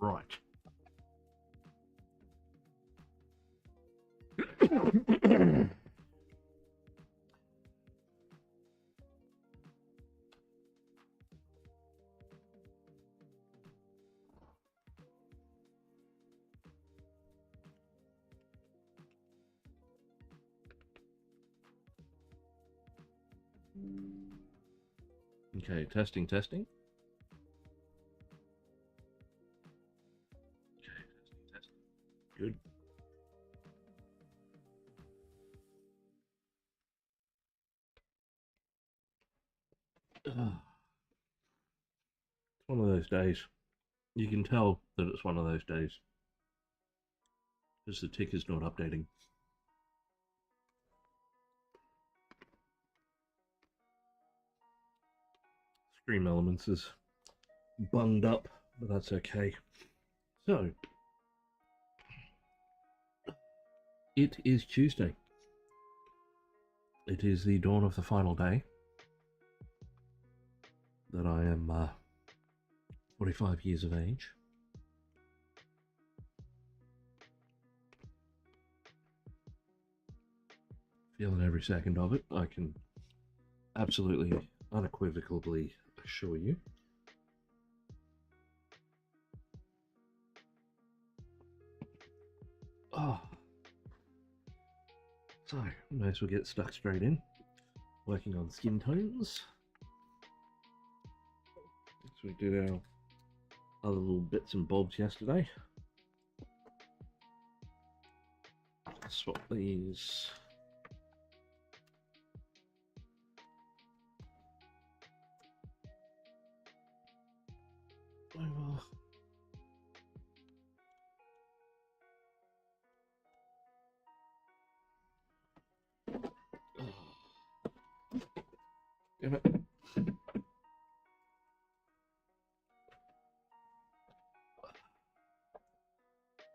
Right. Okay, testing, testing. Okay, testing, testing. Good. It's one of those days. You can tell that it's one of those days because the tick is not updating. Stream Elements is bunged up, but that's okay. So, it is Tuesday. It is the dawn of the final day that I am 45 years of age. Feeling every second of it, I can absolutely, unequivocally assure you. Oh. So, may as well get stuck straight in. Working on skin tones. So we did our other little bits and bobs yesterday. Swap these. Over. Damn it.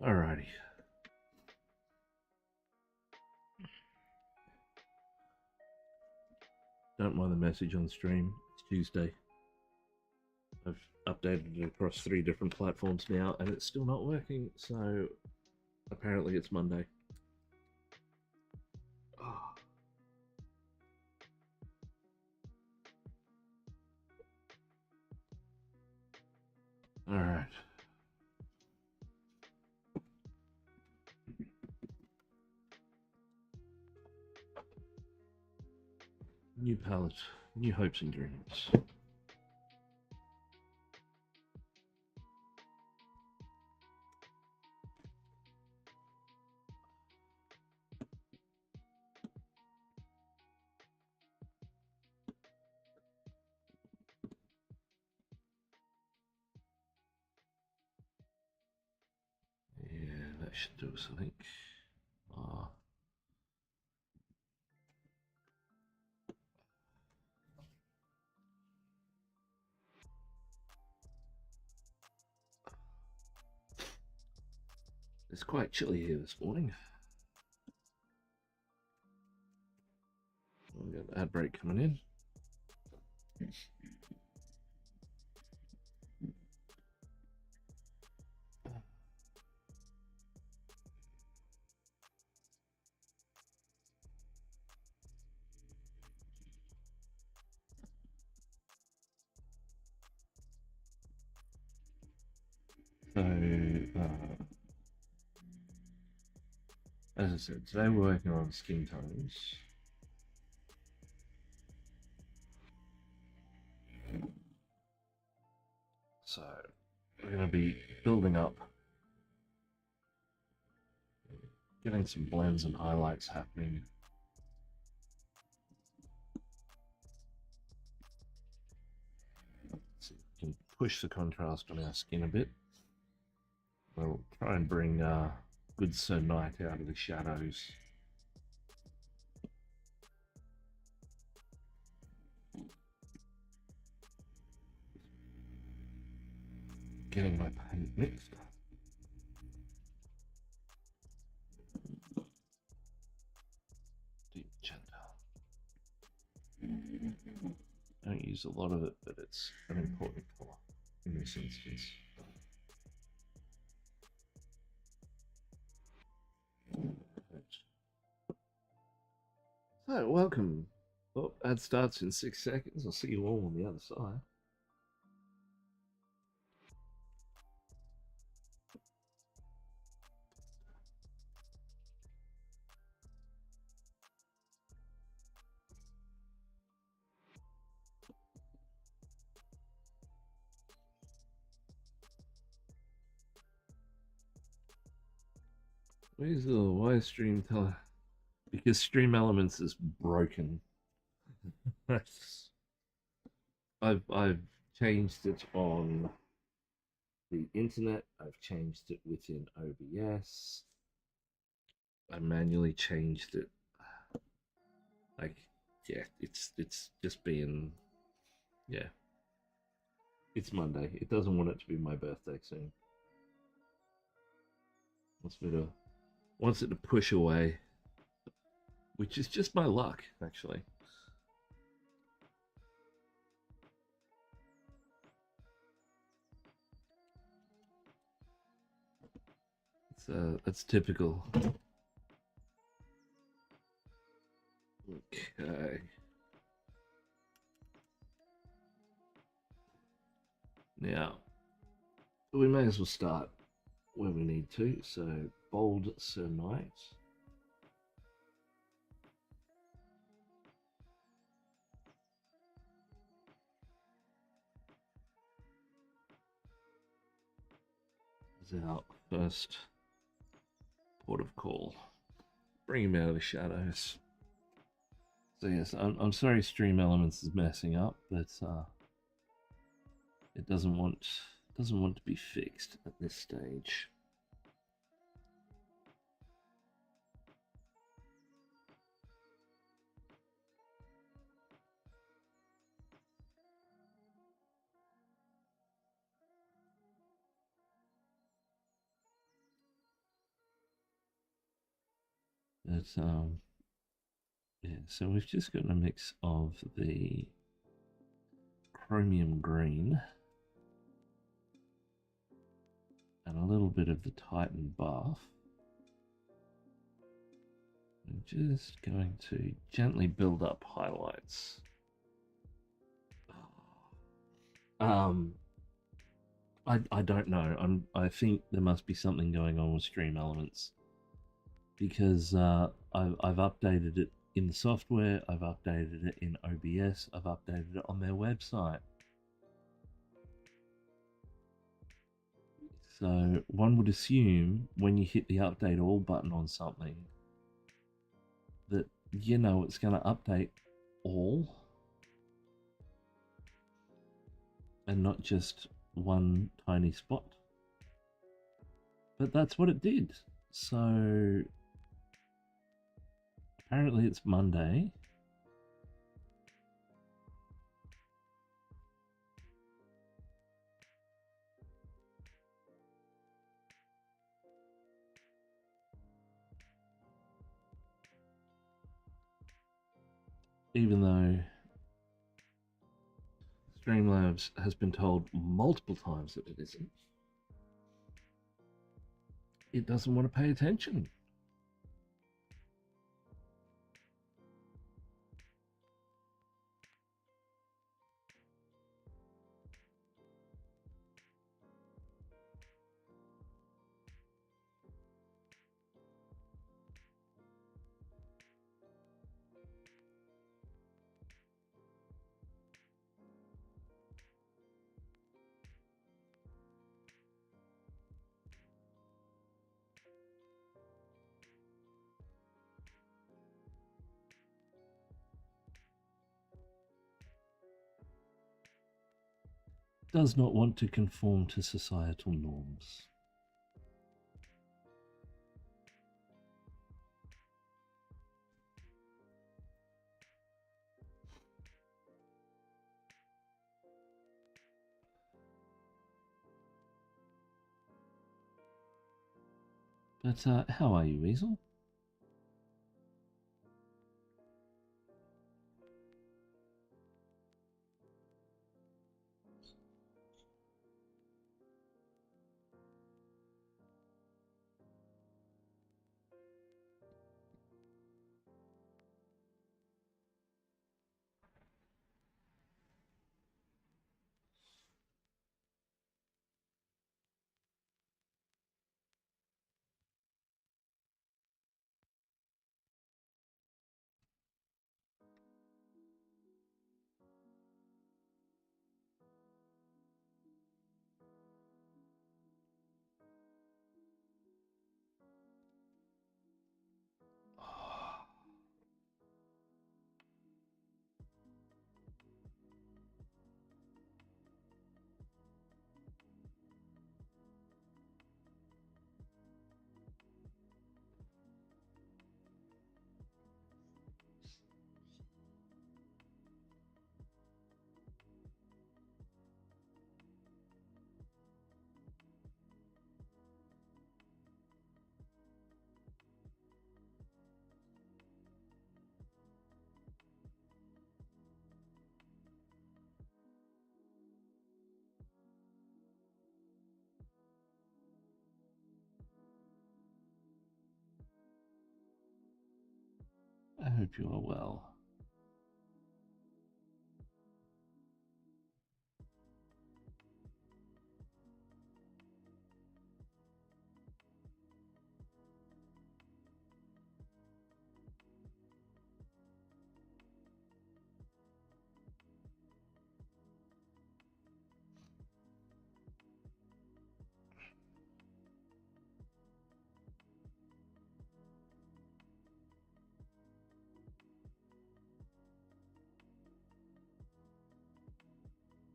Alrighty. Don't mind the message on stream. It's Tuesday. I've updated it across 3 different platforms now, and it's still not working, so apparently it's Monday. Oh. Alright. New palette, new hopes and dreams. Yeah, that should do us, I think. It's quite chilly here this morning. We've got an ad break coming in. So, as I said, today we're working on skin tones. So, we're going to be building up, getting some blends and highlights happening. So we can push the contrast on our skin a bit. We'll try and bring good Sir Night out of the shadows. Getting my paint mixed. Deep gentle. Don't use a lot of it, but it's an important color in this instance. Hello, welcome. Oh, ad starts in 6 seconds. I'll see you all on the other side. Why is Stream Tele? Because Stream Elements is broken. I've changed it on the internet. I've changed it within OBS. I manually changed it. Like, yeah, it's just being, yeah. It's Monday. It doesn't want it to be my birthday soon. Wants it to push away, which is just my luck, actually. That's typical. Okay. Now, we may as well start where we need to. So, Bold Sir Knight. Is our first port of call. Bring him out of the shadows. So yes, I'm sorry Stream Elements is messing up, but it doesn't want to be fixed at this stage. But yeah, so we've just got a mix of the chromium green and a little bit of the Titan buff. I'm just going to gently build up highlights. I don't know. I think there must be something going on with Stream Elements because I've updated it in the software, I've updated it in OBS, I've updated it on their website. So one would assume when you hit the update all button on something that you know it's going to update all and not just one tiny spot. But that's what it did. So apparently it's Monday. Even though Streamlabs has been told multiple times that it isn't, it doesn't want to pay attention. Does not want to conform to societal norms. But how are you, Weasel? hope you are well.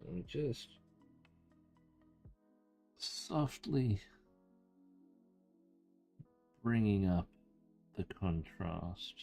I'm just softly bringing up the contrast.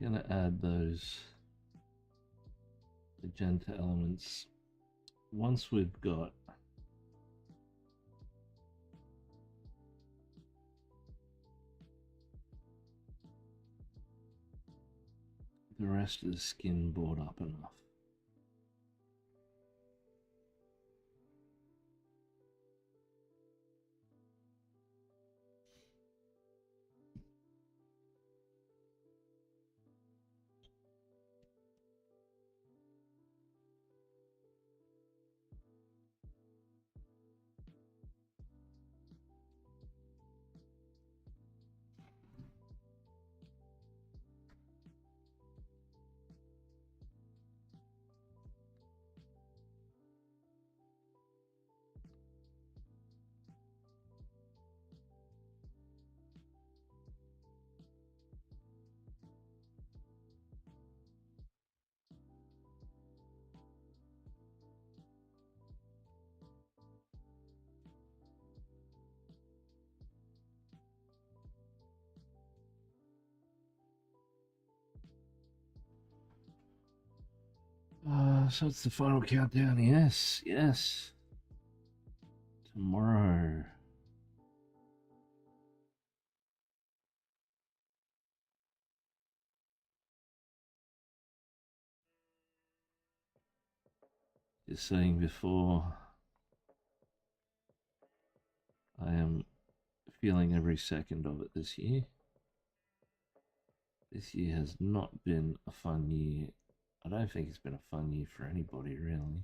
We're going to add those magenta elements once we've got the rest of the skin brought up enough. So it's the final countdown. Yes, yes. Tomorrow. Just saying before, I am feeling every second of it this year. This year has not been a fun year. I don't think it's been a fun year for anybody, really.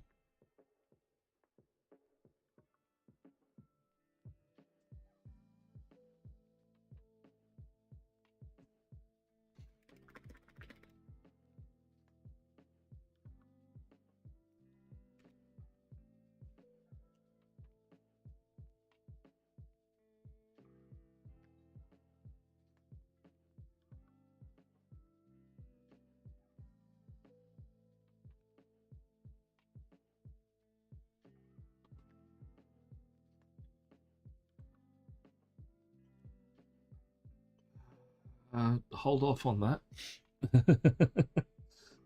Hold off on that.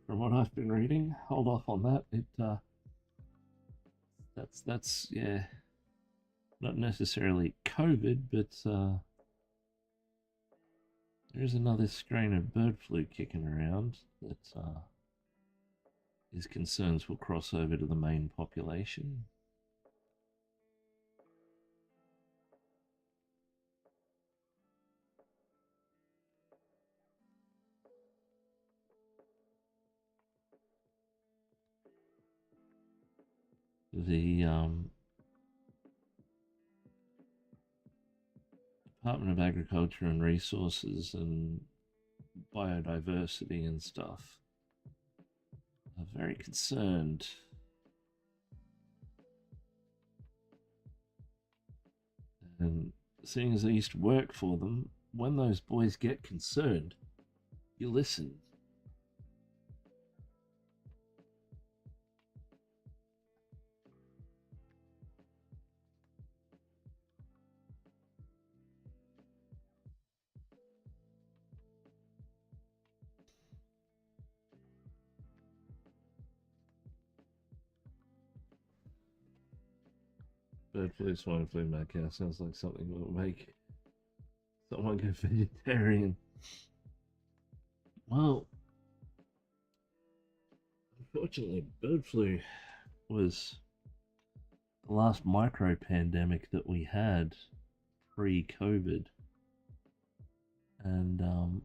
From what I've been reading, hold off on that. That's yeah, not necessarily COVID, but there is another strain of bird flu kicking around that his concerns will cross over to the main population. the Department of Agriculture and Resources and Biodiversity and stuff are very concerned. And seeing as I used to work for them, when those boys get concerned, you listen. Bird flu, swine flu, mad cow sounds like something that would make someone go vegetarian. Well, unfortunately, bird flu was the last micro pandemic that we had pre COVID. And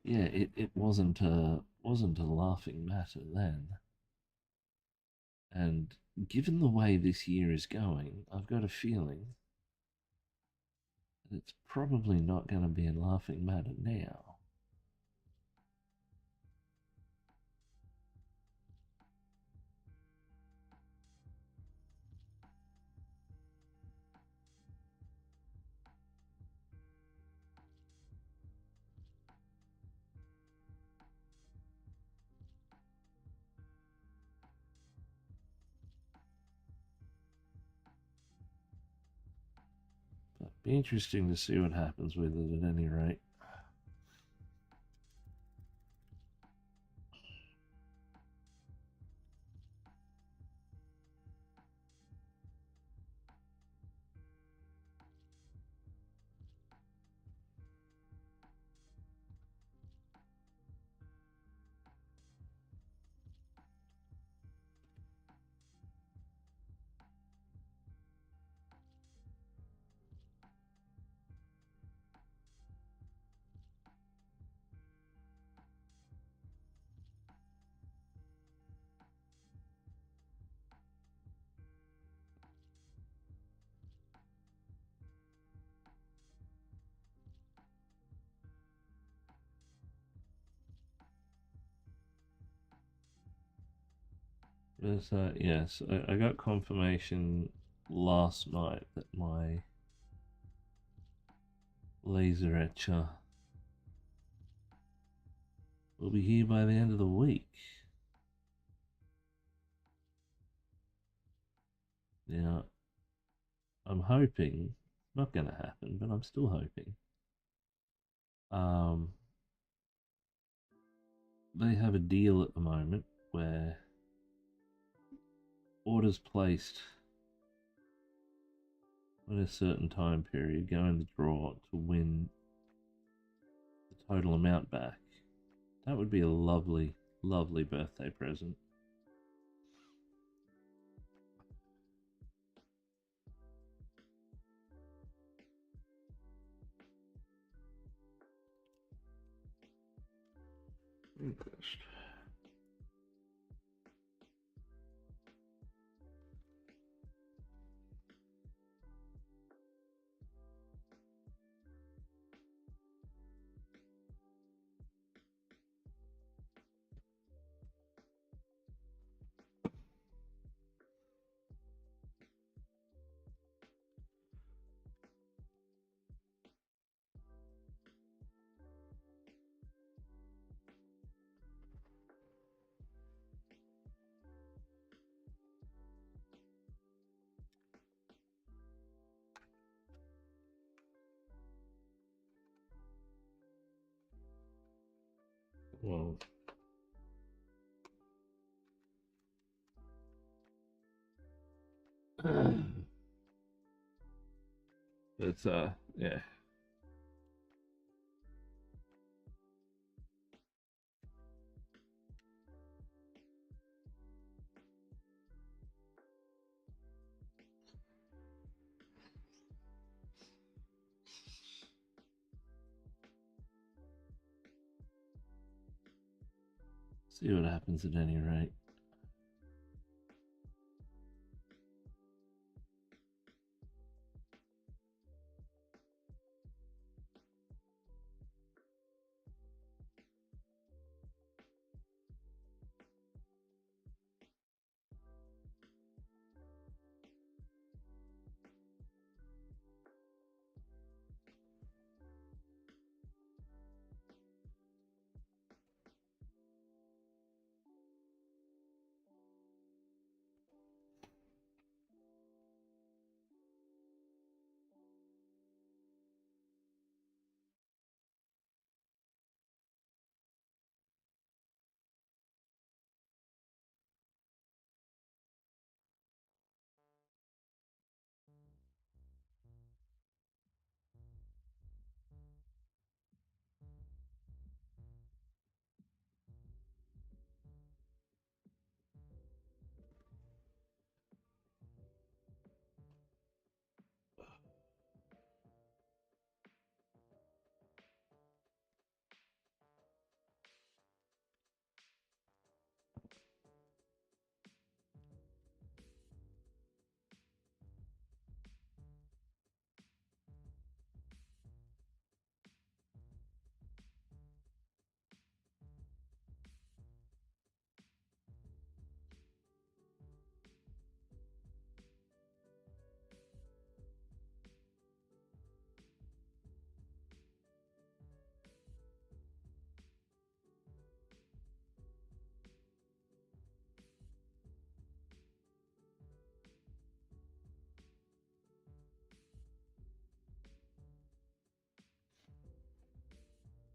yeah, it wasn't a laughing matter then. And given the way this year is going, I've got a feeling that it's probably not going to be a laughing matter now. But be interesting to see what happens with it at any rate. Yes, I got confirmation last night that my laser etcher will be here by the end of the week. Now, I'm hoping, not going to happen, but I'm still hoping. They have a deal at the moment where orders placed in a certain time period go in the draw to win the total amount back. That would be a lovely, lovely birthday present. Well, it's yeah. See what happens at any rate.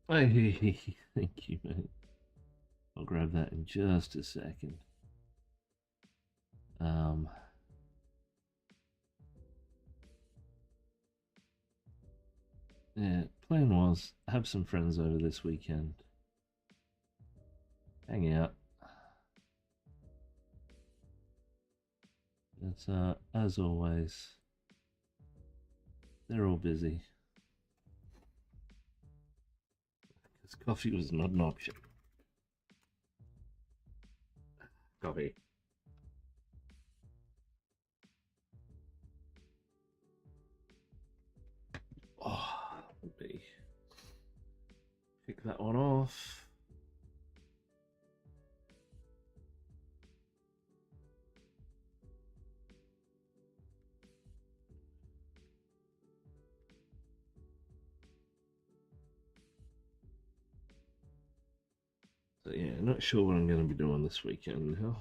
Hey, thank you, mate. I'll grab that in just a second. Yeah, plan was have some friends over this weekend, hang out. But as always, they're all busy because coffee was not an option. Coffee. Oh, let me pick that one off. So yeah, not sure what I'm going to be doing this weekend now.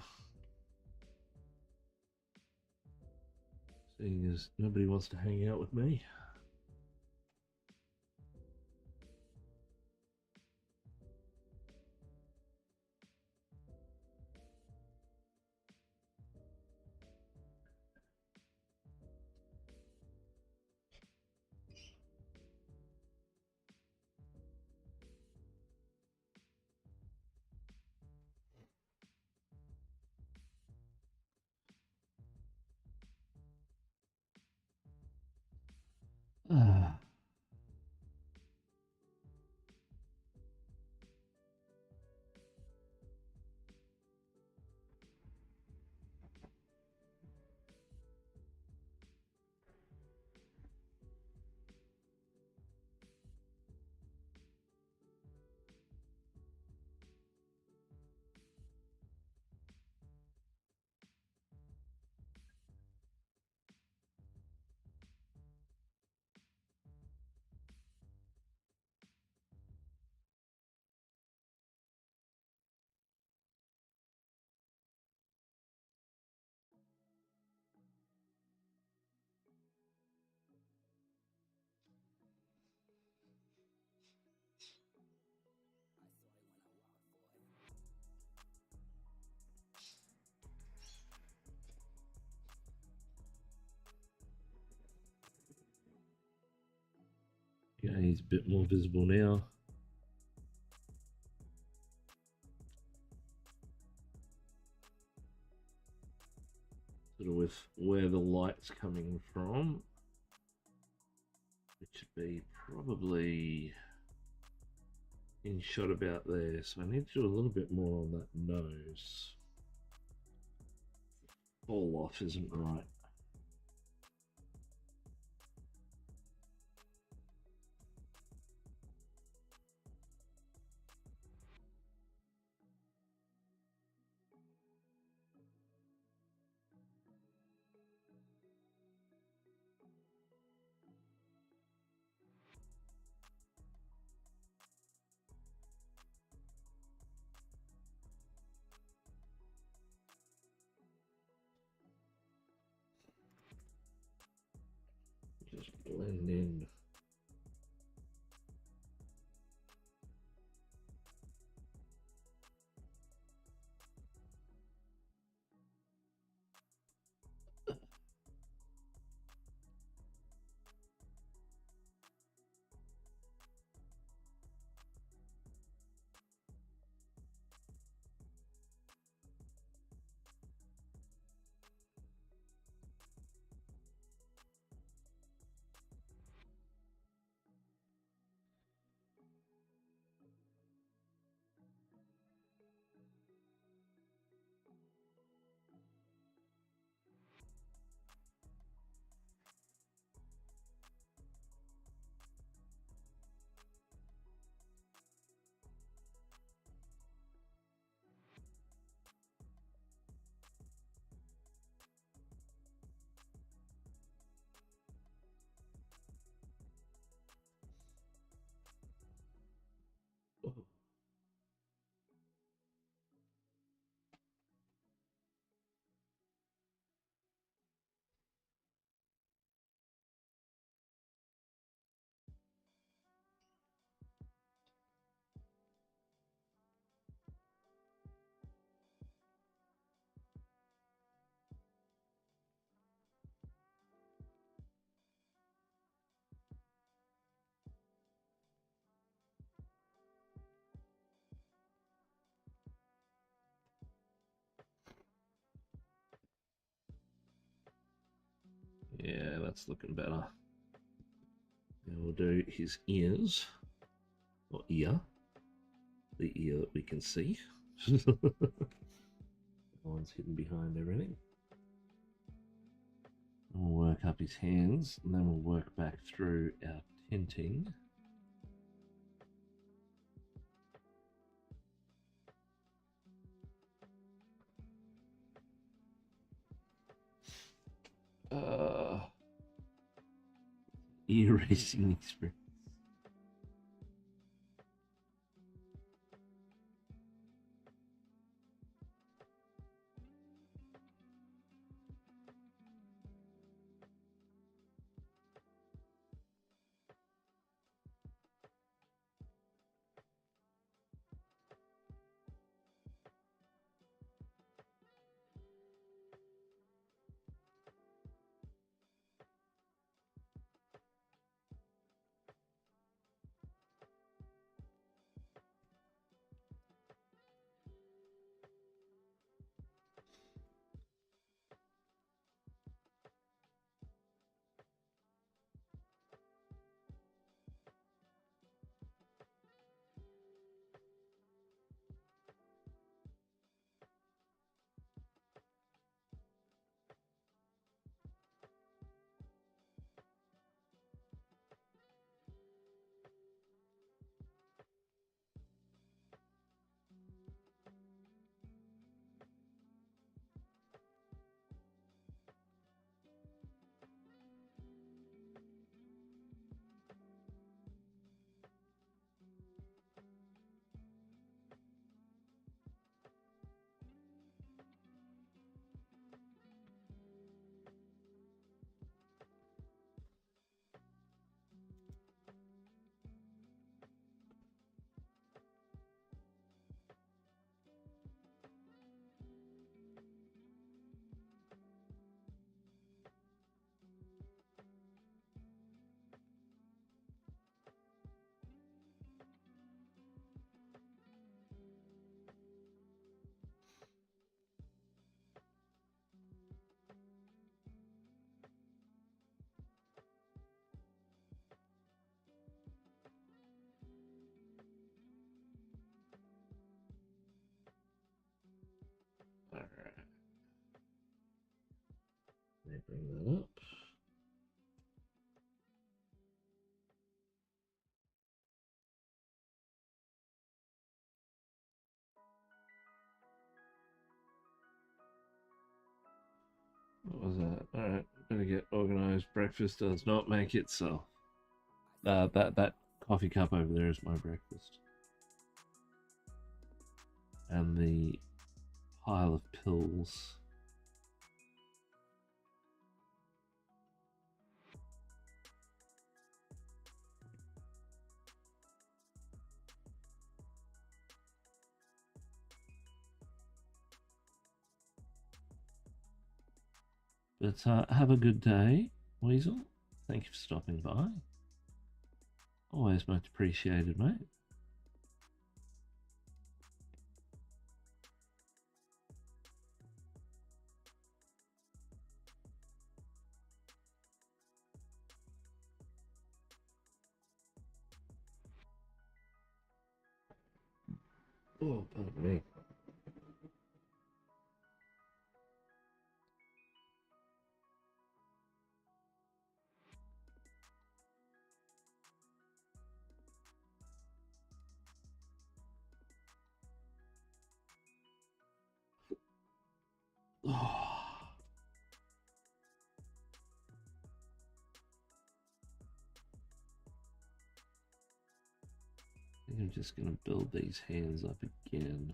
Seeing as nobody wants to hang out with me. Ah. Yeah, he's a bit more visible now. Sort of with where the light's coming from. It should be probably in shot about there, so I need to do a little bit more on that nose. Fall off isn't right. Just blend in. Yeah, that's looking better. Now we'll do his ears, or ear, the ear that we can see. One's hidden behind everything. We'll work up his hands, and then we'll work back through our tinting. Erasing experience. bring that up. What was that? All right, better get organized. Breakfast does not make itself. That coffee cup over there is my breakfast, and the pile of pills. But have a good day, Weasel. Thank you for stopping by. Always much appreciated, mate. Oh, pardon me. Oh. I think I'm just going to build these hands up again.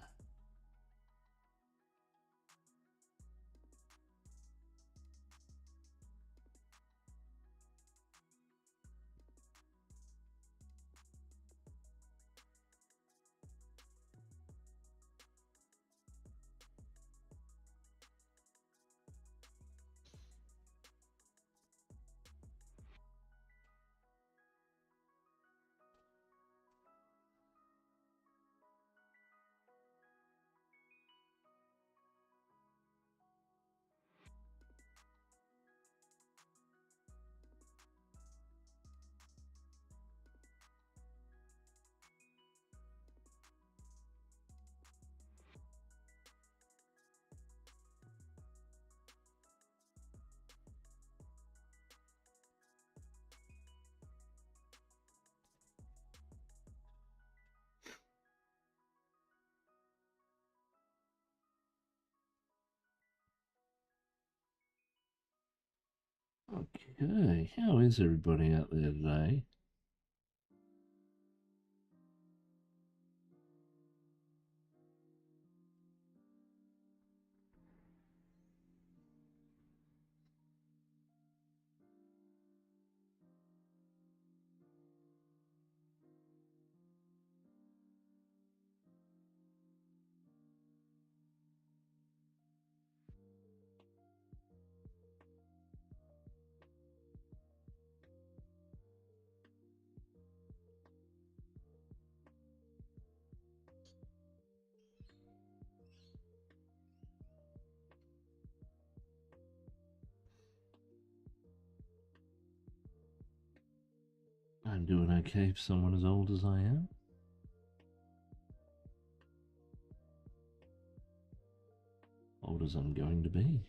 Okay, how is everybody out there today? I'm doing okay for someone as old as I am. Old as I'm going to be.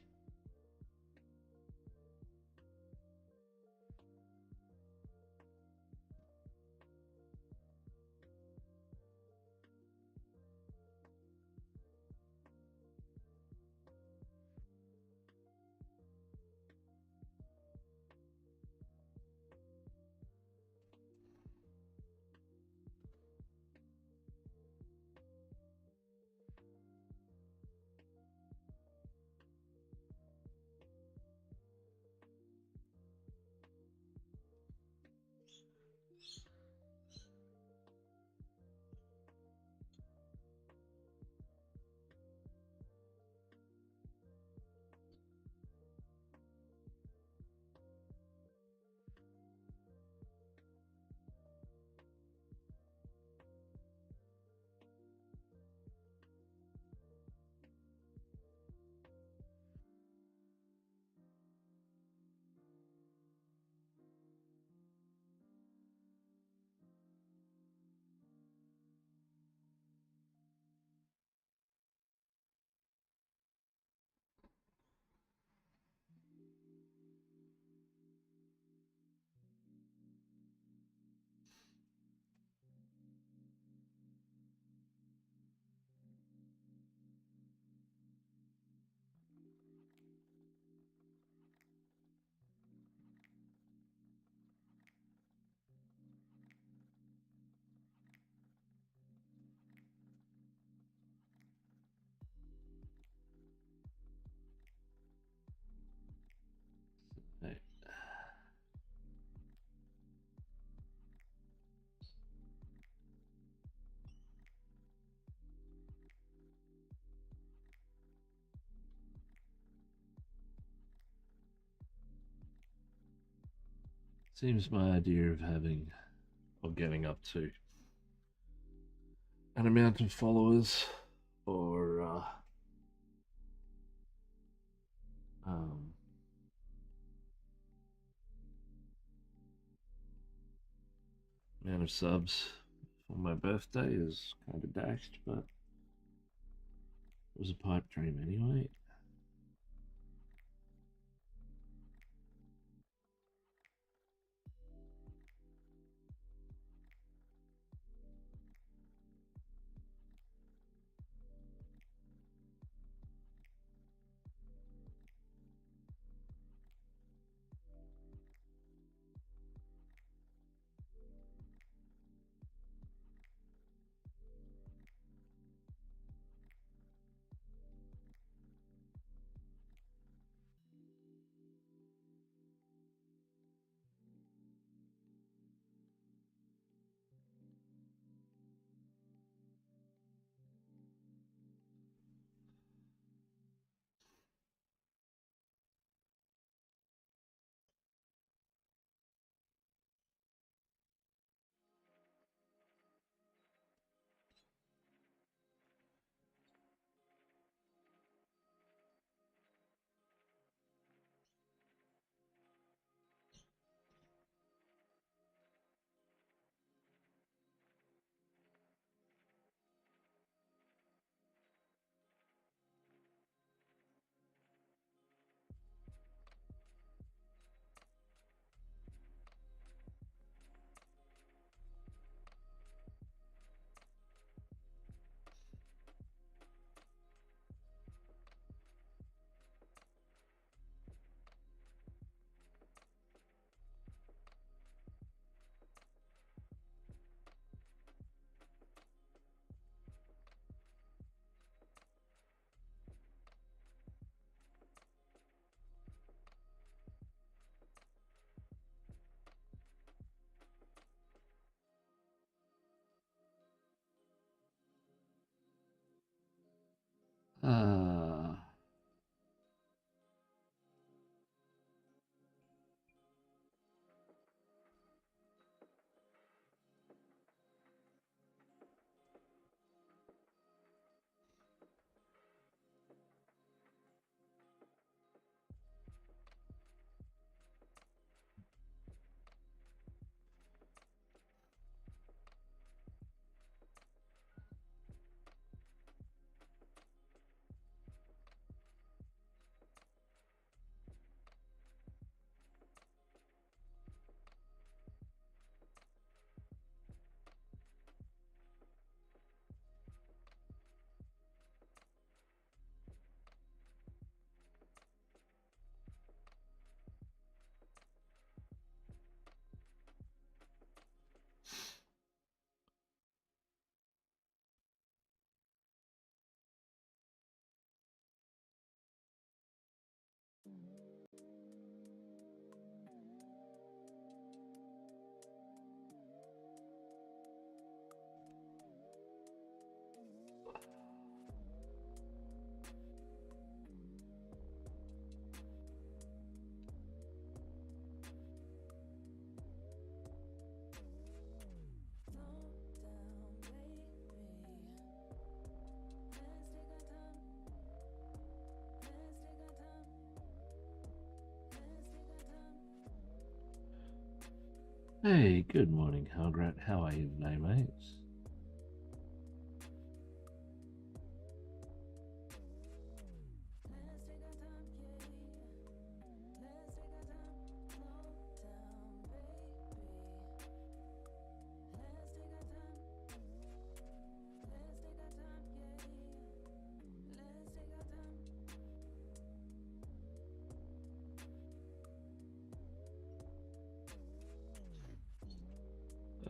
Seems my idea of having or getting up to an amount of followers or um, amount of subs for my birthday is kind of dashed, but it was a pipe dream anyway. Uh, hey, good morning, Howgrat. How are you today, mates?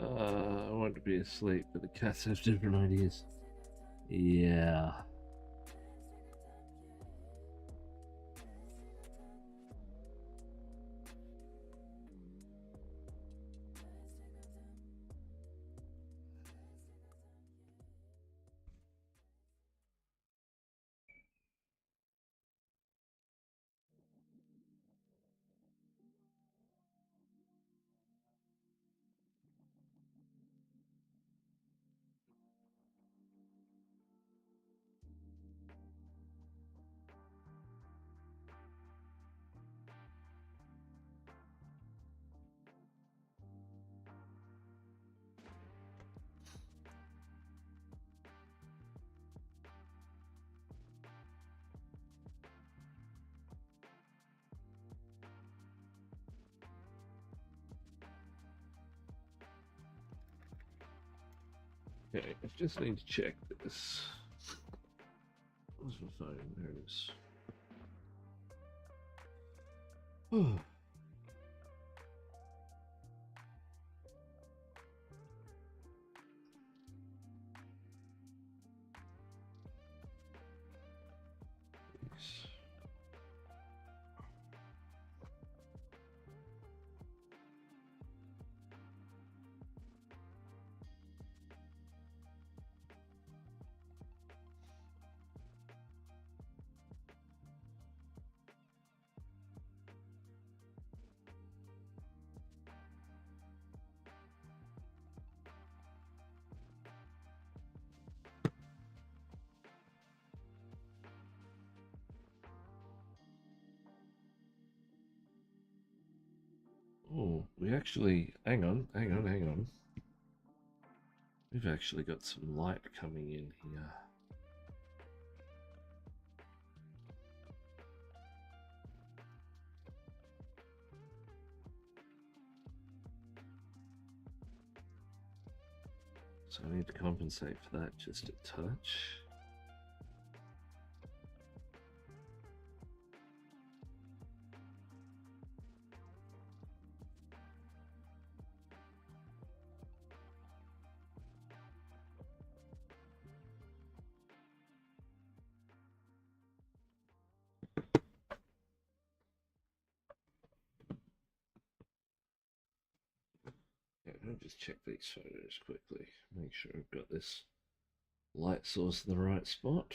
I want to be asleep, but the cats have different ideas. Yeah. Okay, I just need to check this. Where's my phone? There it is. Oh. Oh, we actually, hang on. We've actually got some light coming in here. So I need to compensate for that just a touch. Yeah, let me just check these photos quickly. Make sure I've got this light source in the right spot.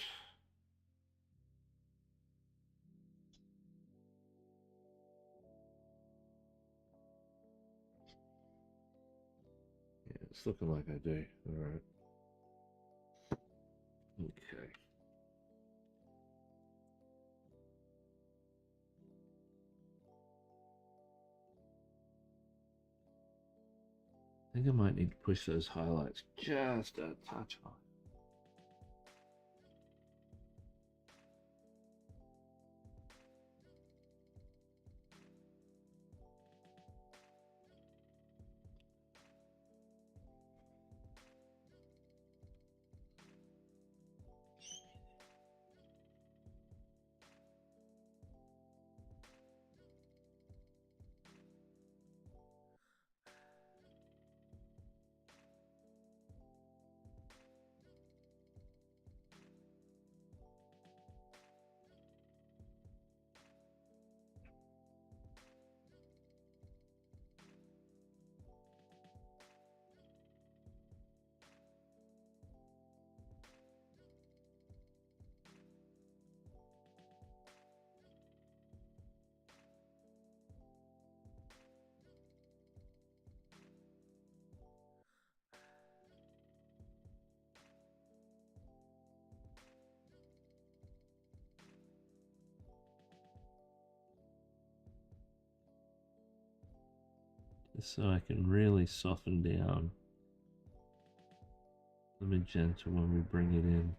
Yeah, it's looking like I do. All right. Okay. I think I might need to push those highlights just a touch high. Just so I can really soften down the magenta when we bring it in.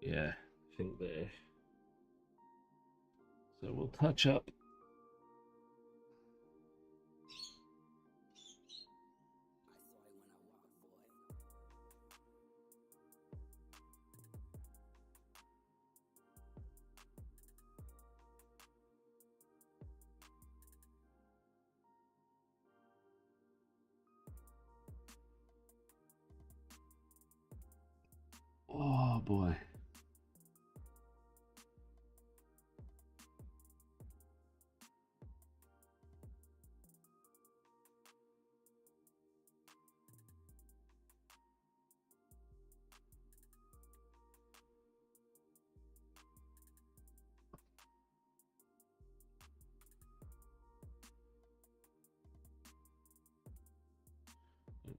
Yeah, I think there. So we'll touch up. Oh boy.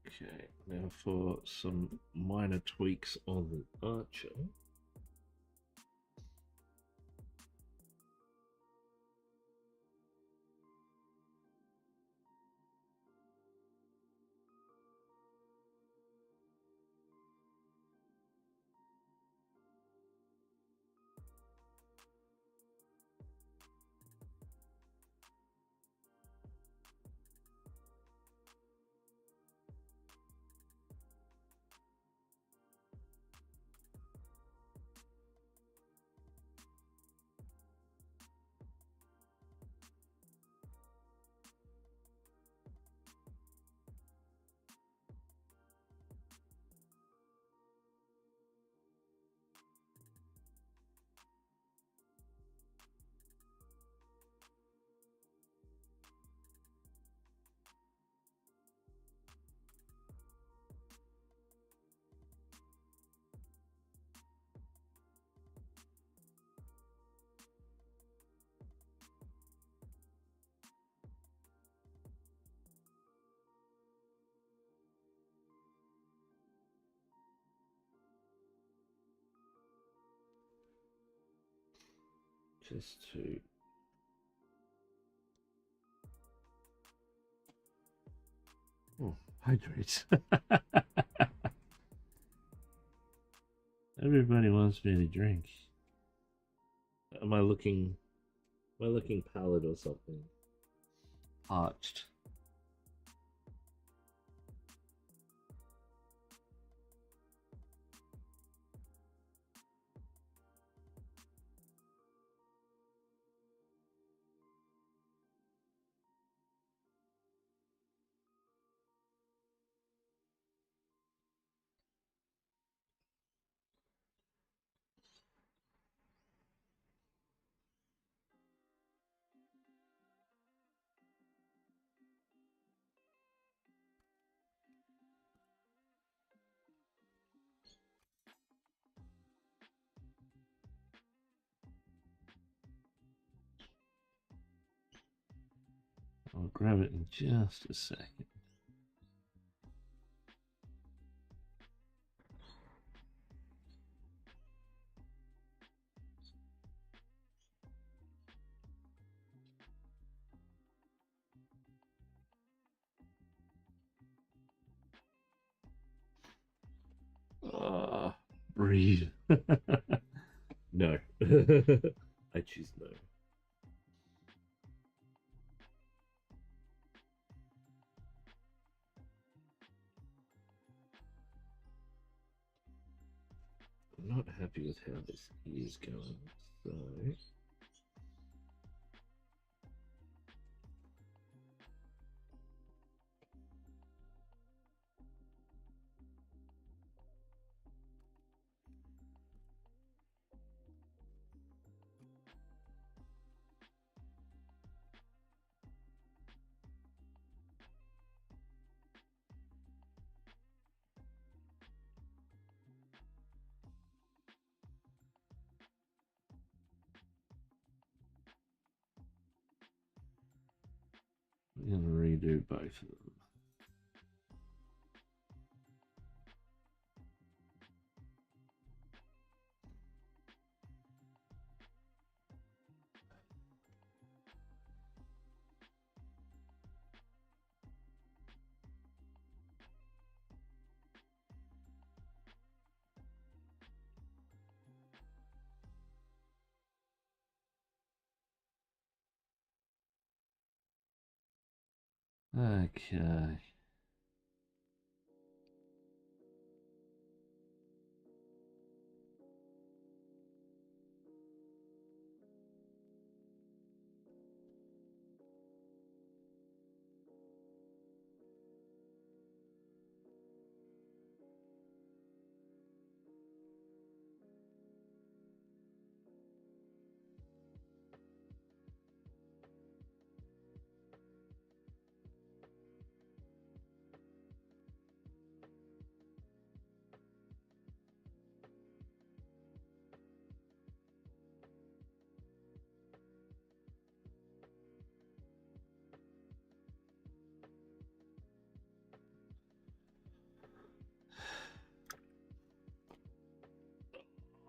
Okay, now for some minor tweaks on the archer. Just to hydrate. Everybody wants me to drink. Am I looking pallid or something? Parched. I'll grab it in just a second. Breathe. No. I choose no. I'm not happy with how this is going, so I'm going to redo both of them. Okay.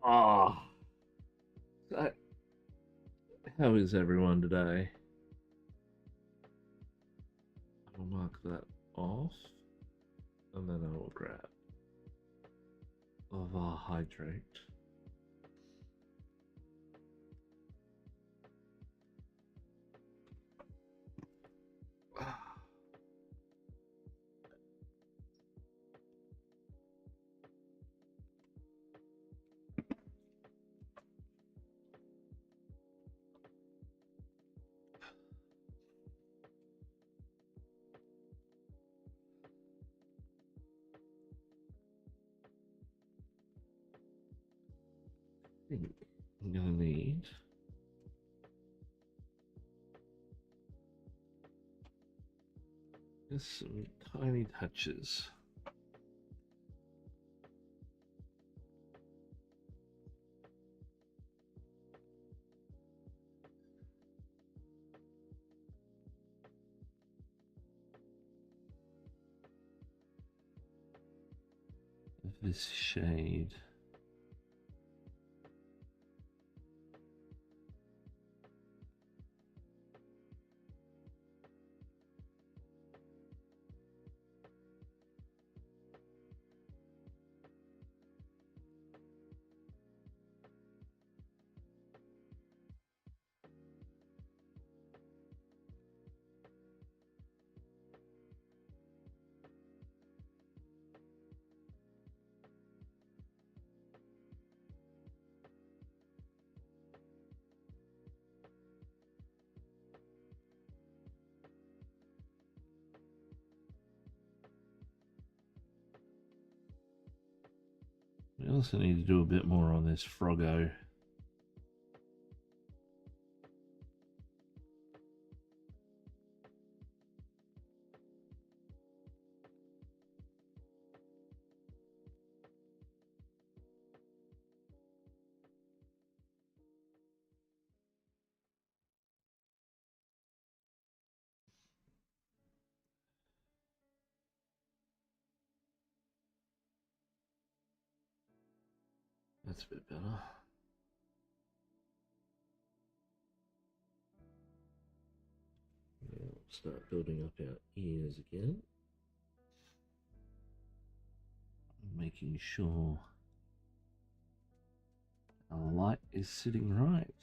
Oh, so how is everyone today? I'll mark that off, and then I will grab of our hydrate. I think I'm gonna need just some tiny touches of this shade. We also need to do a bit more on this Froggo. That's a bit better. Now we'll start building up our ears again. Making sure our light is sitting right.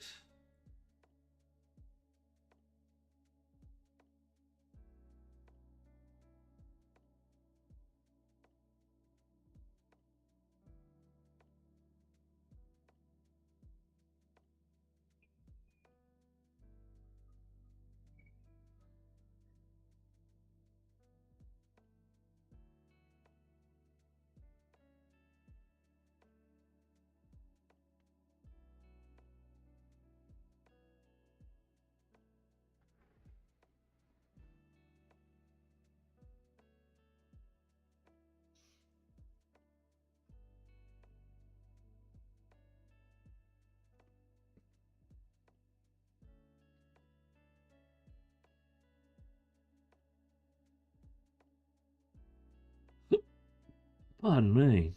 Pardon me.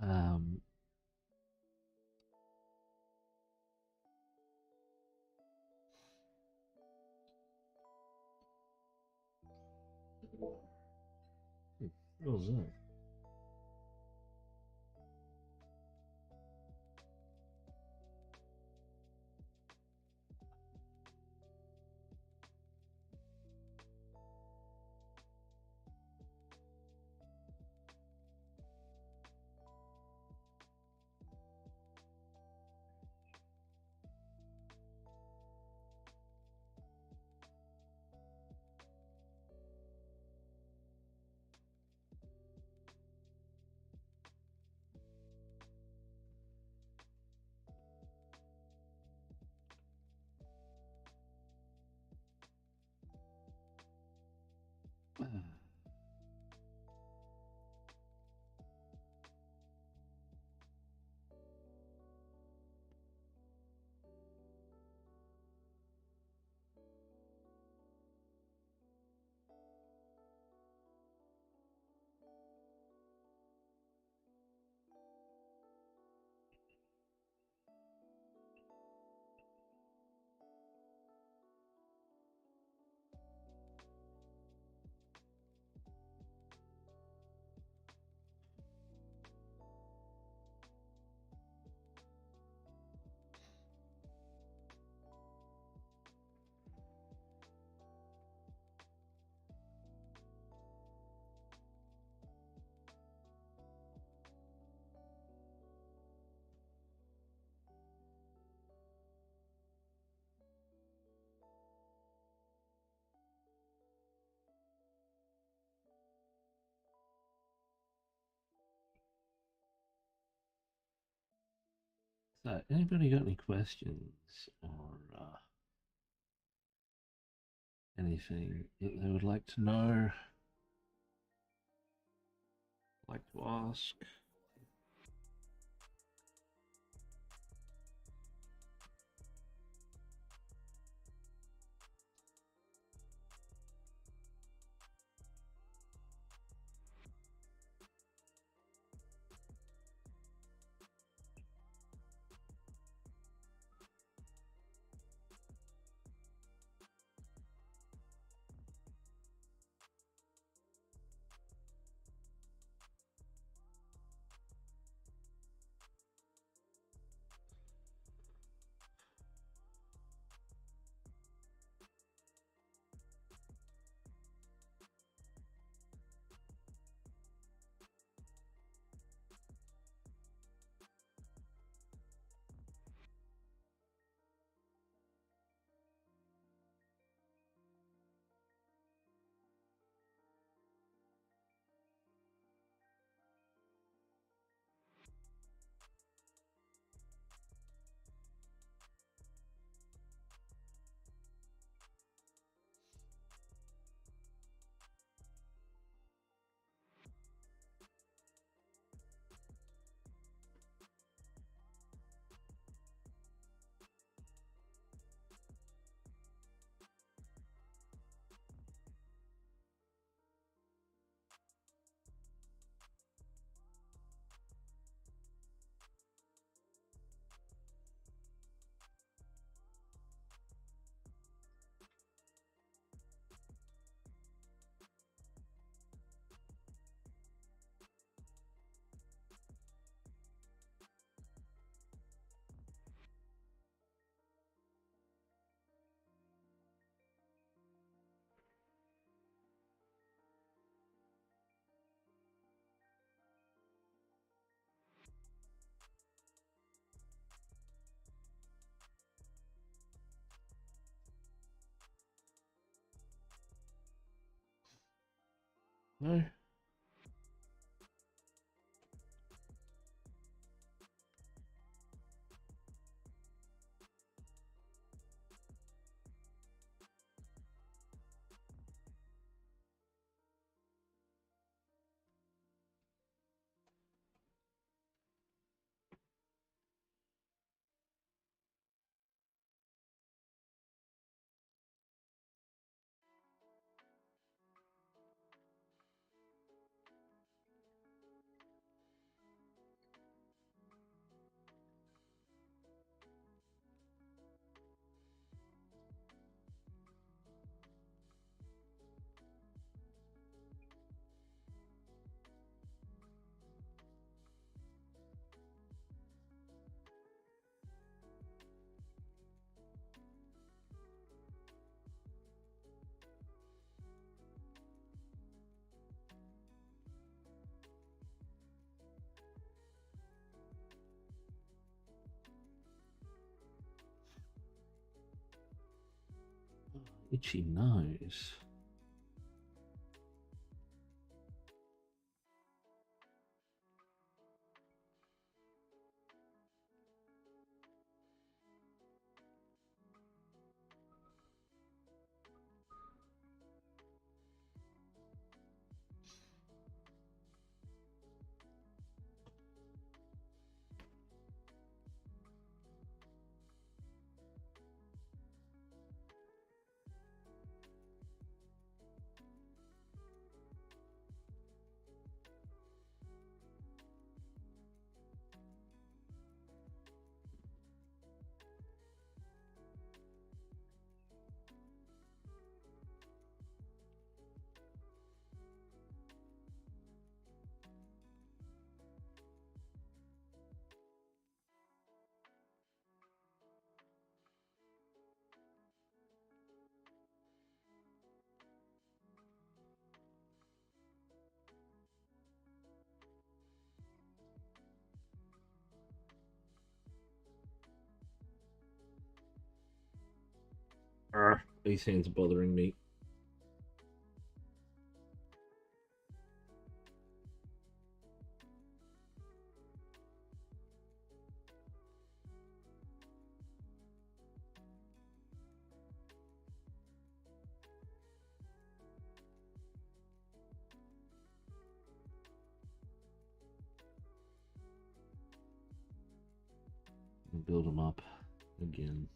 Um, what was that? So, anybody got any questions or anything that they would like to know, like to ask? No? Itchy nose. These hands are bothering me. Build them up again.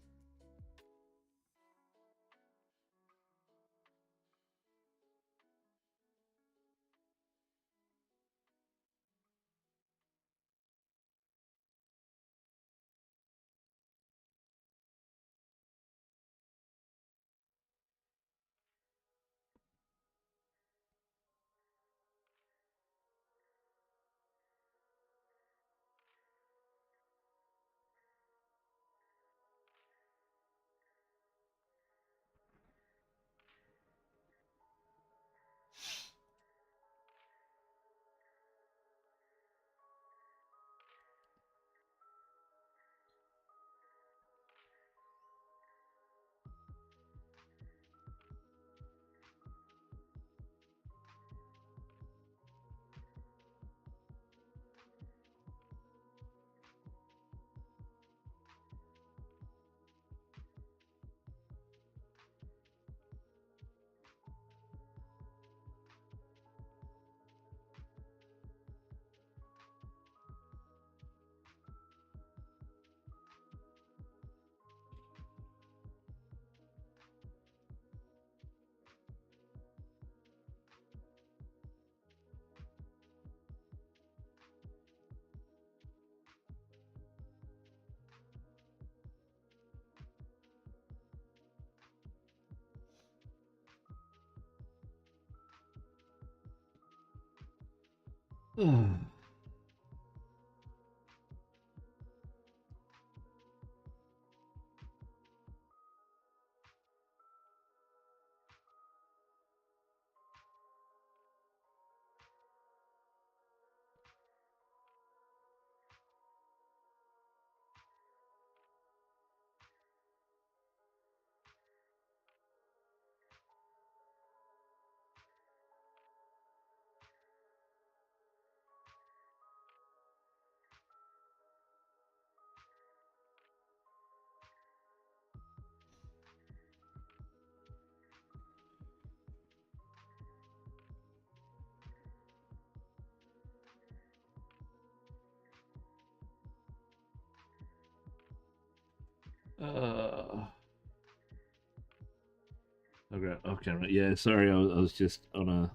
Okay, okay, right. Yeah, sorry, I was just on a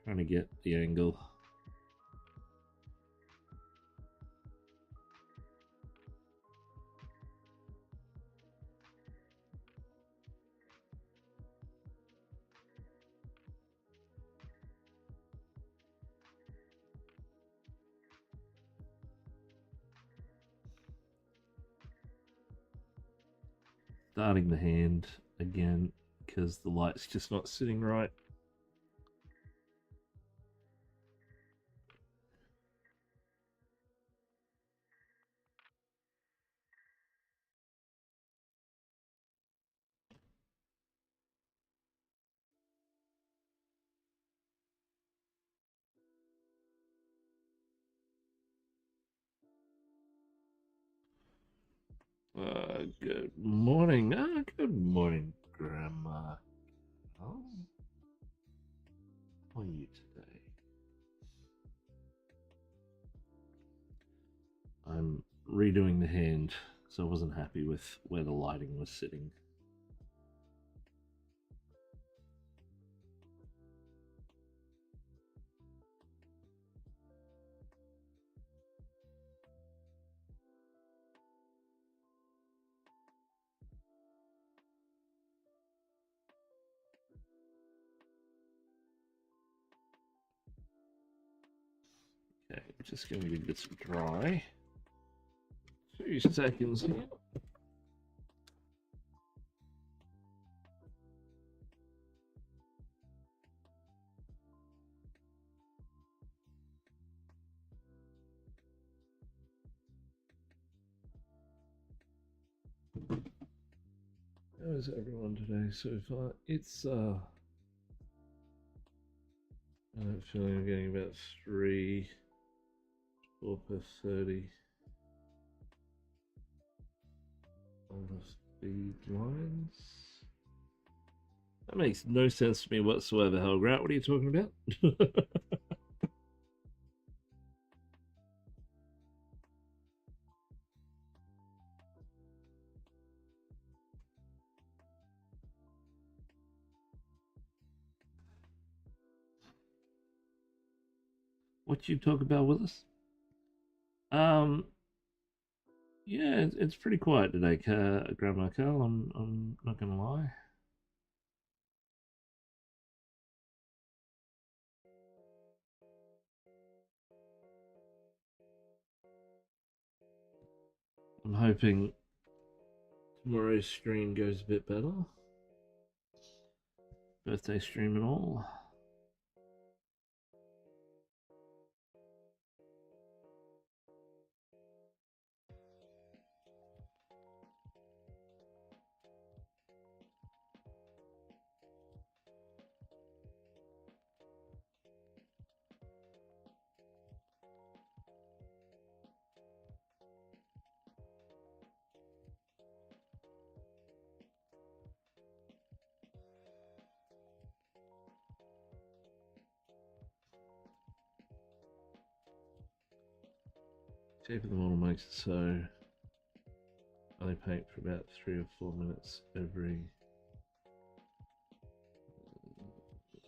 trying to get the angle. Starting the hand again because the light's just not sitting right. Good morning. Good morning, Grandma. How are you today? I'm redoing the hand, so I wasn't happy with where the lighting was sitting. Okay, I'm just going to give this a dry. 2 seconds here. How is everyone today so far? It's I'm feeling I'm getting about 3, 4 per 30 on the speed lines. That makes no sense to me whatsoever, Helgrat. What are you talking about? What you talk about with us? Um, yeah, it's pretty quiet today, Grandma Carl. I'm not gonna lie. I'm hoping tomorrow's stream goes a bit better. Birthday stream and all. Shape of the model makes it so I only paint for about 3 or 4 minutes every.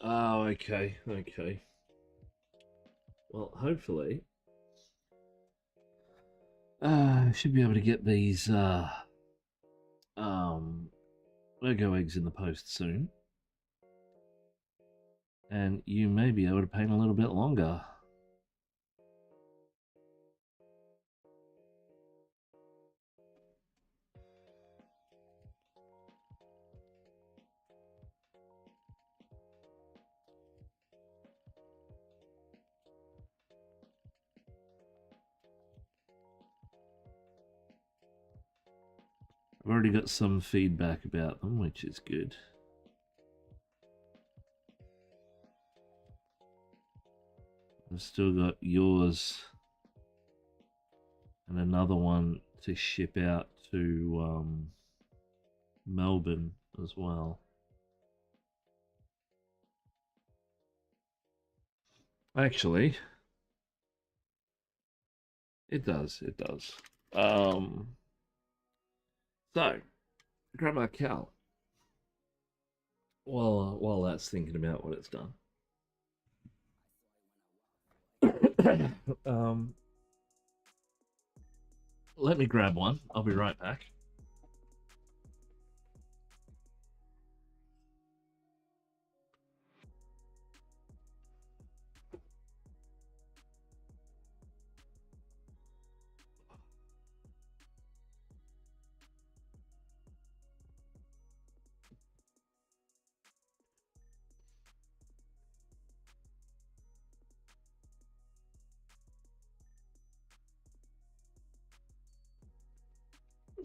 Oh, okay, okay. Well, hopefully, I should be able to get these um, Lego eggs in the post soon, and you may be able to paint a little bit longer. I've already got some feedback about them, which is good. I've still got yours and another one to ship out to Melbourne as well. Actually, it does. It does. So, Grandma Cal, while that's thinking about what it's done, um, let me grab one. I'll be right back.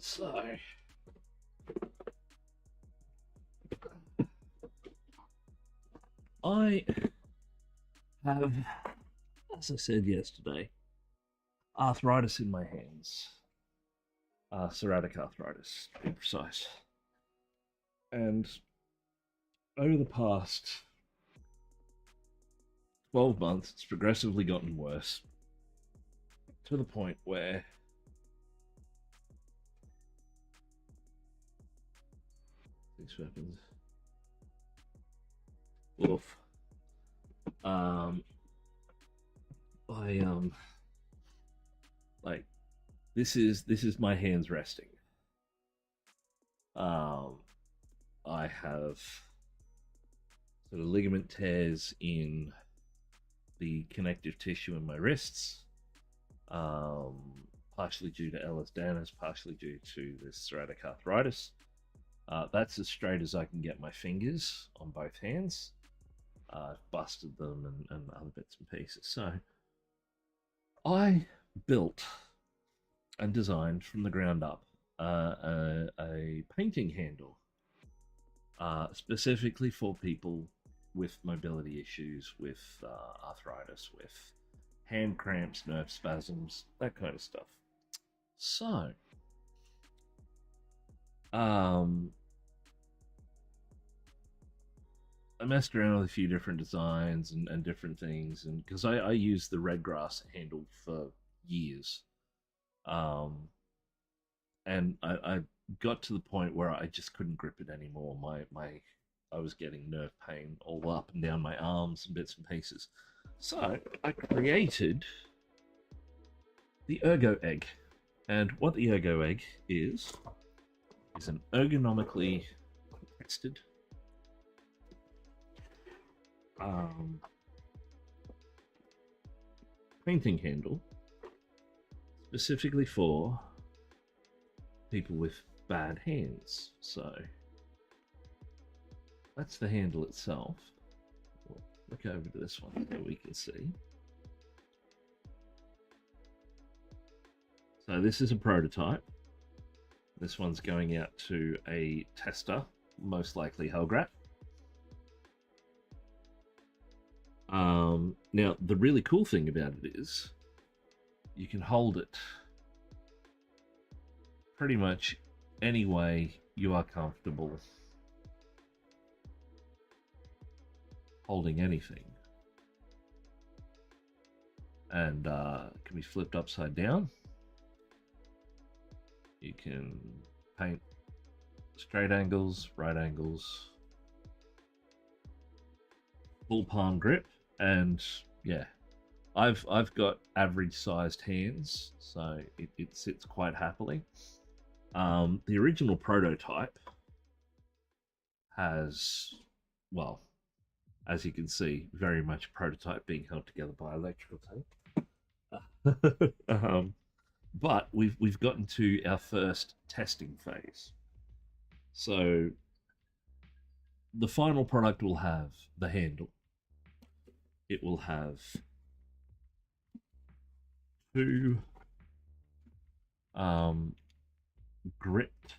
So, I have, as I said yesterday, arthritis in my hands. psoriatic arthritis, to be precise. And over the past 12 months, it's progressively gotten worse to the point where these weapons. Oof. I like this is my hands resting. I have sort of ligament tears in the connective tissue in my wrists, partially due to ehlers-danlos, partially due to this psoriatic arthritis. That's as straight as I can get my fingers on both hands. I've busted them and other bits and pieces. So I built and designed from the ground up a painting handle specifically for people with mobility issues, with arthritis, with hand cramps, nerve spasms, that kind of stuff. So, I messed around with a few different designs and different things, and because I used the red grass handle for years, and I got to the point where I just couldn't grip it anymore. I was getting nerve pain all up and down my arms and bits and pieces. So I created the Ergo Egg, and what the Ergo Egg is an ergonomically tested painting handle specifically for people with bad hands. So that's the handle itself. We'll look over to this one so we can see. So this is a prototype. This one's going out to a tester, most likely Hellgrat. Now, the really cool thing about it is you can hold it pretty much any way you are comfortable holding anything. And it can be flipped upside down. You can paint straight angles, right angles, full palm grip, and yeah, I've got average sized hands, so it sits quite happily. The original prototype has, well, as you can see, very much a prototype being held together by electrical tape. But we've gotten to our first testing phase. So the final product will have the handle. It will have two gripped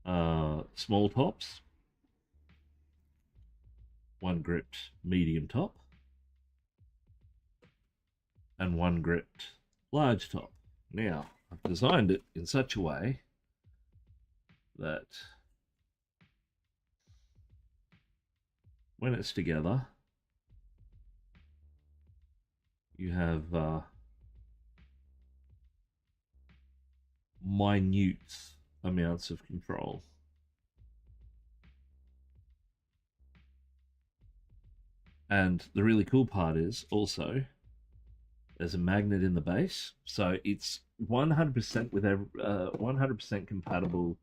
small tops, one gripped medium top, and one gripped large top. Now, I've designed it in such a way that when it's together, you have minute amounts of control. And the really cool part is also there's a magnet in the base, so it's 100% with 100% compatible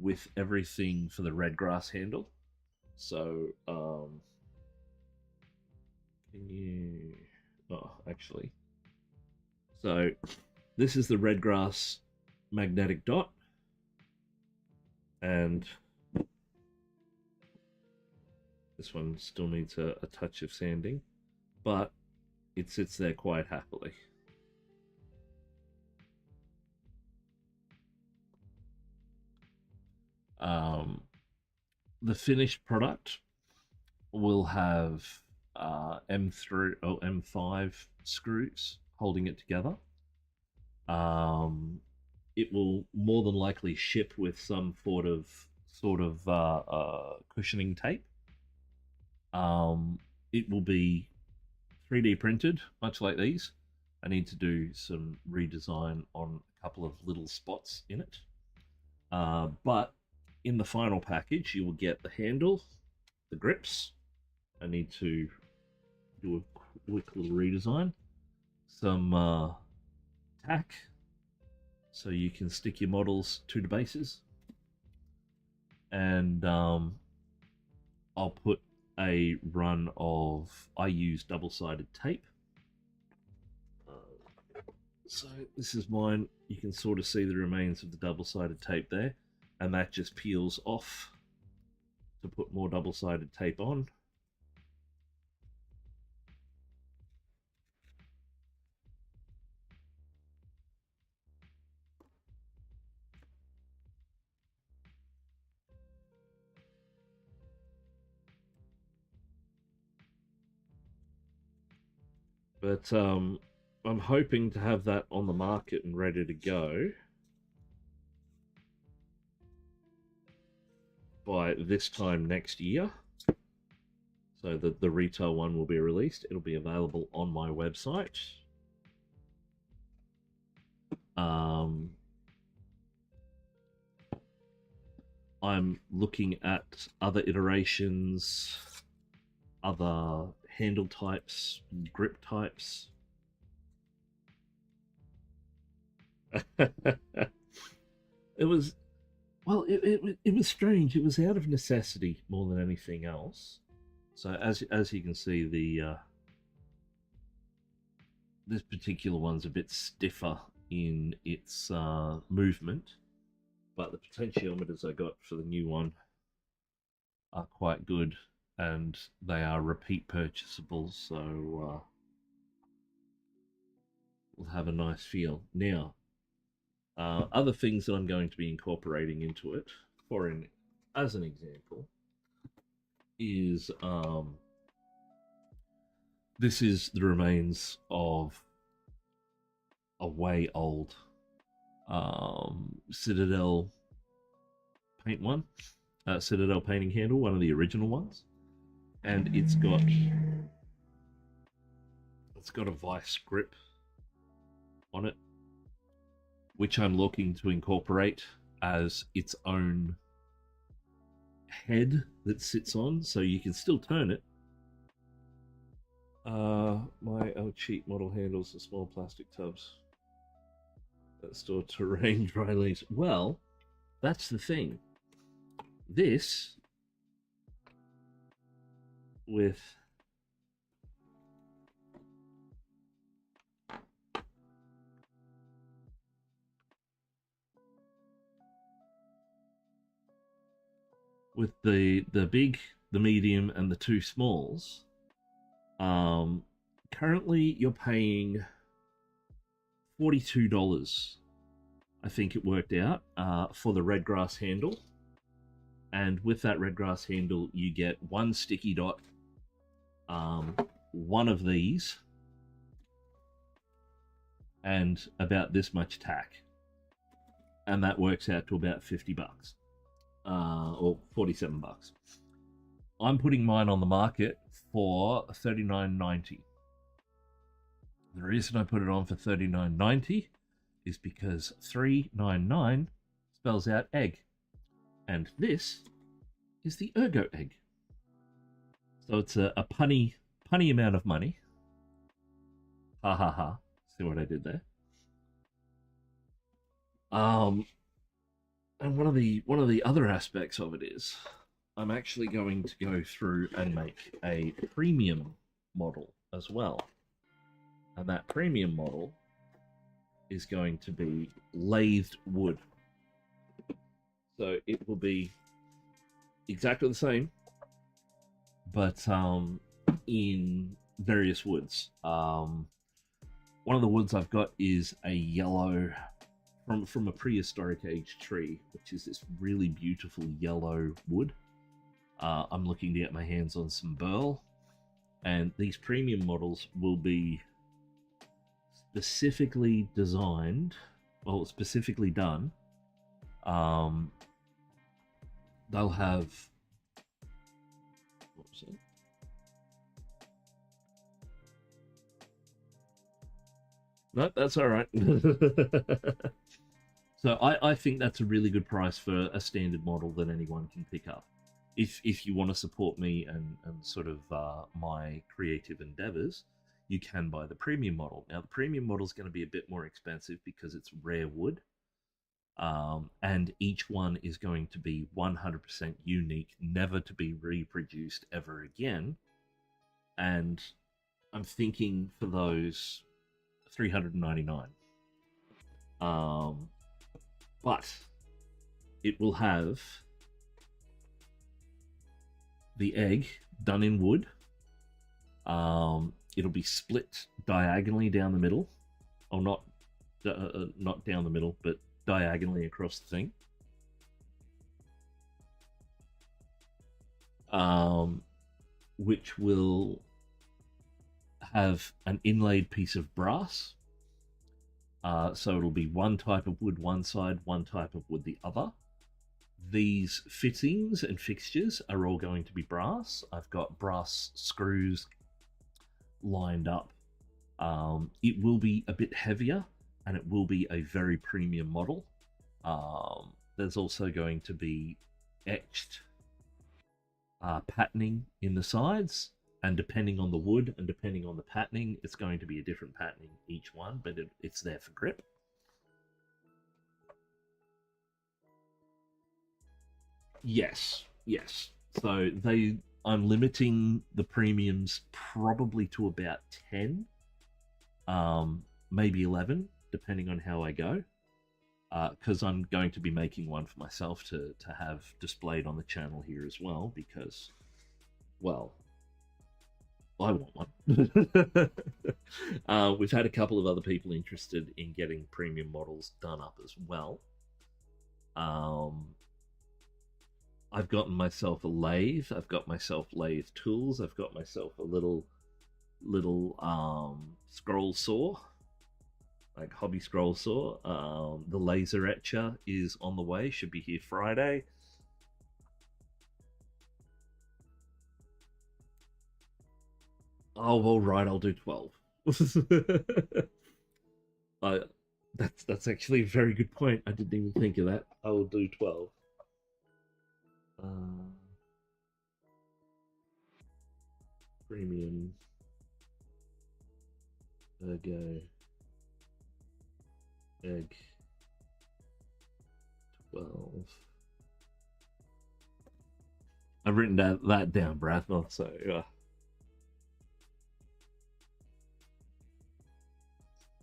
with everything for the red grass handle. So can you? Oh, actually, so this is the red grass magnetic dot, and this one still needs a touch of sanding, but it sits there quite happily. The finished product will have M3 or M5 screws holding it together. It will more than likely ship with some cushioning tape. It will be 3D printed, much like these. I need to do some redesign on a couple of little spots in it. But in the final package, you will get the handle, the grips. I need to do a quick little redesign. Some tack, so you can stick your models to the bases. And I'll put a run of, I use double-sided tape. So this is mine. You can sort of see the remains of the double-sided tape there, and that just peels off to put more double-sided tape on. But I'm hoping to have that on the market and ready to go by this time next year. So that the retail one will be released. It'll be available on my website. I'm looking at other iterations, other handle types, grip types. It was, well, it was strange. It was out of necessity more than anything else. So as you can see, the this particular one's a bit stiffer in its movement, but the potentiometers I got for the new one are quite good, and they are repeat purchasable, so we'll have a nice feel. Now, other things that I'm going to be incorporating into it, as an example, is this is the remains of a way old Citadel paint one, Citadel painting handle, one of the original ones, and it's got a vice grip on it, which I'm looking to incorporate as its own head that sits on, so you can still turn it. My cheap model handles are small plastic tubs that store terrain dry leaves. Well, that's the thing. This, with the big, the medium, and the two smalls, currently you're paying $42, I think it worked out, for the red grass handle. And with that red grass handle, you get one sticky dot, one of these, and about this much tack. And that works out to about $50, or $47. I'm putting mine on the market for $39.90. The reason I put it on for $39.90 is because 399 spells out egg, and this is the ergo egg. So it's a punny amount of money. Ha ha ha. See what I did there? And one of the other aspects of it is I'm actually going to go through and make a premium model as well. And that premium model is going to be lathed wood. So it will be exactly the same, but in various woods. One of the woods I've got is a yellow, from a prehistoric age tree, which is this really beautiful yellow wood. I'm looking to get my hands on some burl, and these premium models will be specifically designed, well, specifically done. Um, they'll have. What was it? No, that's all right. So I think that's a really good price for a standard model that anyone can pick up. If you want to support me and sort of my creative endeavors, you can buy the premium model. Now the premium model is going to be a bit more expensive because it's rare wood, and each one is going to be 100% unique, never to be reproduced ever again. And I'm thinking for those 399. But it will have the egg done in wood. It'll be split diagonally down the middle, or not down the middle, but diagonally across the thing. Which will have an inlaid piece of brass. So it'll be one type of wood one side, one type of wood the other. These fittings and fixtures are all going to be brass. I've got brass screws lined up. It will be a bit heavier and it will be a very premium model. There's also going to be etched patterning in the sides, and depending on the wood and depending on the patterning, it's going to be a different patterning each one, but it's there for grip. Yes, yes. So I'm limiting the premiums probably to about 10, maybe 11, depending on how I go. Because I'm going to be making one for myself to have displayed on the channel here as well, because, well, I want one. We've had a couple of other people interested in getting premium models done up as well. I've gotten myself a lathe. I've got myself lathe tools. I've got myself a little scroll saw, like hobby scroll saw. The laser etcher is on the way. Should be here Friday. Oh, all right. I'll do 12. I, that's actually a very good point. I didn't even think of that. I will do 12. Premium Ergo Egg 12. I've written that down, Brathmore, so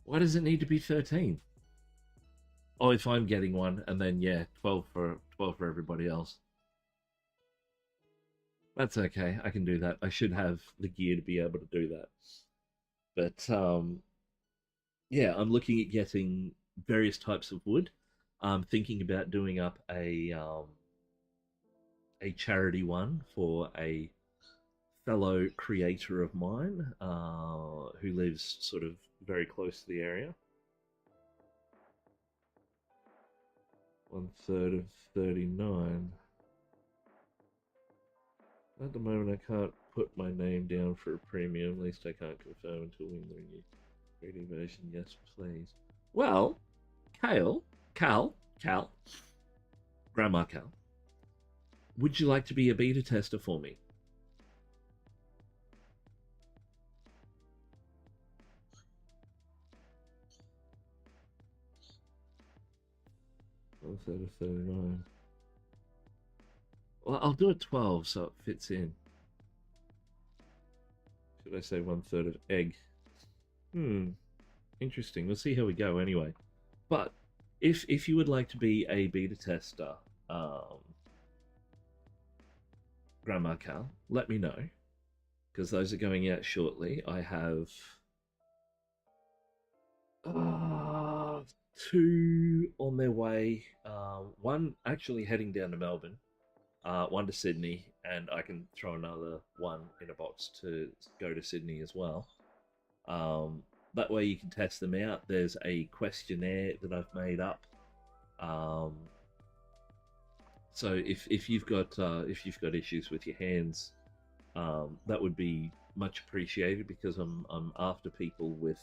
why does it need to be 13? Oh, if I'm getting one, and then yeah, 12 for everybody else. That's okay. I can do that. I should have the gear to be able to do that. But yeah, I'm looking at getting various types of wood. I'm thinking about doing up a charity one for a fellow creator of mine who lives sort of very close to the area. 1/3 of 39. At the moment, I can't put my name down for a premium. At least I can't confirm until we renew. 3D version, yes, please. Well, Cal, Grandma Cal, would you like to be a beta tester for me? Instead of 39. Well, I'll do a 12 so it fits in. Should I say 1/3 of egg? Interesting. We'll see how we go anyway. But if you would like to be a beta tester, Grandma Cal, let me know, because those are going out shortly. I have two on their way. One actually heading down to Melbourne, one to Sydney, and I can throw another one in a box to go to Sydney as well. that way you can test them out. There's a questionnaire that I've made up. Um, so if you've got issues with your hands, that would be much appreciated, because I'm after people with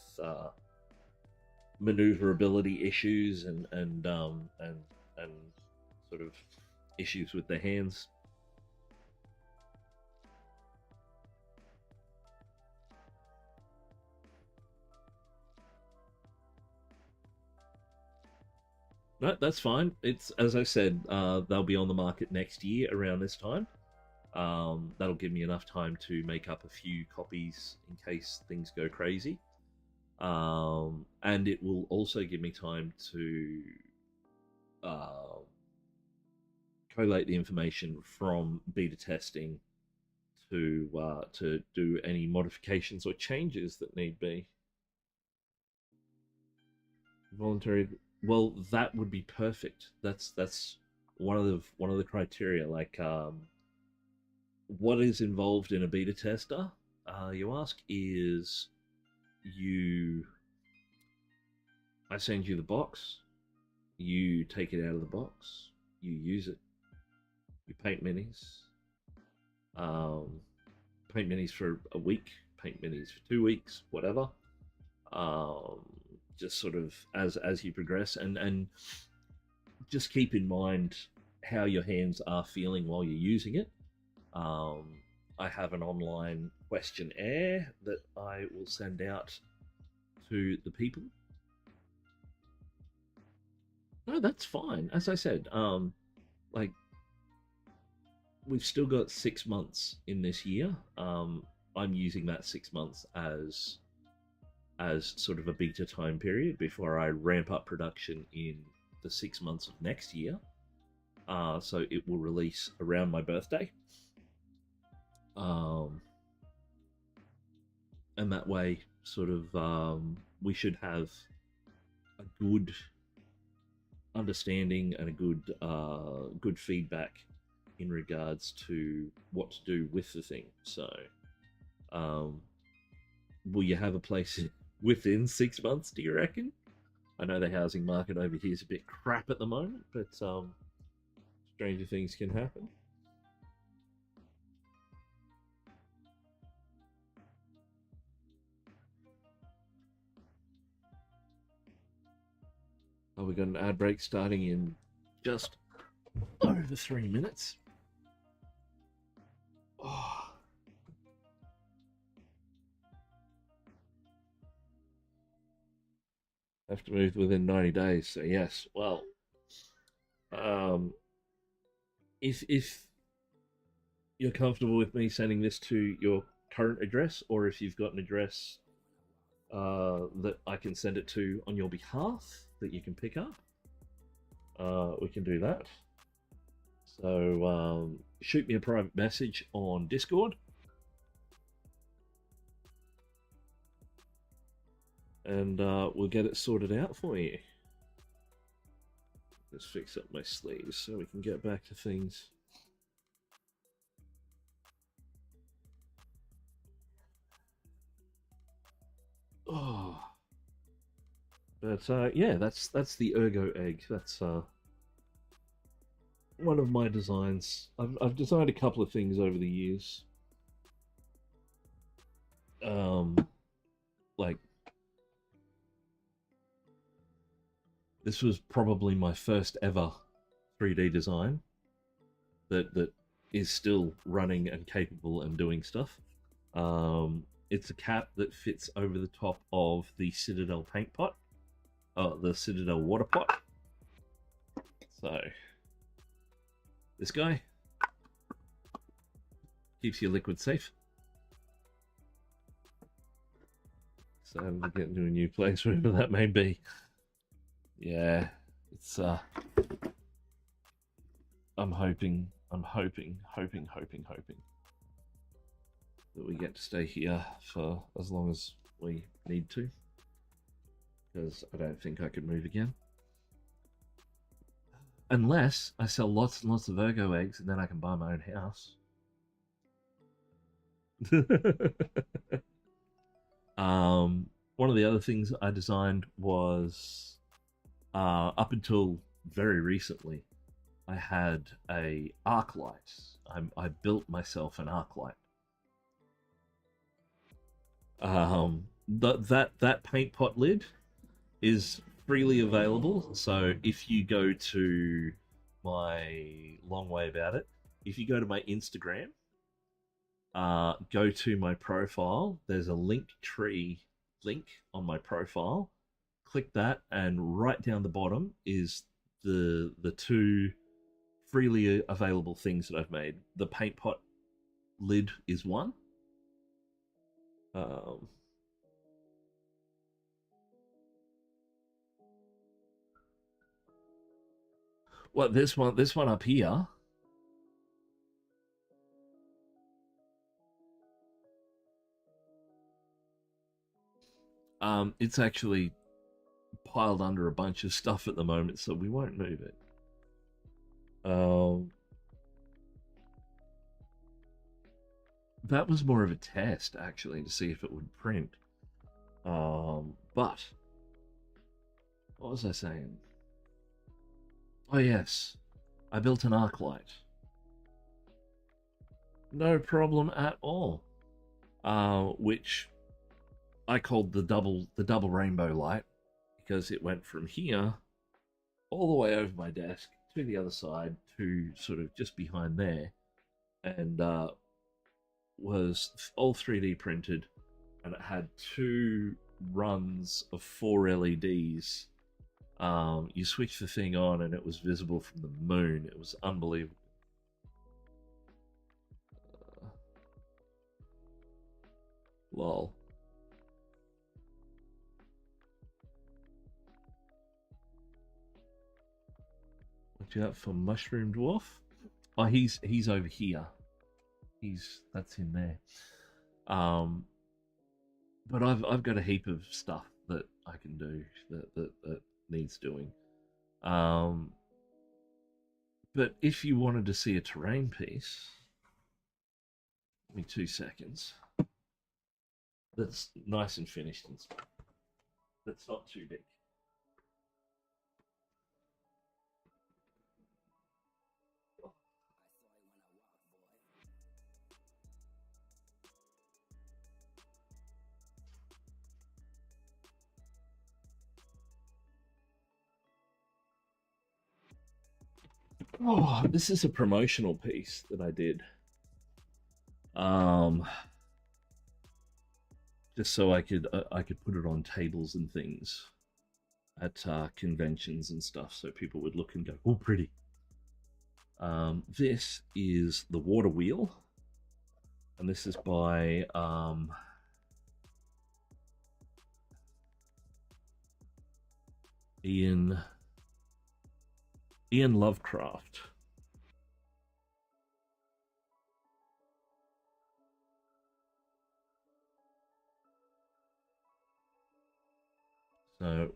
maneuverability issues and sort of issues with their hands. No, that's fine. It's, as I said, they'll be on the market next year around this time. That'll give me enough time to make up a few copies in case things go crazy. And it will also give me time to uh, collate the information from beta testing to do any modifications or changes that need be. Voluntary. Well, that would be perfect. That's one of the criteria. Like, what is involved in a beta tester? You ask is you. I send you the box. You take it out of the box. You use it. You paint minis. Um, Paint minis for a week. Paint minis for 2 weeks. Whatever. Um, just sort of as you progress, and just keep in mind how your hands are feeling while you're using it. Um, I have an online questionnaire that I will send out to the people. No, that's fine. As I said, like, we've still got 6 months in this year. I'm using that 6 months as sort of a beta time period before I ramp up production in the 6 months of next year. So it will release around my birthday. And that way, sort of, we should have a good understanding and a good feedback in regards to what to do with the thing. So, will you have a place within 6 months, do you reckon? I know the housing market over here is a bit crap at the moment, but stranger things can happen. Oh, we got an ad break starting in just over 3 minutes. Oh. Have to move within 90 days. So yes, well, um, if you're comfortable with me sending this to your current address, or if you've got an address that I can send it to on your behalf that you can pick up, we can do that. So shoot me a private message on Discord, and we'll get it sorted out for you. Let's fix up my sleeves so we can get back to things. Oh, but yeah, that's the Ergo egg. That's one of my designs. I've designed a couple of things over the years. Like, this was probably my first ever 3D design that is still running and capable and doing stuff. It's a cap that fits over the top of the Citadel paint pot, the Citadel water pot. So this guy keeps your liquid safe. So I'm getting to a new place, wherever that may be. Yeah, it's I'm hoping that we get to stay here for as long as we need to, because I don't think I could move again. Unless I sell lots and lots of Ergo eggs, and then I can buy my own house. one of the other things I designed was up until very recently, I had a arc light. I built myself an arc light. That paint pot lid is freely available. So if you go to my long way about it, if you go to my Instagram, go to my profile. There's a link tree link on my profile. Click that, and right down the bottom is the two freely available things that I've made. The paint pot lid is one. Um, well, this one up here. It's actually piled under a bunch of stuff at the moment, so we won't move it. That was more of a test, actually, to see if it would print. But what was I saying? Oh yes, I built an arc light. No problem at all. Which I called the double rainbow light because it went from here all the way over my desk to the other side to sort of just behind there, and was all 3D printed, and it had two runs of 4 LEDs. You switch the thing on, and it was visible from the moon. It was unbelievable. Lol. Watch out for Mushroom Dwarf. Oh, he's over here. That's him there. But I've got a heap of stuff that I can do that needs doing. But if you wanted to see a terrain piece, give me 2 seconds. That's nice and finished and that's not too big. Oh, this is a promotional piece that I did. Just so I could put it on tables and things at conventions and stuff, so people would look and go, "Oh, pretty." This is the water wheel, and this is by Ian Lovecraft. So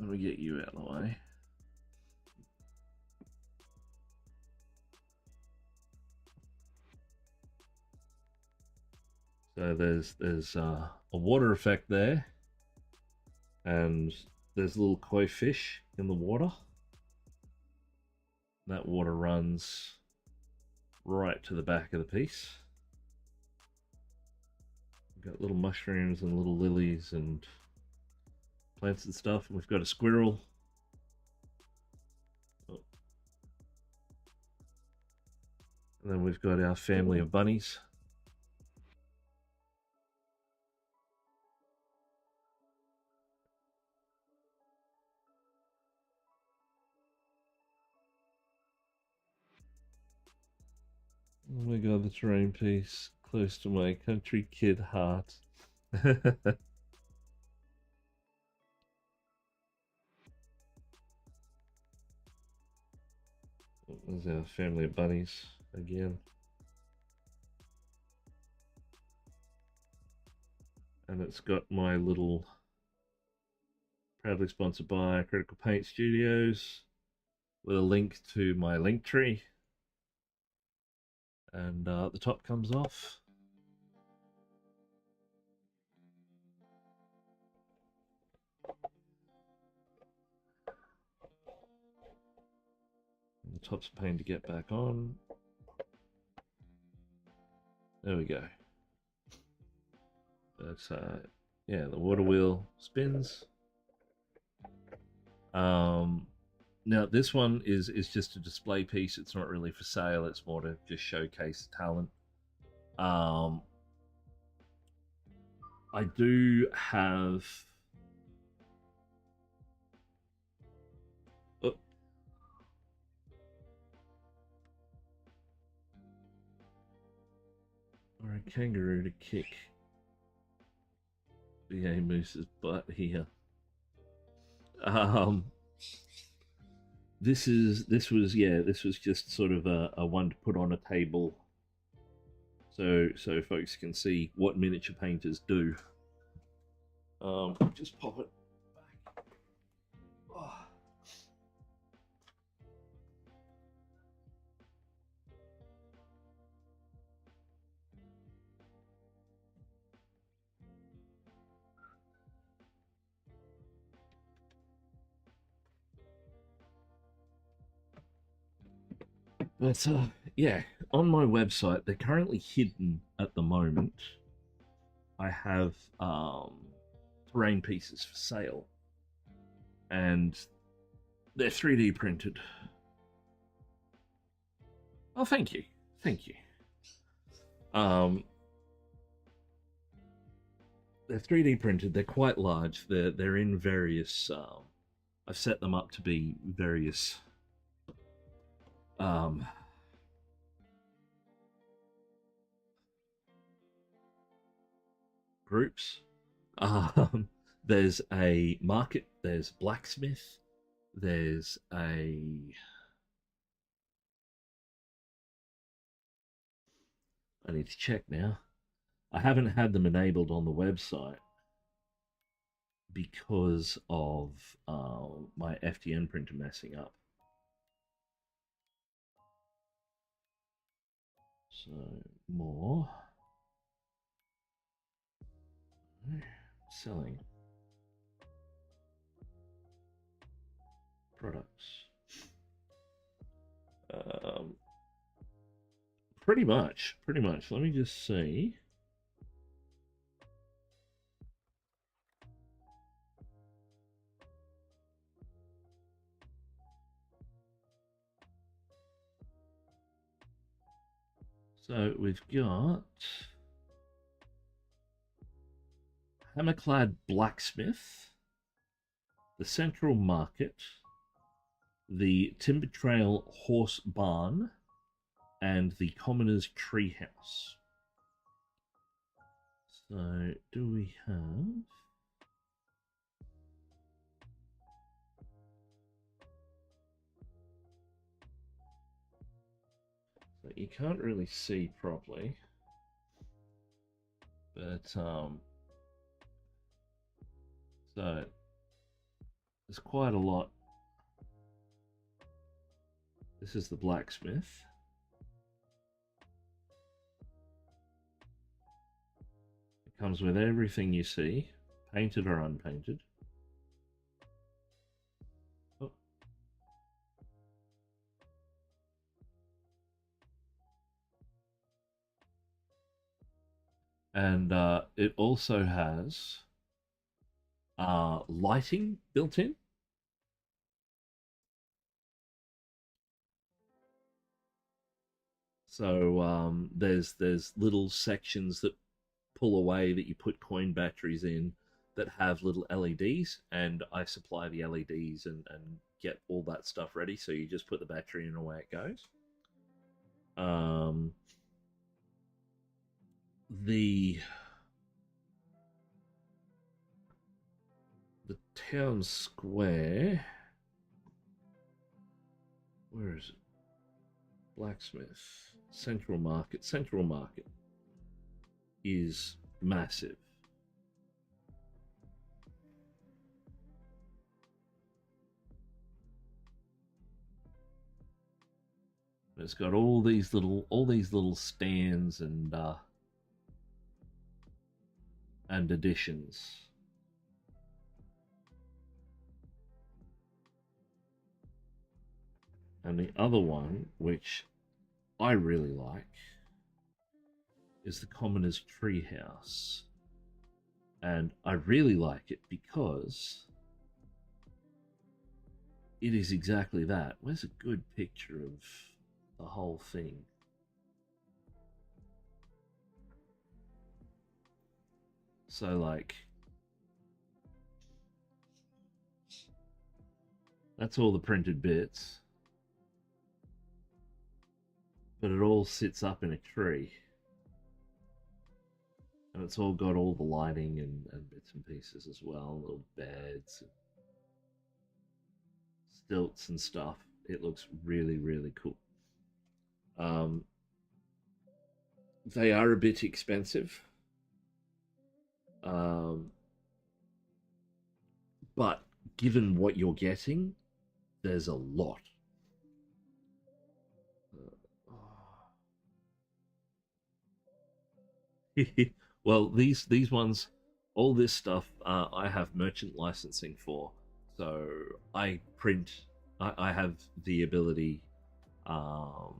let me get you out of the way. So there's a water effect there, and there's little koi fish in the water. That water runs right to the back of the piece. We've got little mushrooms and little lilies and plants and stuff, and we've got a squirrel. Oh. And then we've got our family of bunnies. Oh my god, the terrain piece close to my country kid heart. There's our family of bunnies again. And it's got my little, proudly sponsored by Critical Paint Studios, with a link to my link tree. And the top comes off. laptop's a pain to get back on. There we go. That's yeah, the water wheel spins. Now this one is just a display piece. It's not really for sale. It's more to just showcase talent. I do have. Oh. Or a kangaroo to kick the A Moose's butt here. This was just sort of a one to put on a table, so folks can see what miniature painters do. Just pop it back. Oh. But yeah, on my website, they're currently hidden at the moment. I have terrain pieces for sale, and they're 3D printed. Oh, thank you, thank you. They're 3D printed. They're quite large. They're in various. I've set them up to be various groups. There's a market, there's blacksmith, there's a I need to check now. I haven't had them enabled on the website because of my FDN printer messing up. So more selling products. Pretty much. Let me just see. So we've got Hammerclad Blacksmith, the Central Market, the Timber Trail Horse Barn, and the Commoner's Treehouse. So, do we have... So you can't really see properly, but so there's quite a lot. This is the blacksmith. It comes with everything you see, painted or unpainted. Oh. And it also has lighting built in. So there's little sections that pull away that you put coin batteries in that have little LEDs, and I supply the LEDs and get all that stuff ready. So you just put the battery in and away it goes. The town square, where is it? Blacksmith, Central Market is massive. It's got all these little stands and additions. And the other one, which I really like, is the Commoner's Treehouse. And I really like it because it is exactly that. Where's a good picture of the whole thing? So, like, that's all the printed bits, but it all sits up in a tree. And it's all got all the lighting and bits and pieces as well, little beds, stilts and stuff. It looks really, really cool. Um, they are a bit expensive, um, but given what you're getting, there's a lot. Well, these ones, all this stuff, I have merchant licensing for, so I print. I have the ability to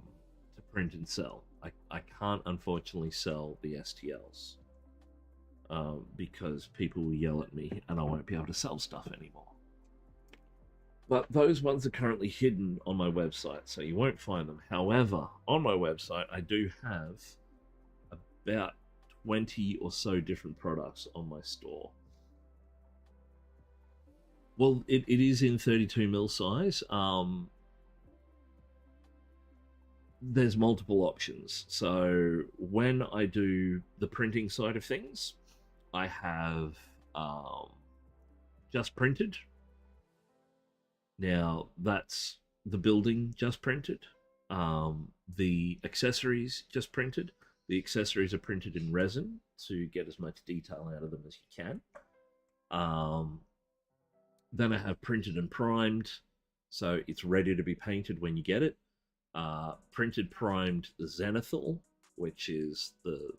print and sell. I can't unfortunately sell the STLs because people will yell at me and I won't be able to sell stuff anymore. But those ones are currently hidden on my website, so you won't find them. However, on my website, I do have about 20 or so different products on my store. Well, it is in 32mm size. There's multiple options. So when I do the printing side of things, I have just printed. Now that's the building just printed. The accessories just printed. The accessories are printed in resin to get as much detail out of them as you can. Then I have printed and primed, so it's ready to be painted when you get it. Printed primed zenithal, which is the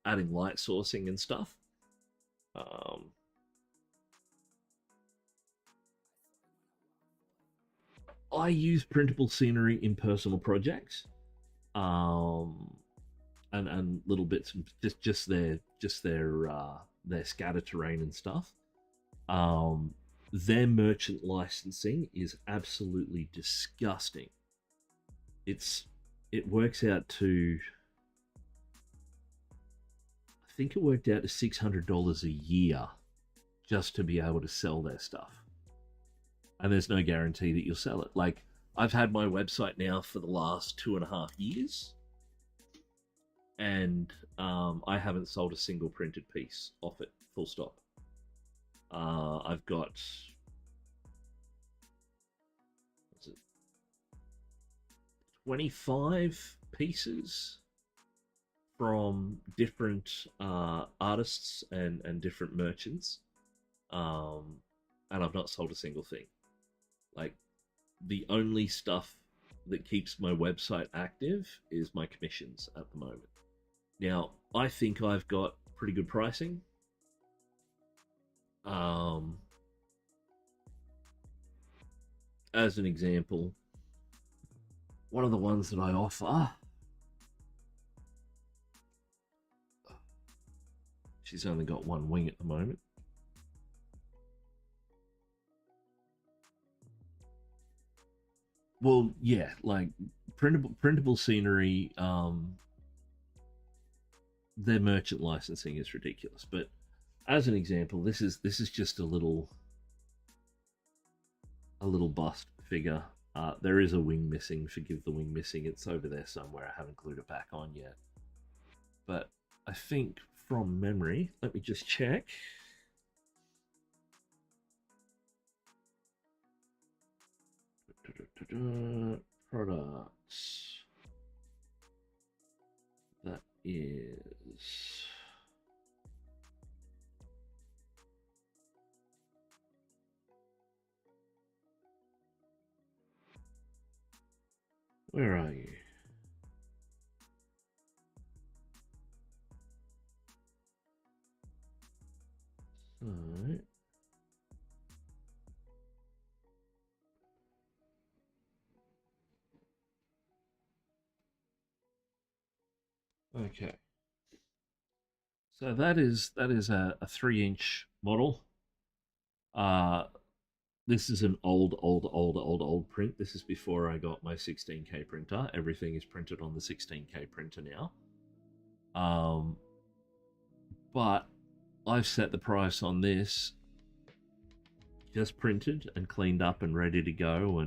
adding light sourcing and stuff. I use printable scenery in personal projects, and little bits, just their scatter terrain and stuff. Their merchant licensing is absolutely disgusting. It works out to, I think it worked out to $600 a year just to be able to sell their stuff. And there's no guarantee that you'll sell it. Like, I've had my website now for the last 2.5 years, and I haven't sold a single printed piece off it, full stop. I've got, what's it, 25 pieces from different artists and different merchants, and I've not sold a single thing. Like, the only stuff that keeps my website active is my commissions at the moment. Now, I think I've got pretty good pricing. As an example, one of the ones that I offer, she's only got one wing at the moment. Well, yeah, like printable scenery. Their merchant licensing is ridiculous. But as an example, this is just a little bust figure. There is a wing missing. Forgive the wing missing. It's over there somewhere. I haven't glued it back on yet. But I think from memory, let me just check. Products. That is. Where are you? So. Okay. So that is a 3-inch model. Uh, this is an old print. This is before I got my 16K printer. Everything is printed on the 16K printer now. But I've set the price on this just printed and cleaned up and ready to go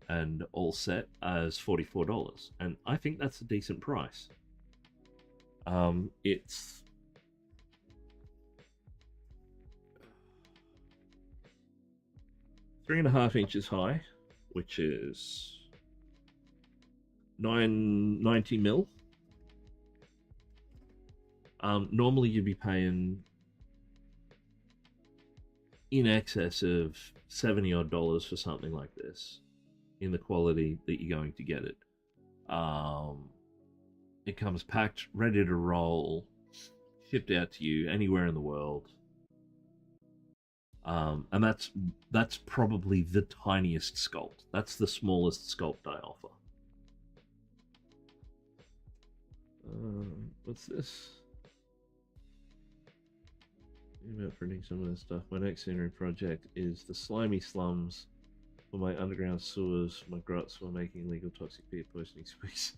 and all set as $44, and I think that's a decent price. It's 3.5 inches high, which is 990 mil. Normally you'd be paying in excess of $70 for something like this in the quality that you're going to get it. It comes packed, ready to roll, shipped out to you anywhere in the world. And that's probably the tiniest sculpt. That's the smallest sculpt I offer. What's this? About printing some of this stuff. My next scenery project is the slimy slums for my underground sewers, my grots while making illegal toxic beer poisoning squeaks.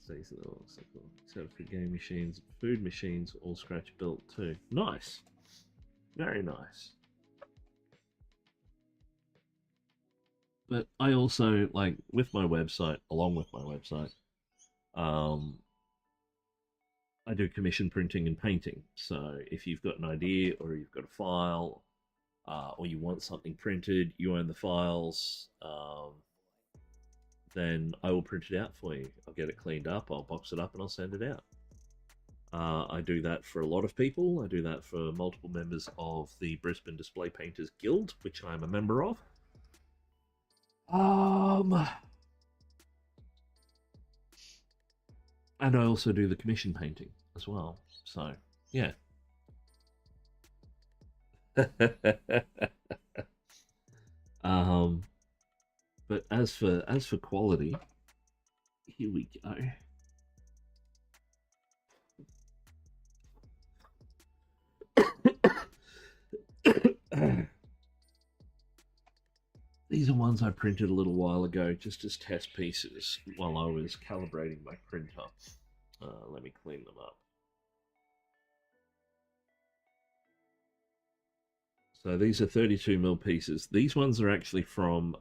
Except for game machines, food machines, all scratch built too. Nice, very nice. But I also, like, with my website, along with my website, I do commission printing and painting. So if you've got an idea or you've got a file or you want something printed, you own the files, then I will print it out for you. I'll get it cleaned up, I'll box it up, and I'll send it out. I do that for a lot of people. I do that for multiple members of the Brisbane Display Painters Guild, which I'm a member of. And I also do the commission painting as well. So, yeah. But as for quality, here we go. These are ones I printed a little while ago just as test pieces while I was calibrating my printer. Let me clean them up. So these are 32mm pieces. These ones are actually from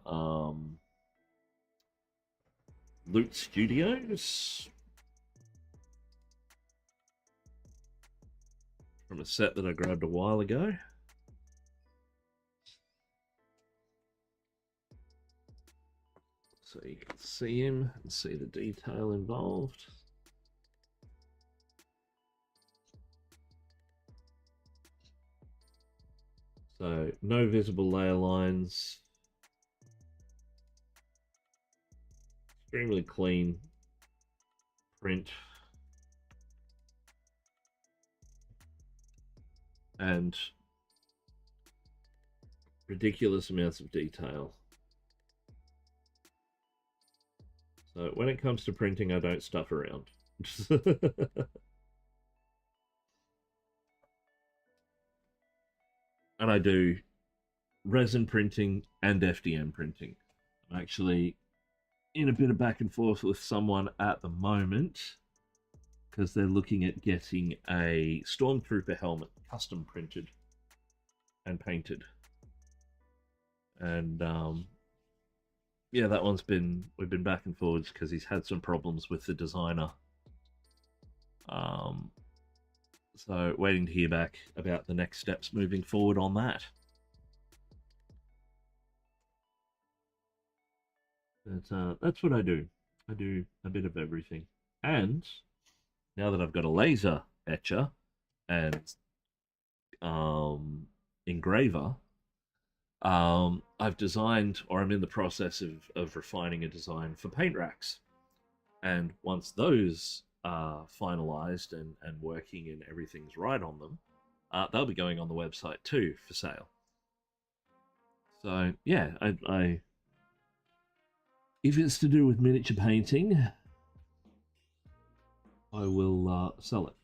Loot Studios. From a set that I grabbed a while ago. So you can see him and see the detail involved. So no visible layer lines. Extremely clean print. And ridiculous amounts of detail. So when it comes to printing, I don't stuff around. And I do resin printing and FDM printing. I'm actually in a bit of back and forth with someone at the moment because they're looking at getting a Stormtrooper helmet custom printed and painted. And yeah, that one's we've been back and forwards because he's had some problems with the designer. So waiting to hear back about the next steps moving forward on that. But that's what I do. I do a bit of everything. And now that I've got a laser etcher and engraver, I've designed, or I'm in the process of refining a design for paint racks. And once those are finalized and working and everything's right on them, they'll be going on the website too for sale. So yeah, I if it's to do with miniature painting, I will sell it.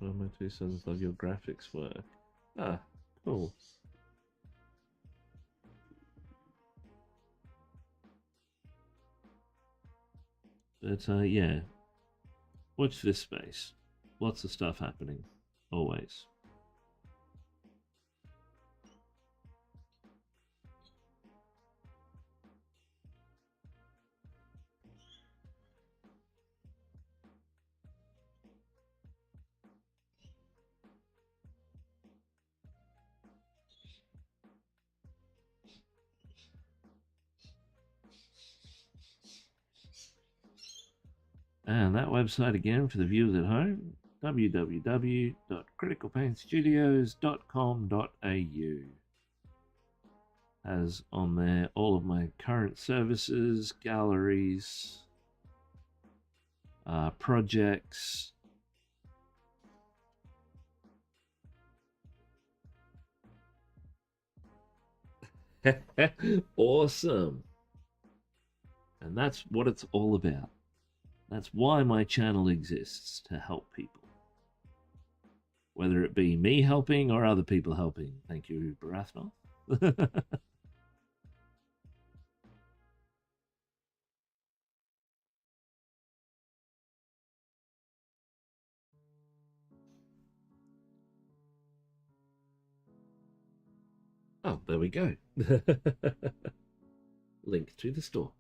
My two sons love your graphics work. Ah, cool. But yeah, watch this space. Lots of stuff happening, always. And that website again for the viewers at home, www.criticalpaintstudios.com.au, has on there all of my current services, galleries, projects. Awesome. And that's what it's all about. That's why my channel exists, to help people. Whether it be me helping or other people helping. Thank you, Barathnoth. Oh, there we go. Link to the store.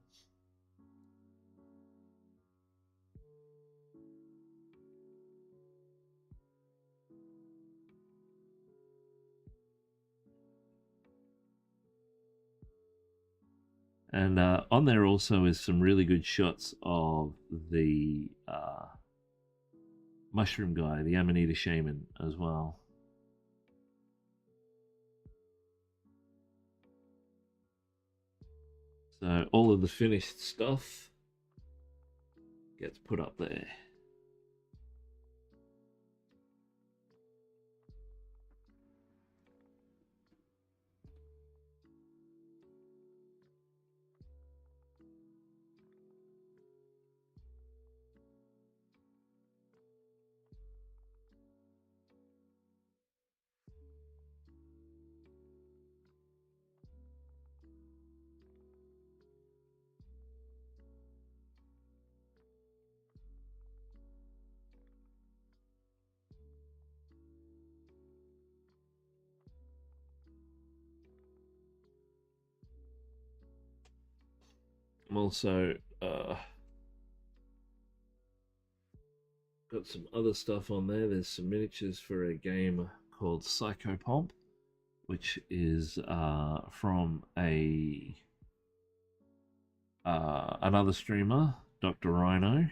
And on there also is some really good shots of the mushroom guy, the Amanita shaman, as well. So all of the finished stuff gets put up there. I'm also got some other stuff on there. There's some miniatures for a game called Psychopomp, which is from a another streamer, Dr. Rhino,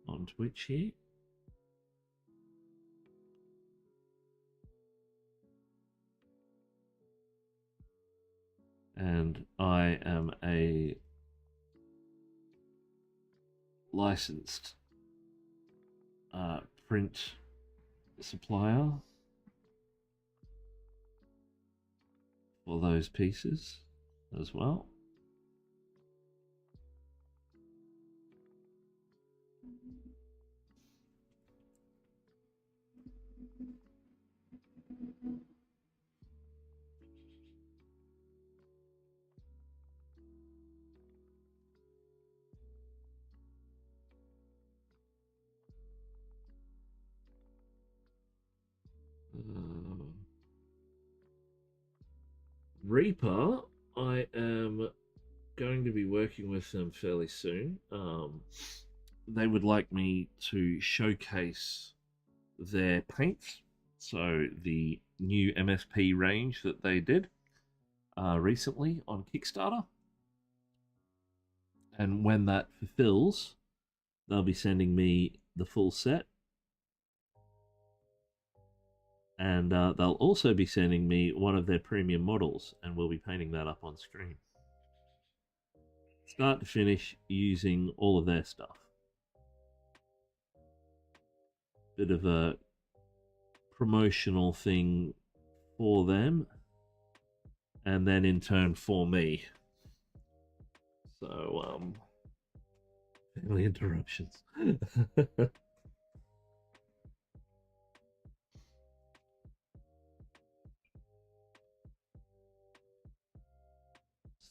on Twitch here. And I am a licensed print supplier for those pieces as well. Reaper, I am going to be working with them fairly soon. They would like me to showcase their paints, so the new MSP range that they did recently on Kickstarter. And when that fulfills, they'll be sending me the full set. And they'll also be sending me one of their premium models, and we'll be painting that up on screen. Start to finish using all of their stuff. Bit of a promotional thing for them. and then in turn for me. So, family interruptions.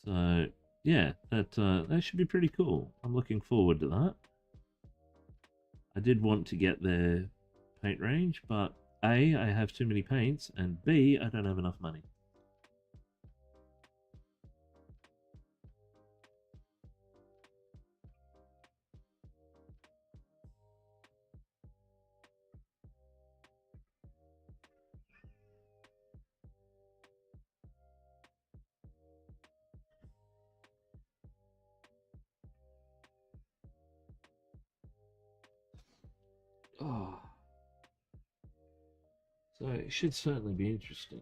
So, yeah, that should be pretty cool. I'm looking forward to that. I did want to get their paint range, but A, I have too many paints, and B, I don't have enough money. Oh, so it should certainly be interesting.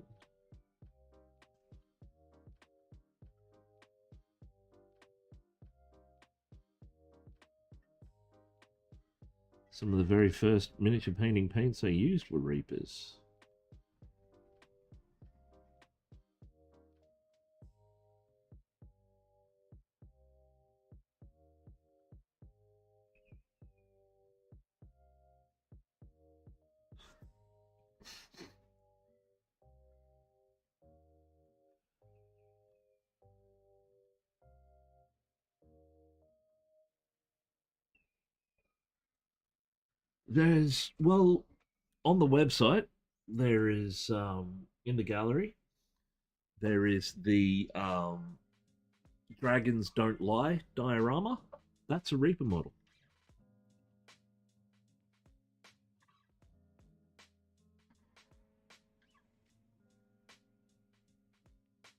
Some of the very first miniature painting paints I used were Reapers. There's, well, on the website, there is, in the gallery, there is the Dragons Don't Lie diorama. That's a Reaper model.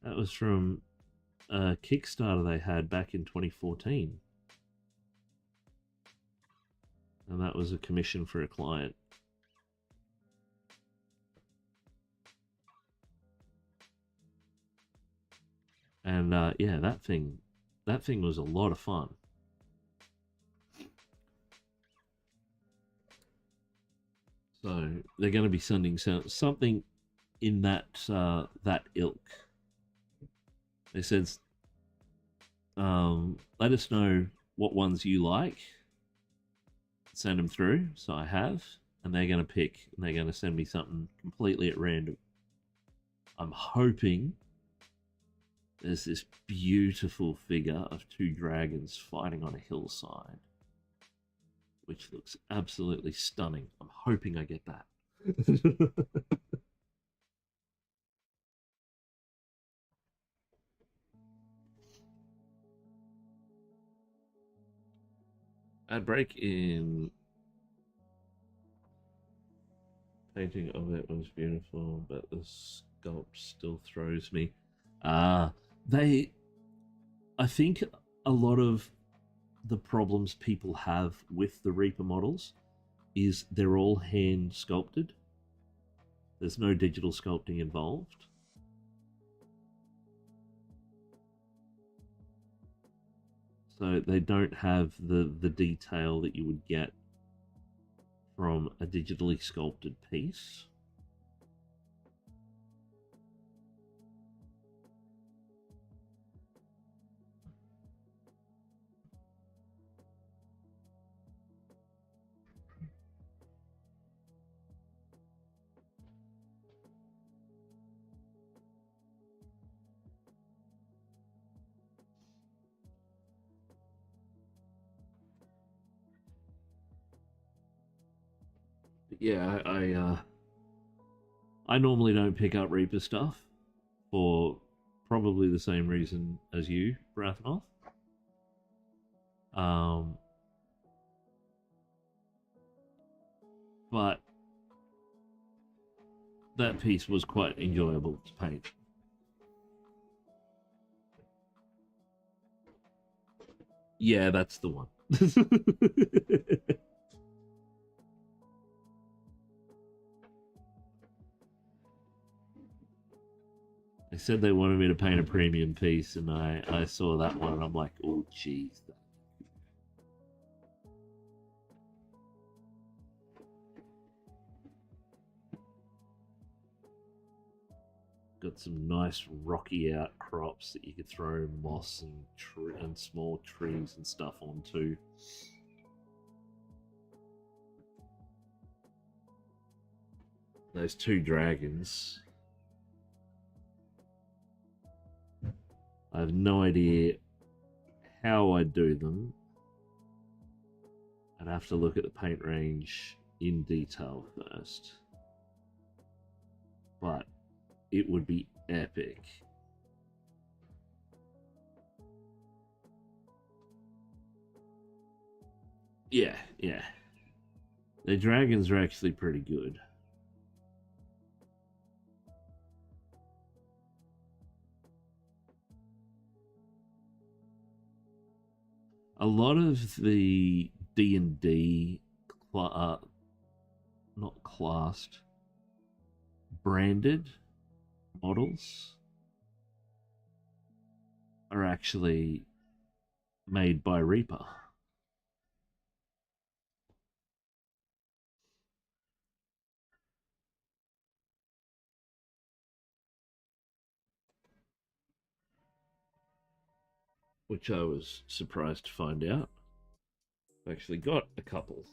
That was from a Kickstarter they had back in 2014. And that was a commission for a client. And yeah, that thing was a lot of fun. So they're going to be sending something in that that ilk. They said, let us know what ones you like. Send them through. So I have, and they're going to pick, and they're going to send me something completely at random. I'm hoping there's this beautiful figure of two dragons fighting on a hillside, which looks absolutely stunning. I'm hoping I get that. Ad break in painting of it was beautiful, but the sculpt still throws me. They, I think a lot of the problems people have with the Reaper models is they're all hand sculpted. There's no digital sculpting involved. So they don't have the detail that you would get from a digitally sculpted piece. But yeah, I normally don't pick up Reaper stuff for probably the same reason as you, Brathnoth. Um, but that piece was quite enjoyable to paint. Yeah, that's the one. They said they wanted me to paint a premium piece, and I saw that one, and I'm like, oh, jeez. got some nice rocky outcrops that you could throw moss and small trees and stuff onto. Those two dragons, I have no idea how I'd do them. I'd have to look at the paint range in detail first. But it would be epic. Yeah, yeah. The dragons are actually pretty good. A lot of the D&D, not classed, branded models are actually made by Reaper. Which I was surprised to find out. I've actually got a couple.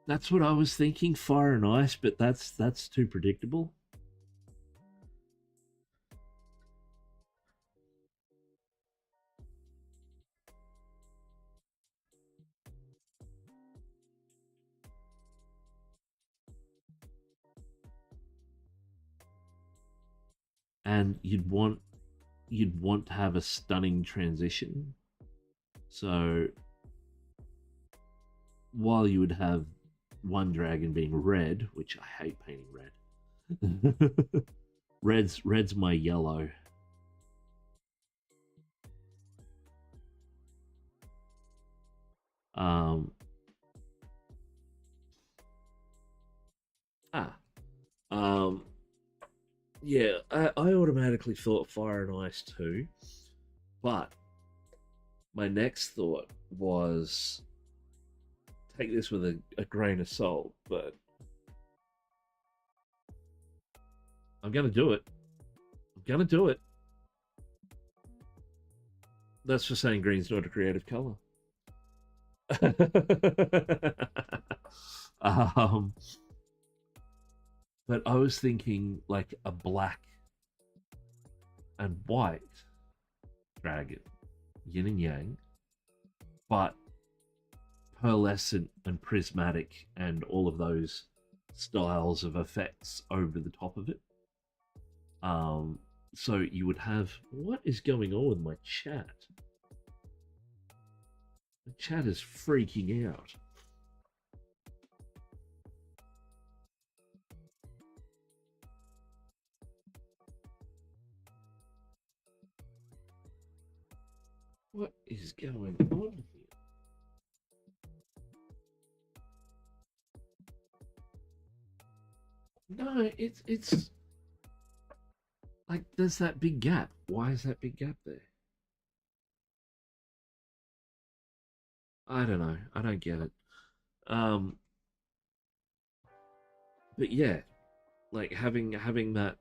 That's what I was thinking, fire and ice, but that's too predictable. And you'd want to have a stunning transition. So while you would have one dragon being red, which I hate painting red. red's my yellow. Um ah yeah, I automatically thought fire and ice too, but my next thought was take this with a grain of salt, but I'm gonna do it. I'm gonna do it. That's for saying green's not a creative color. um, but I was thinking like a black and white dragon, yin and yang, but pearlescent and prismatic and all of those styles of effects over the top of it. Um, so you would have what is going on with my chat? The chat is freaking out. What is going on here? No, it's like there's that big gap. Why is that big gap there? I don't know. I don't get it. Um, but yeah, like having that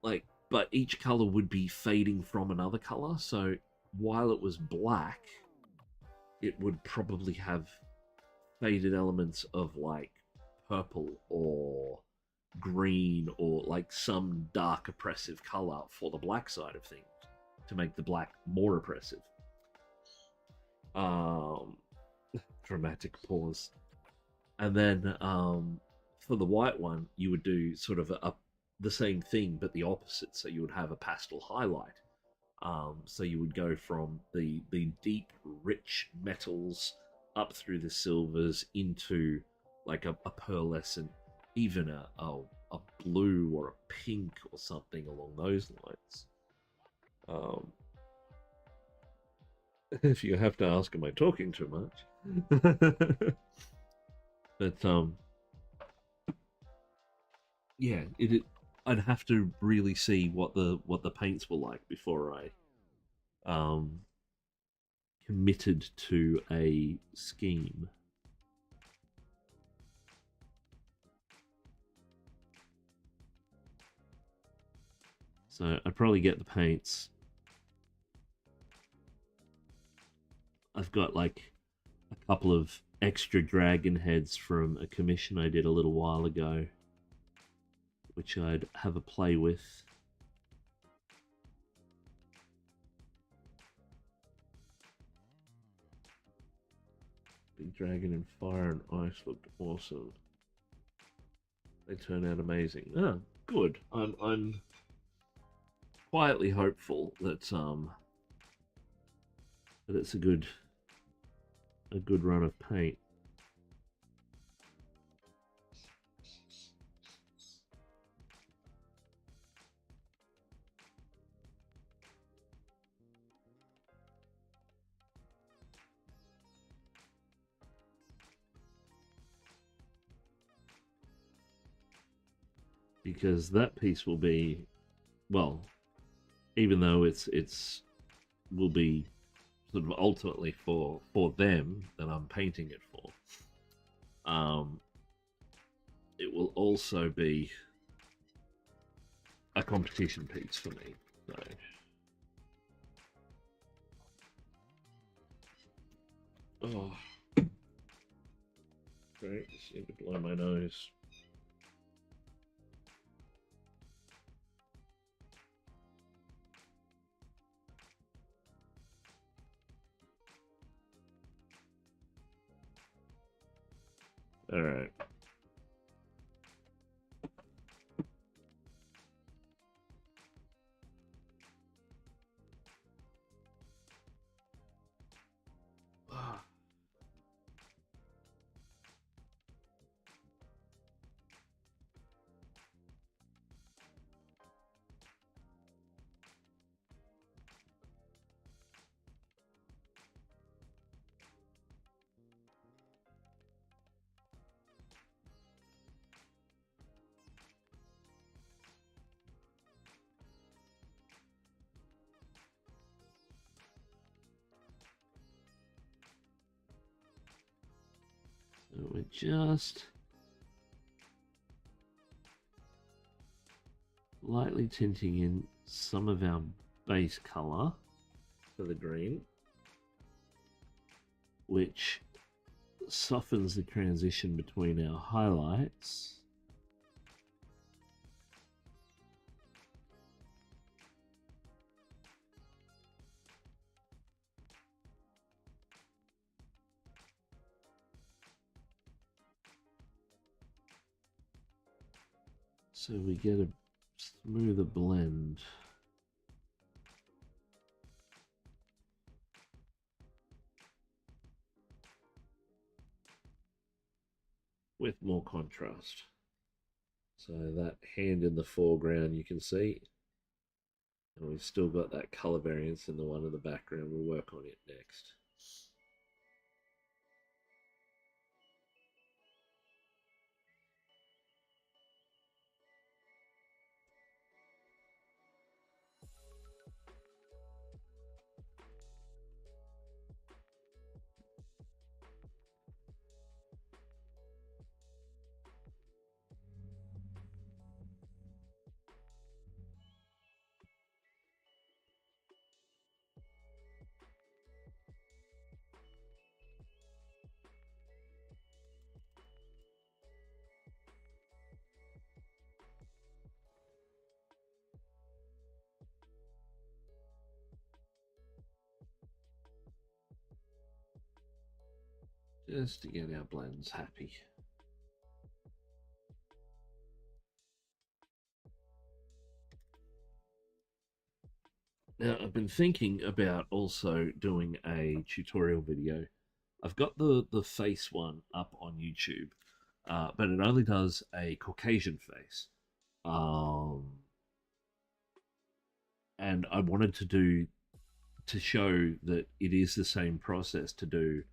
like, but each color would be fading from another color. So while it was black, it would probably have faded elements of like purple or green or like some dark oppressive color for the black side of things to make the black more oppressive. Um, dramatic pause. And then for the white one, you would do sort of the same thing, but the opposite. So you would have a pastel highlight. So you would go from the deep, rich metals up through the silvers into like a pearlescent, even a blue or a pink or something along those lines. Um, if you have to ask, am I talking too much? But yeah, I'd have to really see what the paints were like before I um committed to a scheme. So I'd probably get the paints. I've got like a couple of extra dragon heads from a commission I did a little while ago, which I'd have a play with. Big dragon in fire and ice looked awesome. They turn out amazing. Oh, good. I'm quietly hopeful that it's a good run of paint. Because that piece will be, well, even though it's will be sort of ultimately for them that I'm painting it for. It will also be a competition piece for me. So. Oh, great! Just need to blow my nose. All right. So we're just lightly tinting in some of our base color for the green, which softens the transition between our highlights. So we get a smoother blend. With more contrast. So that hand in the foreground you can see. And we've still got that color variance in the one in the background. We'll work on it next. Just to get our blends happy. Now, I've been thinking about also doing a tutorial video. I've got the face one up on YouTube, but it only does a Caucasian face. And I wanted to show that it is the same process to do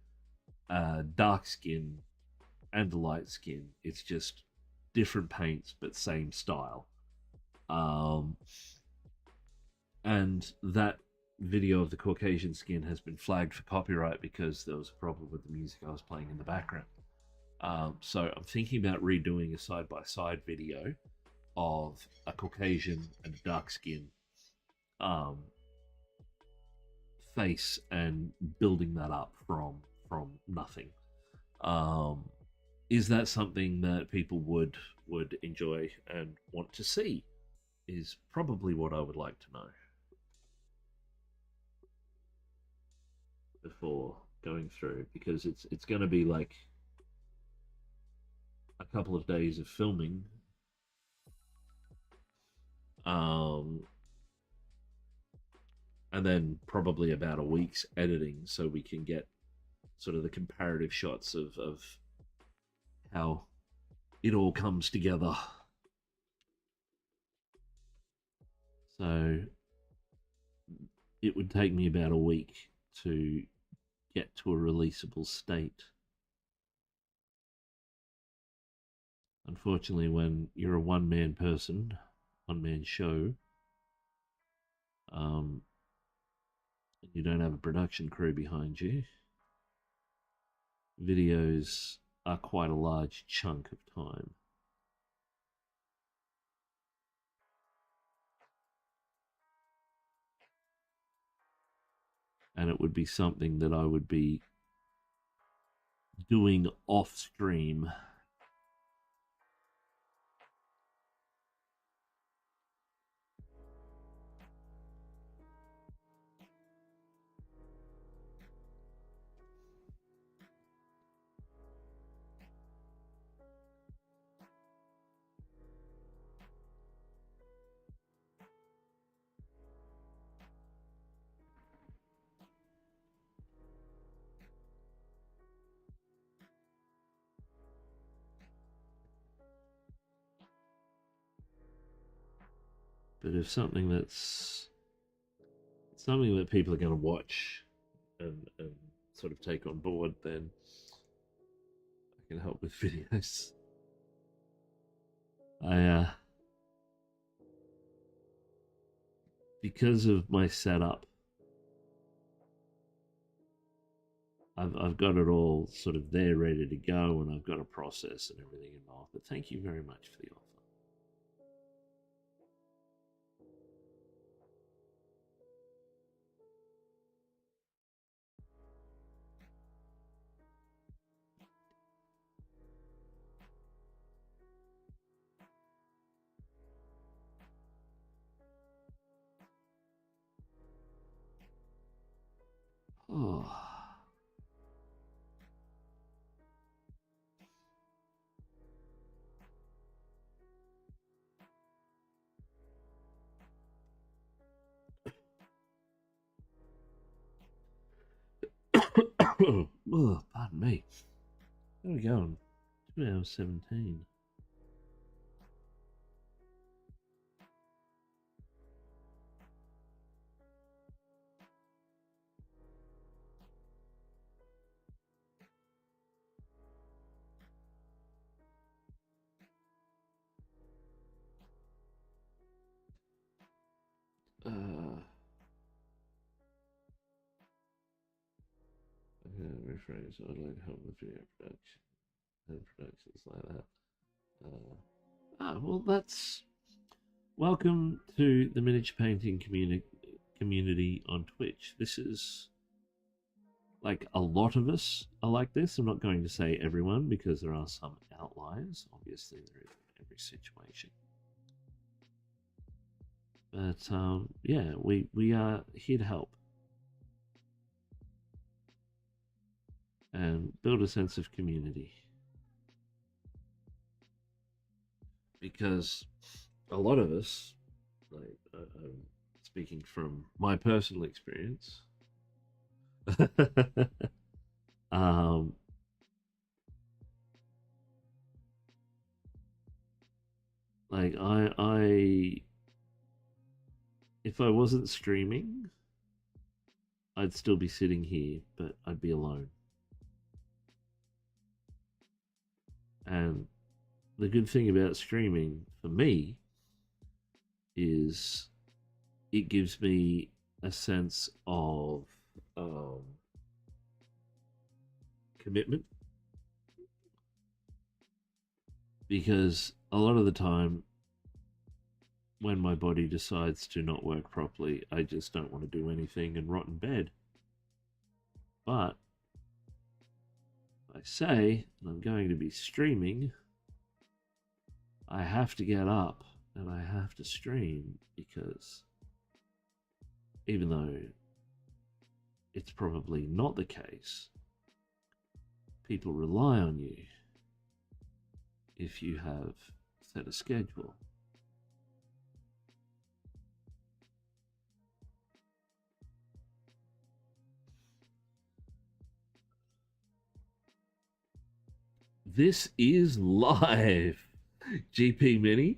dark skin and light skin. It's just different paints, but same style. And that video of the Caucasian skin has been flagged for copyright because there was a problem with the music I was playing in the background. So I'm thinking about redoing a side-by-side video of a Caucasian and dark skin um, face and building that up from nothing. Um, is that something that people would enjoy and want to see? Is probably what I would like to know before going through, because it's going to be like a couple of days of filming, um, and then probably about a week's editing, so we can get sort of the comparative shots of how it all comes together. So it would take me about a week to get to a releasable state. Unfortunately, when you're a one-man person, one-man show, um, and you don't have a production crew behind you, videos are quite a large chunk of time. And it would be something that I would be doing off stream. But if something that people are going to watch and sort of take on board, then I can help with videos. I because of my setup, I've got it all sort of there ready to go, and I've got a process and everything involved. But thank you very much for the offer. Oh. Oh, pardon me. There we go. 2 hours 17. Rephrase. I'd like to help with video production and productions like that. Well, that's welcome to the miniature painting community on Twitch. This is like a lot of us are like this. I'm not going to say everyone because there are some outliers. Obviously, there is in every situation. But yeah, we are here to help and build a sense of community. Because a lot of us, like speaking from my personal experience, um, like if I wasn't streaming, I'd still be sitting here, but I'd be alone. And the good thing about streaming for me is it gives me a sense of commitment, because a lot of the time when my body decides to not work properly, I just don't want to do anything and rot in bed. But I say, and I'm going to be streaming, I have to get up and I have to stream because even though it's probably not the case, people rely on you if you have set a schedule. This is live, GP Mini.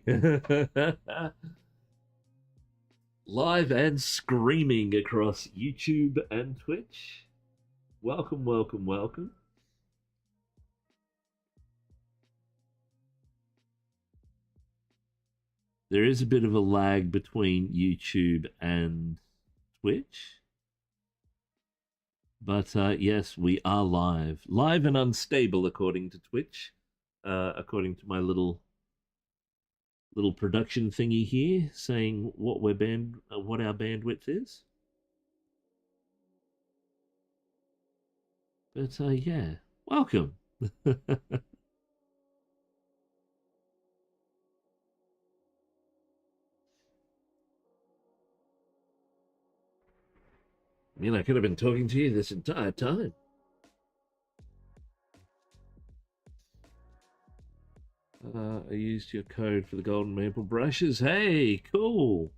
Live and screaming across YouTube and Twitch. Welcome, welcome, welcome. There is a bit of a lag between YouTube and Twitch. But yes, we are live. Live and unstable, according to Twitch. According to my little production thingy here, saying what what our bandwidth is. But yeah, welcome. I mean, I could have been talking to you this entire time. I used your code for the golden maple brushes. Hey, cool.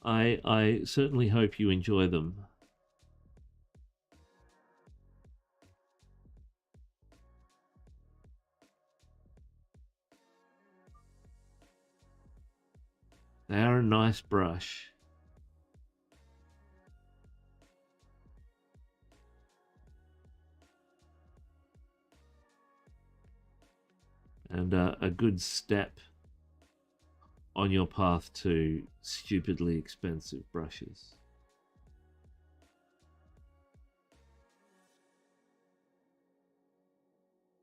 I certainly hope you enjoy them. They are a nice brush. And a good step on your path to stupidly expensive brushes.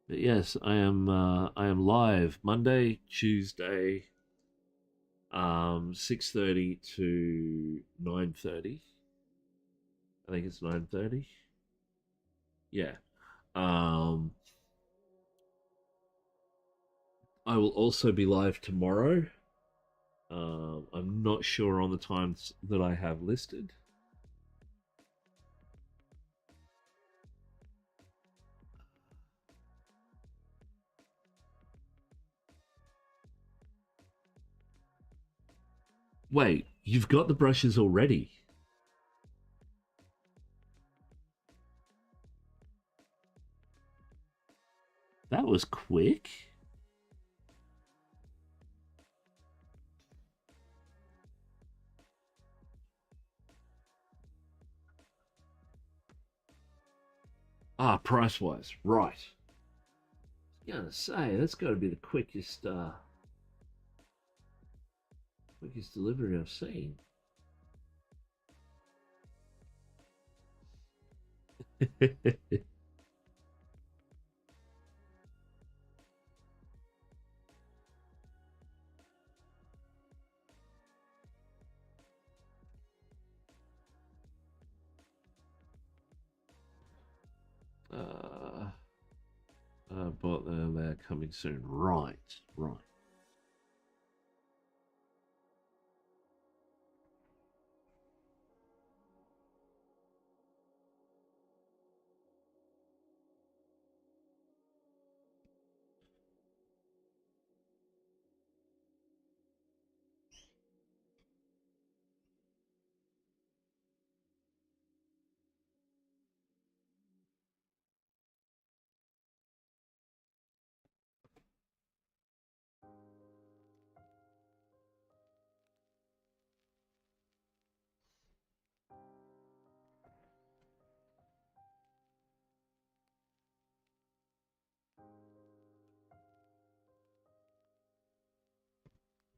But yes, I am live Monday, Tuesday, 6:30 to 9:30. I think it's 9:30. Yeah. I will also be live tomorrow. I'm not sure on the times that I have listed. Wait, you've got the brushes already? That was quick. Ah, price-wise, right. I was gonna say, that's got to be the quickest delivery I've seen. But they're coming soon. Right, right.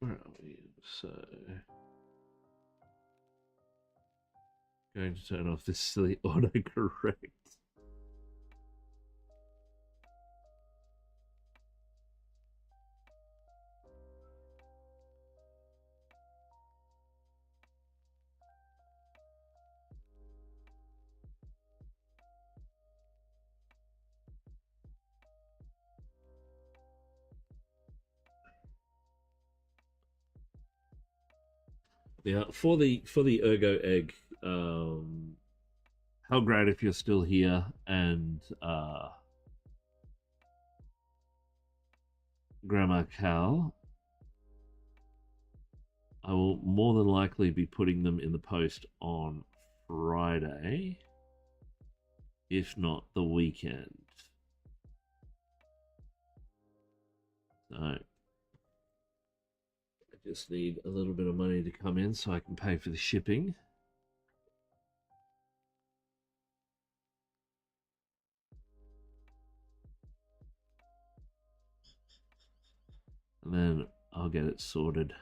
Where are we? So, going to turn off this silly autocorrect. Yeah, for the Ergo egg, how great if you're still here and Grandma Cal. I will more than likely be putting them in the post on Friday, if not the weekend. So I just need a little bit of money to come in so I can pay for the shipping. And then I'll get it sorted.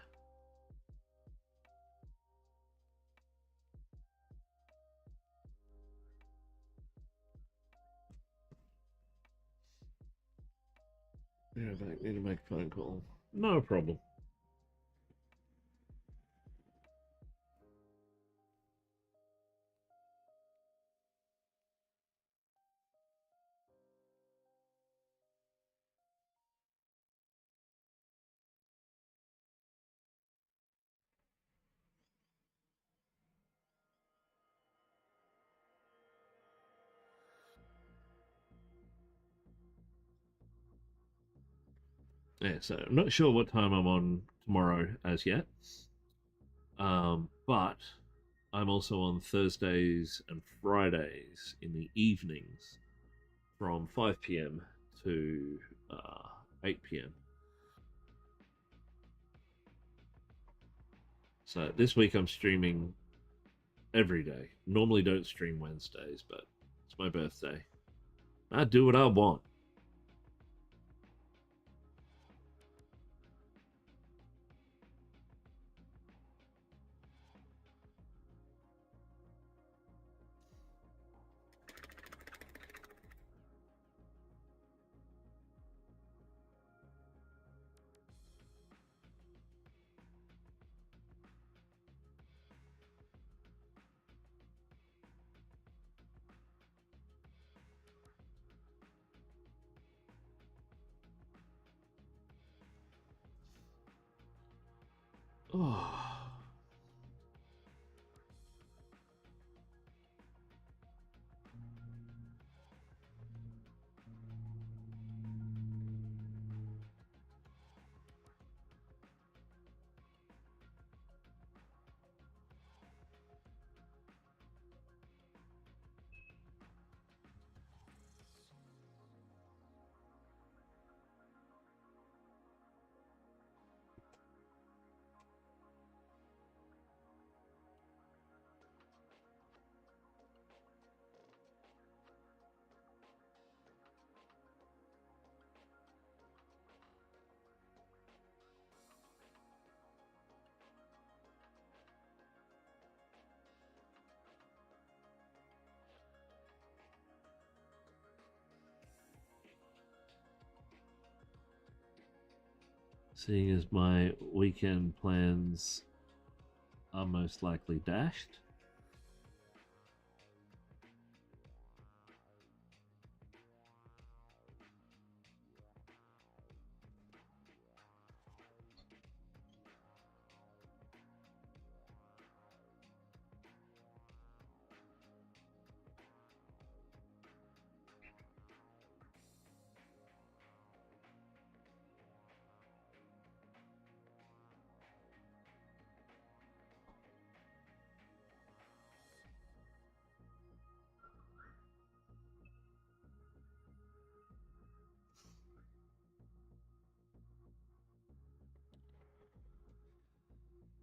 Yeah, I need to make a phone call. No problem. Yeah, so I'm not sure what time I'm on tomorrow as yet. But I'm also on Thursdays and Fridays in the evenings from 5 p.m. to 8 p.m. So this week I'm streaming every day. Normally don't stream Wednesdays, but it's my birthday. I do what I want. Oh. Seeing as my weekend plans are most likely dashed.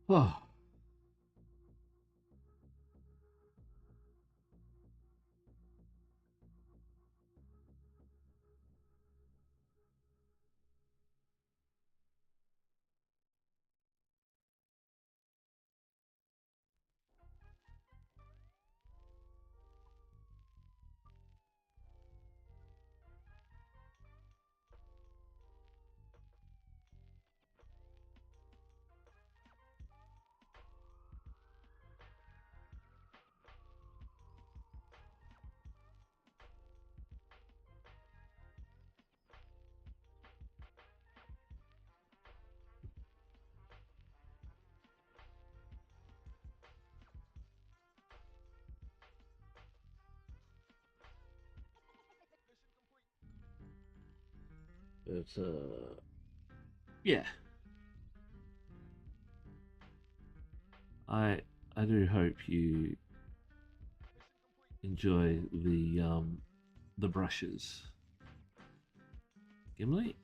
Oh. But yeah, I I do hope you enjoy the brushes, Gimli.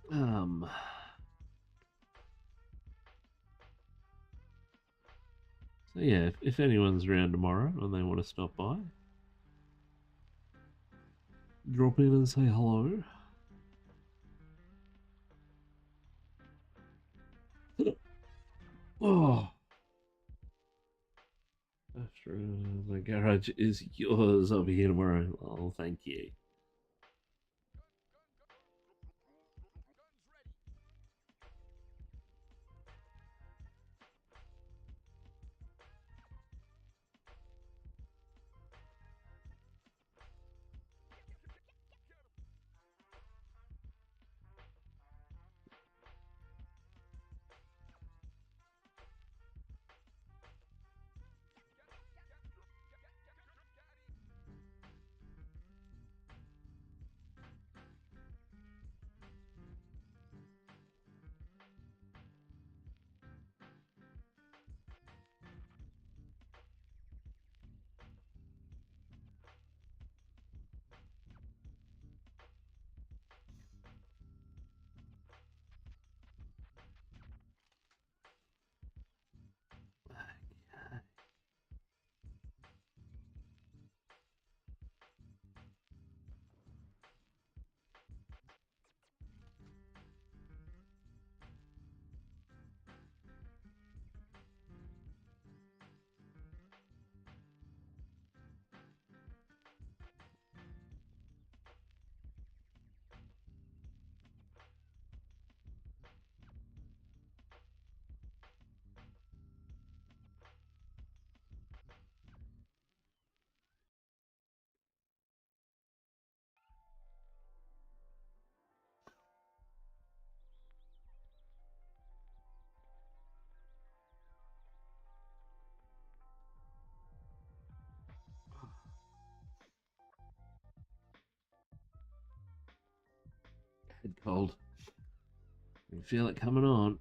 Um, so yeah, if anyone's around tomorrow and they want to stop by, drop in and say hello. Oh, after the garage is yours. I'll be here tomorrow. Oh, thank you. Head cold. You feel it coming on.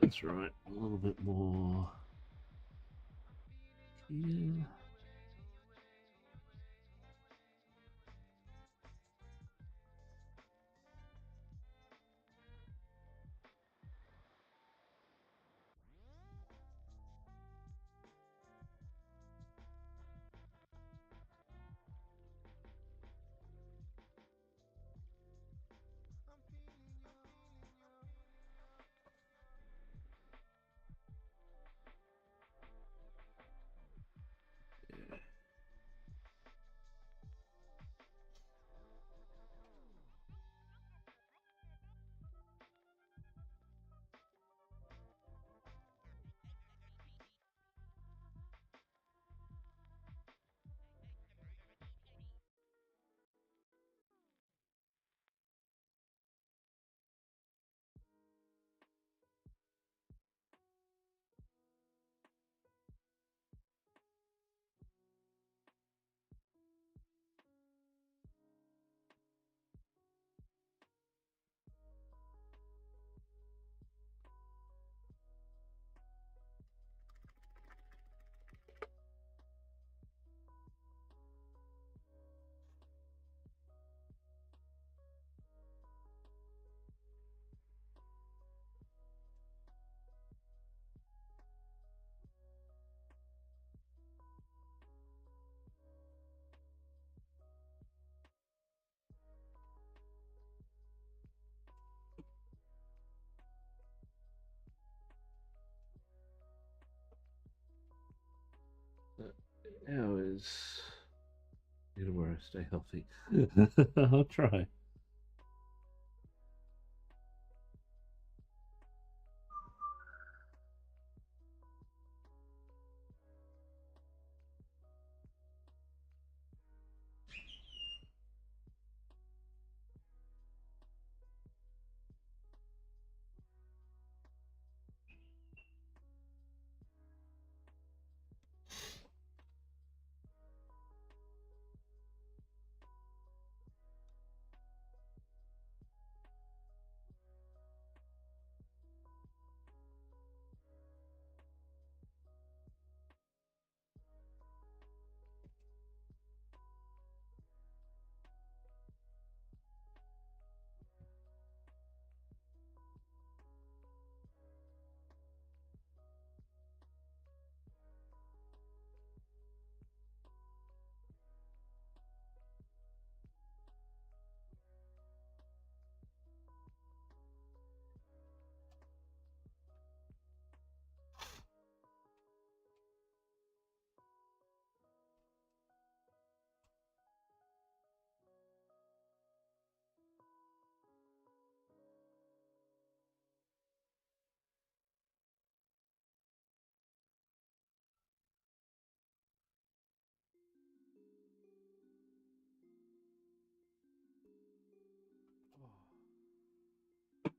That's right. A little bit more here. How is Edinburgh? Stay healthy. I'll try.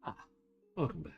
Ah, welcome back.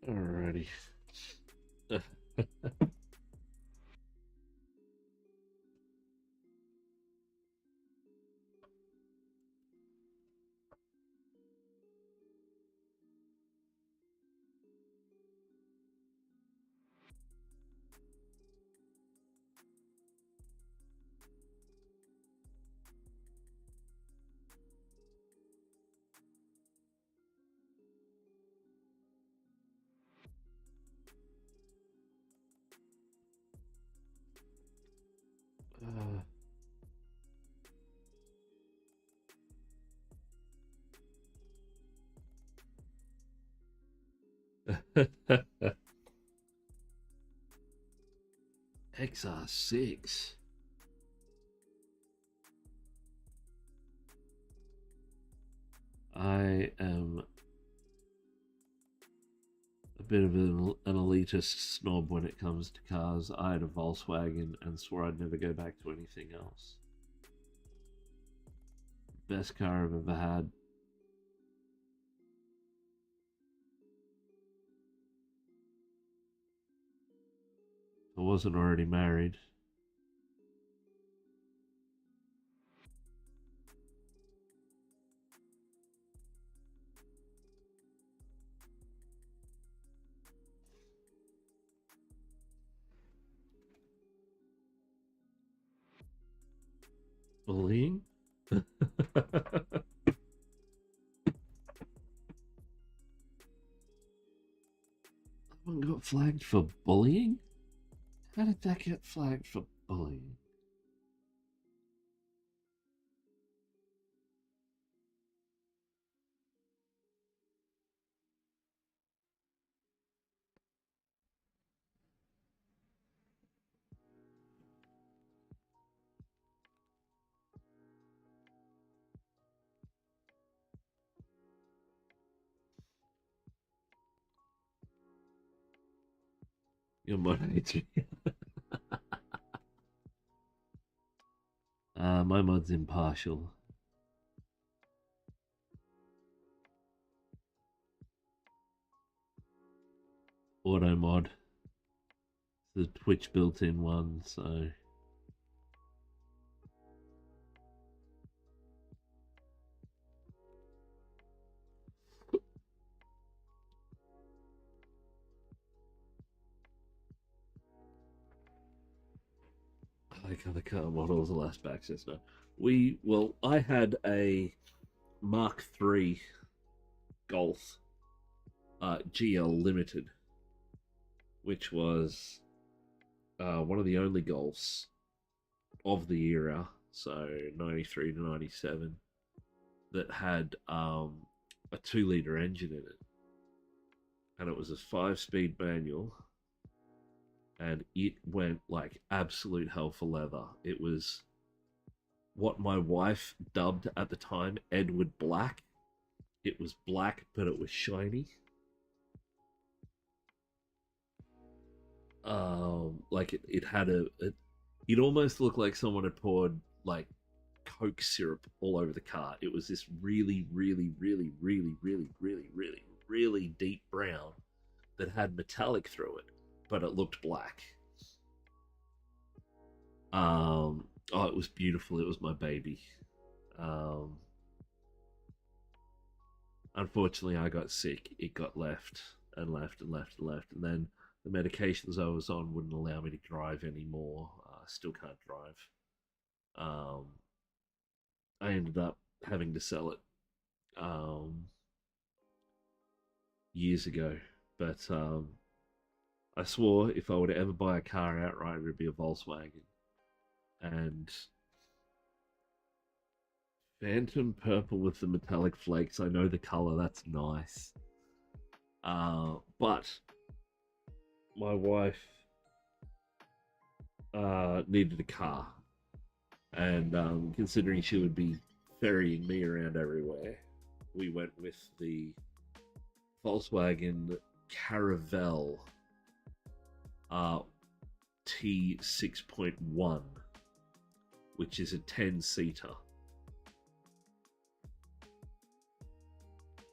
Alrighty. XR6. I am a bit of an elitist snob when it comes to cars. I had a Volkswagen and swore I'd never go back to anything else. Best car I've ever had. I wasn't already married. Bullying? Someone got flagged for bullying? How did that get flagged for bullying? Your mod hates me. My mod's impartial. Auto mod. The Twitch built-in one, so I like other car models will last access now. I had a Mark III Golf GL Limited, which was one of the only Golfs of the era, so 93 to 97, that had a 2-liter engine in it. And it was a 5-speed manual, and it went like absolute hell for leather. It was what my wife dubbed at the time Edward Black. It was black, but it was shiny. Like it had it almost looked like someone had poured like Coke syrup all over the car. It was this really, really, really, really, really, really, really, really deep brown that had metallic through it, but it looked black. Oh, it was beautiful. It was my baby. Um, Unfortunately, I got sick. It got left and left and left and left, and then the medications I was on wouldn't allow me to drive anymore. I still can't drive. Um, I ended up having to sell it um, years ago, but I swore if I were to ever buy a car outright, it would be a Volkswagen. And Phantom purple with the metallic flakes. I know the color. That's nice. But my wife needed a car, and considering she would be ferrying me around everywhere, we went with the Volkswagen Caravelle uh, T6.1, which is a 10-seater.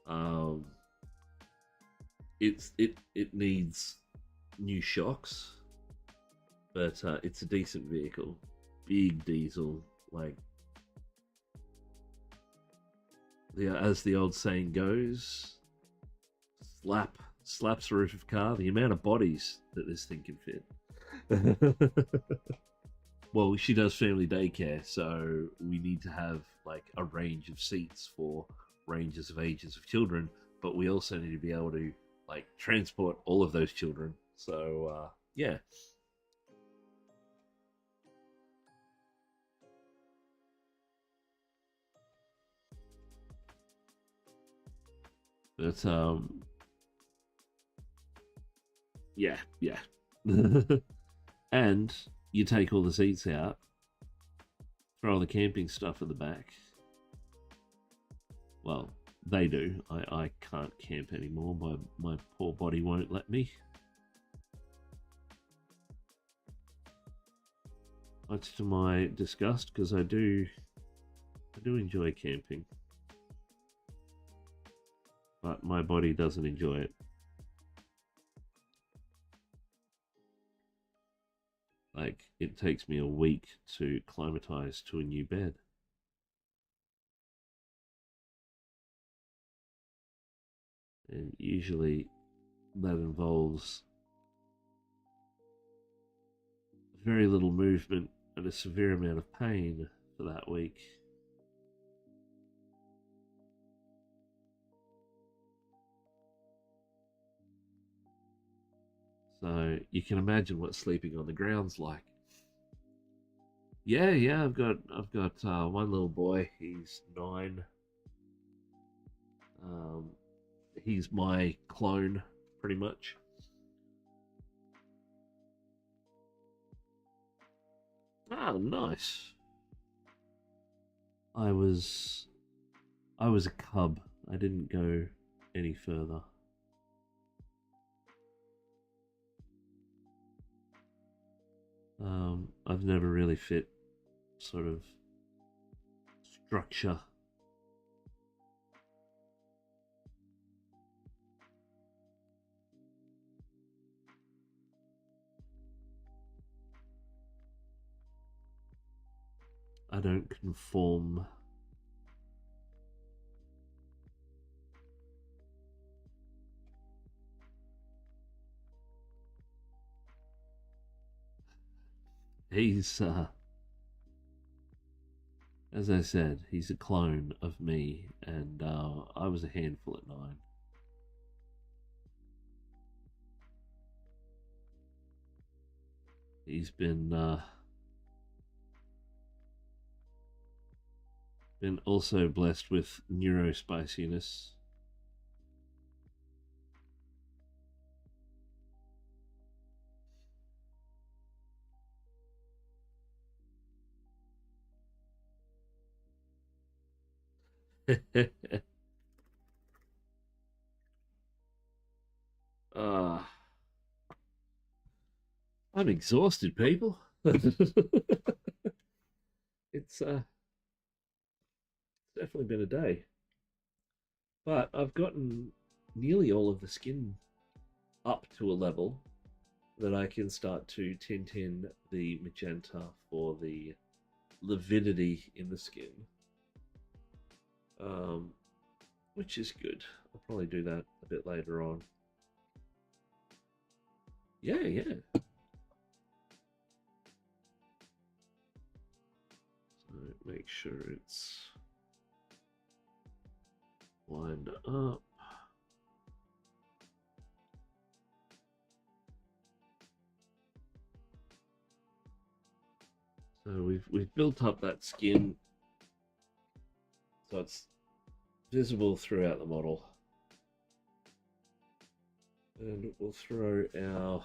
Um, it needs new shocks, but it's a decent vehicle. Big diesel, like as the old saying goes, slaps the roof of car. The amount of bodies that this thing can fit. Well, she does family daycare, so we need to have like a range of seats for ranges of ages of children, but we also need to be able to like transport all of those children. So yeah. But Yeah, yeah. And you take all the seats out, throw all the camping stuff in the back. Well, they do. I can't camp anymore. My poor body won't let me. Much to my disgust, because I do enjoy camping, but my body doesn't enjoy it. Like, it takes me a week to climatize to a new bed. And usually that involves very little movement and a severe amount of pain for that week. So you can imagine what sleeping on the ground's like. Yeah. I've got one little boy. He's 9. Um, he's my clone, pretty much. Oh, nice. I was I was a cub. I didn't go any further. I've never really fit sort of structure. I don't conform. He's, as I said, he's a clone of me, and I was a handful at 9. He's been also blessed with neurospiciness. uh, I'm exhausted, people. It's definitely been a day, but I've gotten nearly all of the skin up to a level that I can start to tint in the magenta for the lividity in the skin, um, which is good. I'll probably do that a bit later on. Yeah. So make sure it's lined up. So we've built up that skin so it's visible throughout the model. And we'll throw our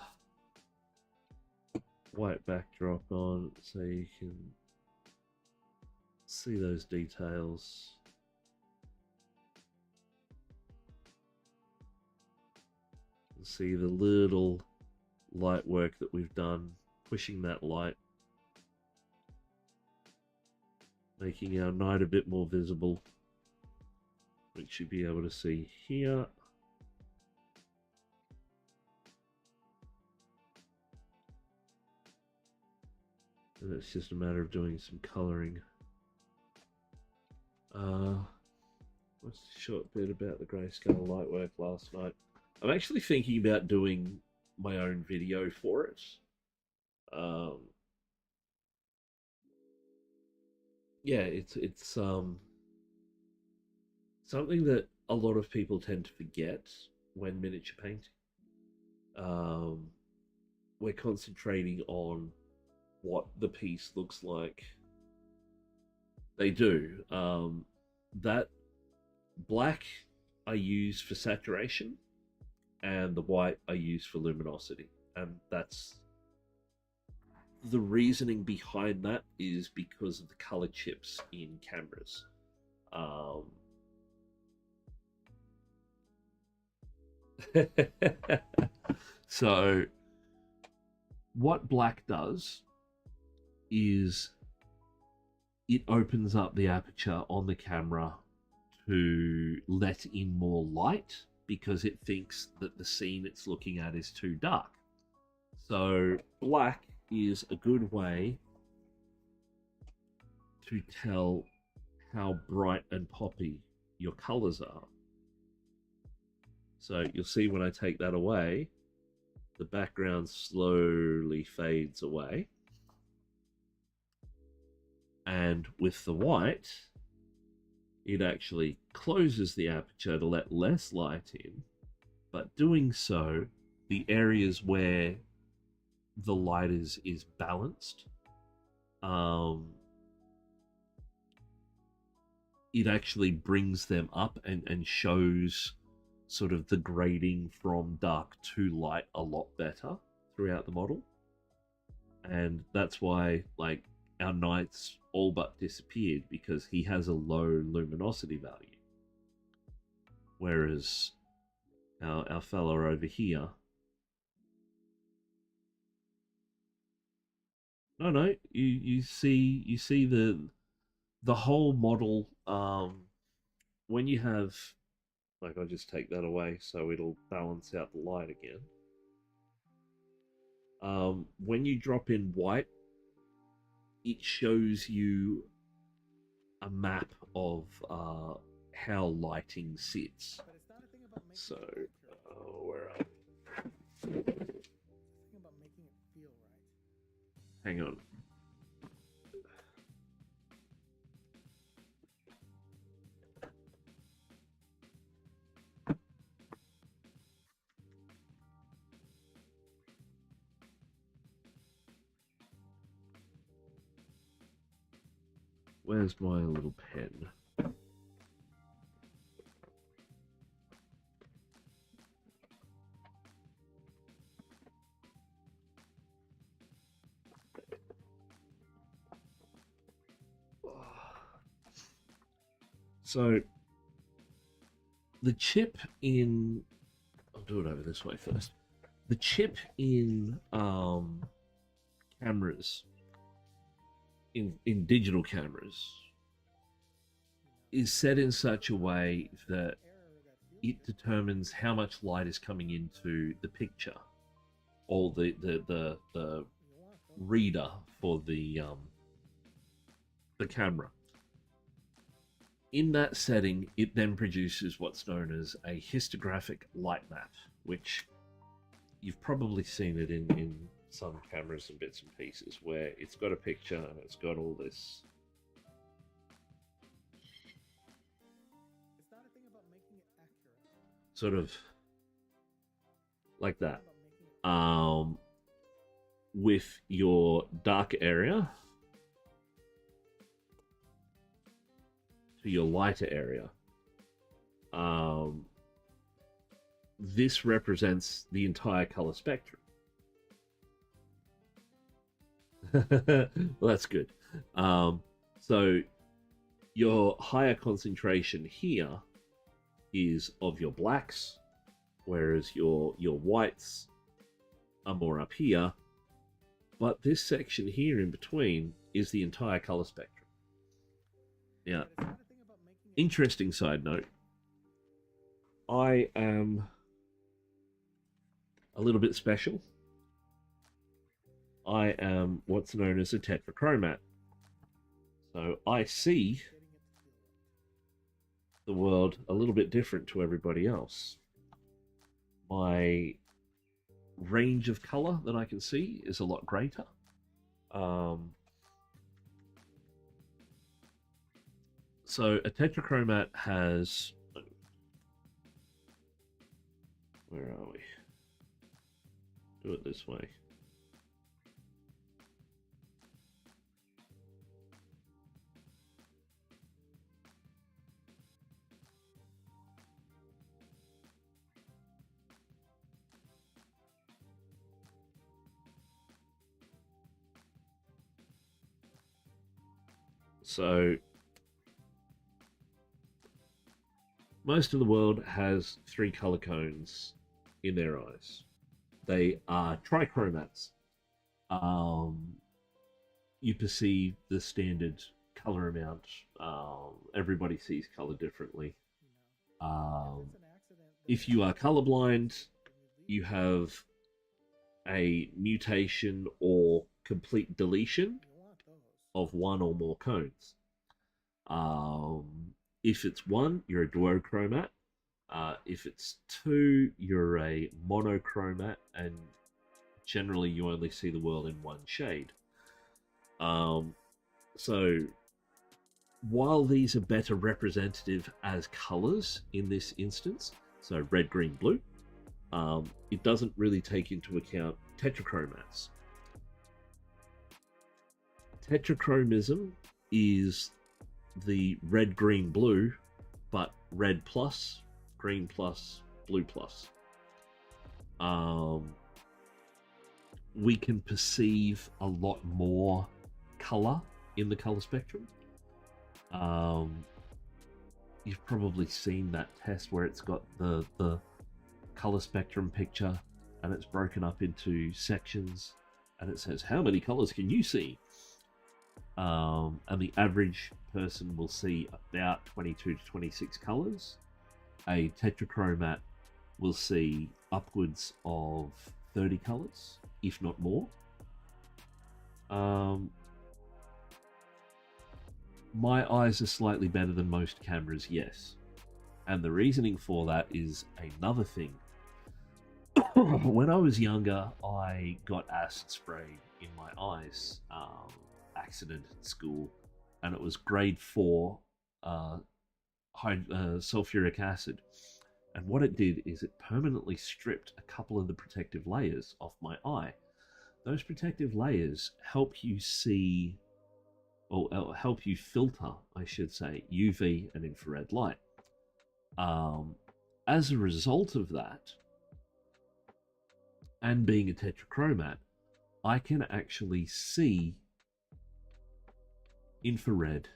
white backdrop on so you can see those details. See the little light work that we've done, pushing that light, making our knight a bit more visible, which you'll be able to see here. And it's just a matter of doing some colouring. What's the short bit about the grayscale light work last night? I'm actually thinking about doing my own video for it. Yeah, it's something that a lot of people tend to forget when miniature painting. Um, we're concentrating on what the piece looks like. They do. That black I use for saturation. and the white I use for luminosity. And that's the reasoning behind that is because of the color chips in cameras. So what black does is it opens up the aperture on the camera to let in more light because it thinks that the scene it's looking at is too dark. So black is a good way to tell how bright and poppy your colors are. So you'll see when I take that away, the background slowly fades away. And with the white, it actually closes the aperture to let less light in, but doing so, the areas where the light is balanced, it actually brings them up and shows sort of the grading from dark to light a lot better throughout the model. And that's why, like, our knight's all but disappeared because he has a low luminosity value. Whereas our fella over here, no, you see the whole model. When you have, like, I'll just take that away so it'll balance out the light again. When you drop in white, it shows you a map of how lighting sits. So, where are we? Hang on. Where's my little pen? So, the chip in... I'll do it over this way first. The chip in cameras, in digital cameras, is set in such a way that it determines how much light is coming into the picture, or the reader for the camera. In that setting, it then produces what's known as a histographic light map, which you've probably seen it in some cameras and bits and pieces, where it's got a picture and it's got all this. Sort of like that. With your dark area to your lighter area. This represents the entire color spectrum. Well, that's good. So your higher concentration here is of your blacks, whereas your whites are more up here. But this section here in between is the entire color spectrum. Now, interesting side note, I am a little bit special. I am what's known as a tetrachromat. So I see the world a little bit different to everybody else. My range of color that I can see is a lot greater. So a tetrachromat has... Where are we? Do it this way. So most of the world has 3 color cones in their eyes. They are trichromats. Um, you perceive the standard color amount. Everybody sees color differently. Um, if you are colorblind, you have a mutation or complete deletion of one or more cones. If it's one, you're a duochromat. If it's two, you're a monochromat, and generally you only see the world in one shade. So while these are better representative as colors in this instance, so red, green, blue, it doesn't really take into account tetrachromats. Tetrachromism is the red, green, blue, but red plus, green plus, blue plus. We can perceive a lot more color in the color spectrum. You've probably seen that test where it's got the color spectrum picture and it's broken up into sections and it says how many colors can you see, and the average person will see about 22 to 26 colors. A tetrachromat will see upwards of 30 colors, if not more. My eyes are slightly better than most cameras, yes. And the reasoning for that is another thing. When I was younger, I got acid sprayed in my eyes, accident at school, and it was grade 4 sulfuric acid. And what it did is it permanently stripped a couple of the protective layers off my eye. Those protective layers help you see, or help you filter, I should say, UV and infrared light. As a result of that, and being a tetrachromat, I can actually see infrared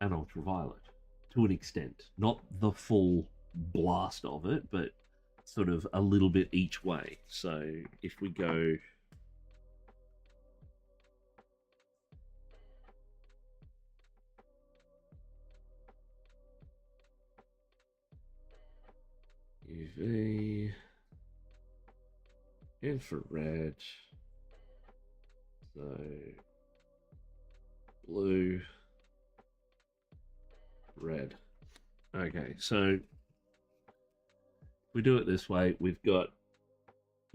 and ultraviolet to an extent. Not the full blast of it, but sort of a little bit each way. So if we go UV, infrared, so blue, red. Okay, so we do it this way. We've got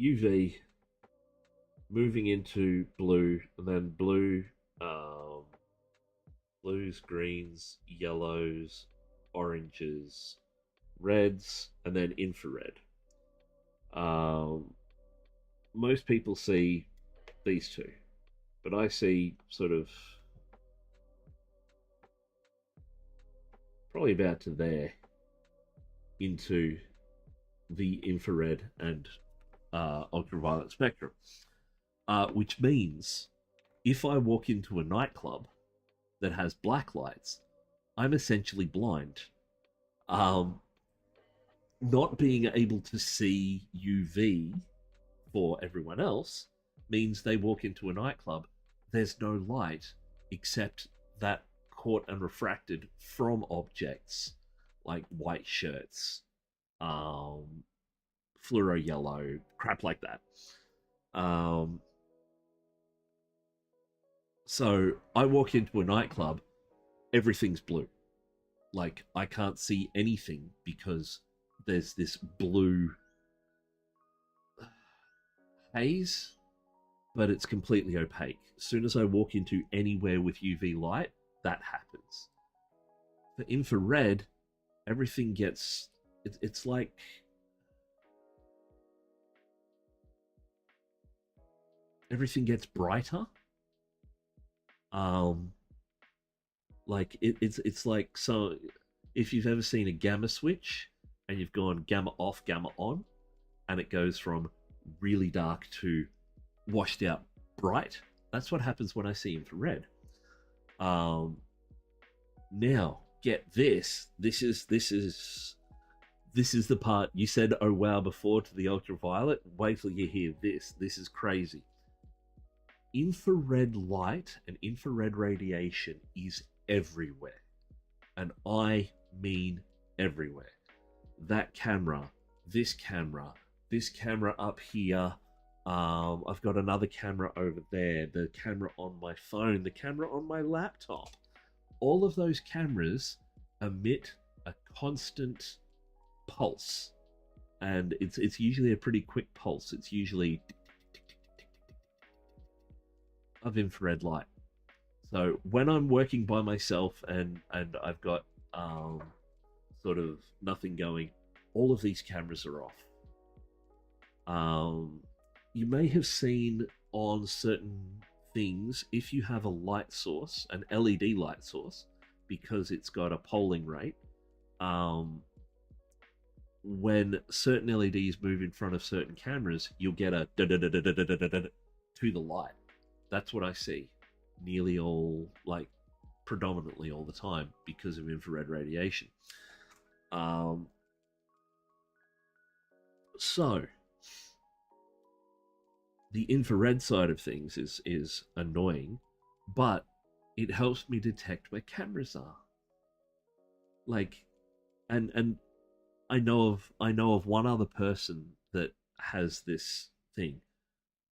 UV moving into blue, and then blue, blues, greens, yellows, oranges, reds, and then infrared. Most people see these two, but I see sort of probably about to there into the infrared and ultraviolet spectrum, which means if I walk into a nightclub that has black lights, I'm essentially blind. Not being able to see UV for everyone else means they walk into a nightclub, there's no light except that caught and refracted from objects like white shirts, fluoro yellow, crap like that. So I walk into a nightclub, everything's blue. Like, I can't see anything because there's this blue haze, but it's completely opaque. As soon as I walk into anywhere with UV light, that happens. For infrared, everything gets... It's like... everything gets brighter. Like, it's like... So, if you've ever seen a gamma switch, and you've gone gamma off, gamma on, and it goes from really dark to washed out bright, that's what happens when I see infrared. Now, get this. This is the part you said, "Oh wow," before to the ultraviolet. Wait till you hear this. This is crazy. Infrared light and infrared radiation is everywhere, and I mean everywhere. That camera, this camera, this camera up here. I've got another camera over there. The camera on my phone, the camera on my laptop. All of those cameras emit a constant pulse, and it's usually a pretty quick pulse. It's usually of infrared light. So when I'm working by myself and I've got sort of nothing going, all of these cameras are off. You may have seen on certain things, if you have a light source, an LED light source, because it's got a polling rate, when certain LEDs move in front of certain cameras, you'll get a to the light. That's what I see nearly all, like predominantly all the time, because of infrared radiation. So the infrared side of things is annoying, but it helps me detect where cameras are. Like, and I know of one other person that has this thing.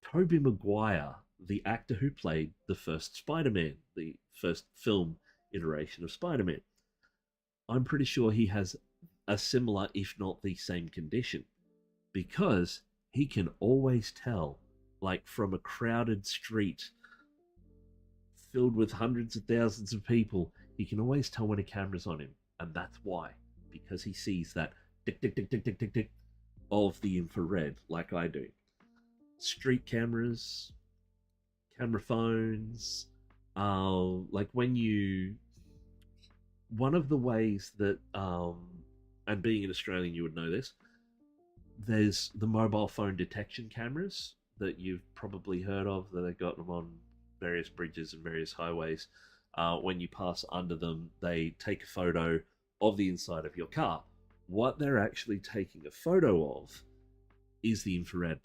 Tobey Maguire, the actor who played the first Spider-Man, the first film iteration of Spider-Man. I'm pretty sure he has a similar, if not the same condition, because he can always tell, like from a crowded street filled with hundreds of thousands of people, he can always tell when a camera's on him. And that's why, because he sees that tick, tick, tick, tick, tick, tick, tick of the infrared, like I do. Street cameras, camera phones, like when you, one of the ways that, and being an Australian, you would know this, there's the mobile phone detection cameras that you've probably heard of, that they've got them on various bridges and various highways. When you pass under them, they take a photo of the inside of your car. What they're actually taking a photo of is the infrared.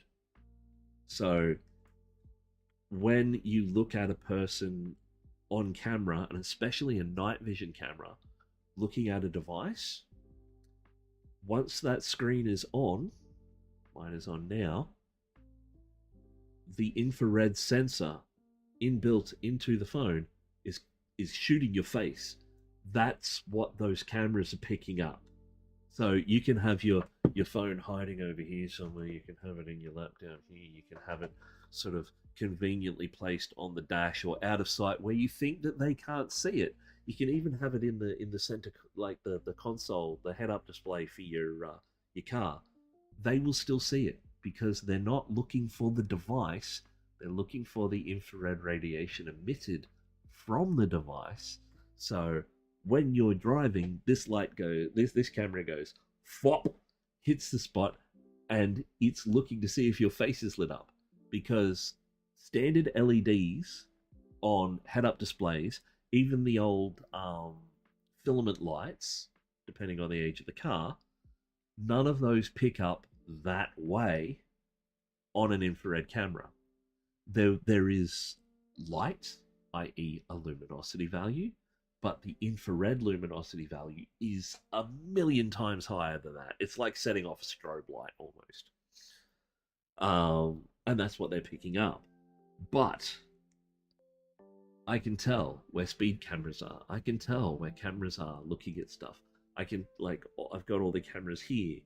So when you look at a person on camera, and especially a night vision camera, looking at a device, once that screen is on, mine is on now, the infrared sensor inbuilt into the phone is shooting your face. That's what those cameras are picking up. So you can have your phone hiding over here somewhere. You can have it in your lap down here. You can have it sort of conveniently placed on the dash or out of sight where you think that they can't see it. You can even have it in the center, like the console, the head-up display for your car. They will still see it because they're not looking for the device. They're looking for the infrared radiation emitted from the device. So when you're driving, this camera goes flop, hits the spot, and it's looking to see if your face is lit up, because standard LEDs on head-up displays, even the old filament lights, depending on the age of the car, none of those pick up that way on an infrared camera. There is light, i.e. a luminosity value, but the infrared luminosity value is a million times higher than that. It's like setting off a strobe light almost. And that's what they're picking up. But I can tell where speed cameras are. I can tell where cameras are looking at stuff. I've got all the cameras here.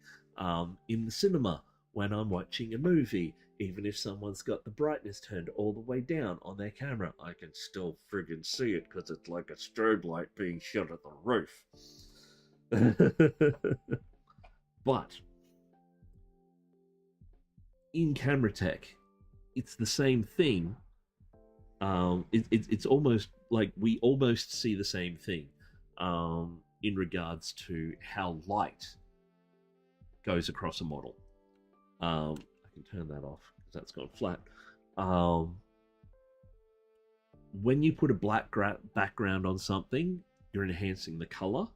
In the cinema, when I'm watching a movie, even if someone's got the brightness turned all the way down on their camera, I can still friggin' see it because it's like a strobe light being shot at the roof. But in camera tech, it's the same thing. It's almost like we almost see the same thing in regards to how light goes across a model. I can turn that off because that's gone flat. When you put a black background on something you're enhancing the color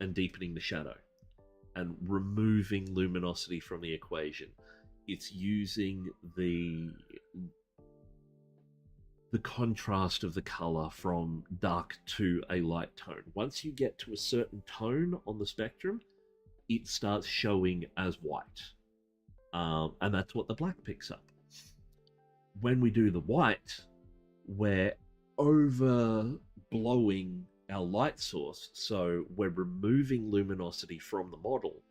and deepening the shadow and removing luminosity from the equation. It's using the contrast of the color from dark to a light tone. Once you get to a certain tone on the spectrum, it starts showing as white. And that's what the black picks up. When we do the white, we're overblowing our light source, so we're removing luminosity from the model,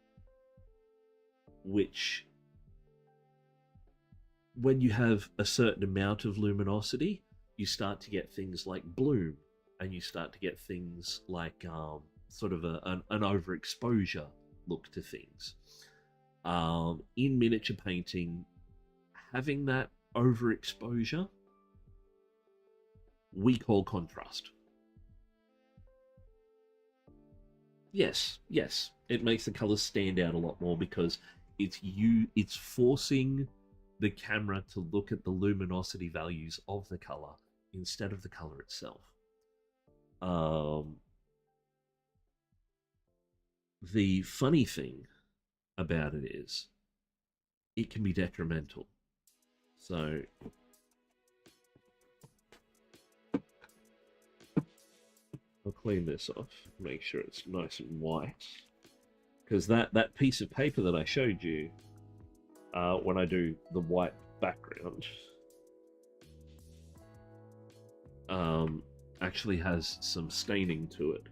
which, when you have a certain amount of luminosity, you start to get things like bloom, and you start to get things like sort of an overexposure look to things. In miniature painting, having that overexposure, we call contrast. Yes, it makes the colors stand out a lot more because it's forcing the camera to look at the luminosity values of the color instead of the color itself. The funny thing about it is it can be detrimental. So I'll clean this off, make sure it's nice and white, because that piece of paper that I showed you, when I do the white background, actually has some staining to it.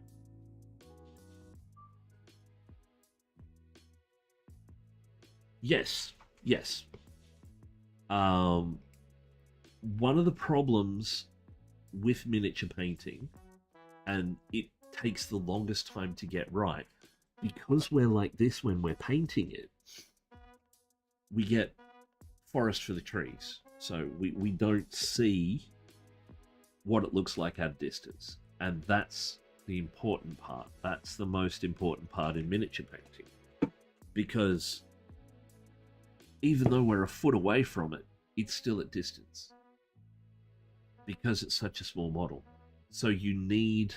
Yes. One of the problems with miniature painting, and it takes the longest time to get right, because we're like this when we're painting it, we get forest for the trees. So we don't see what it looks like at a distance. And that's the important part. That's the most important part in miniature painting. Because even though we're a foot away from it, it's still at distance. Because it's such a small model. So you need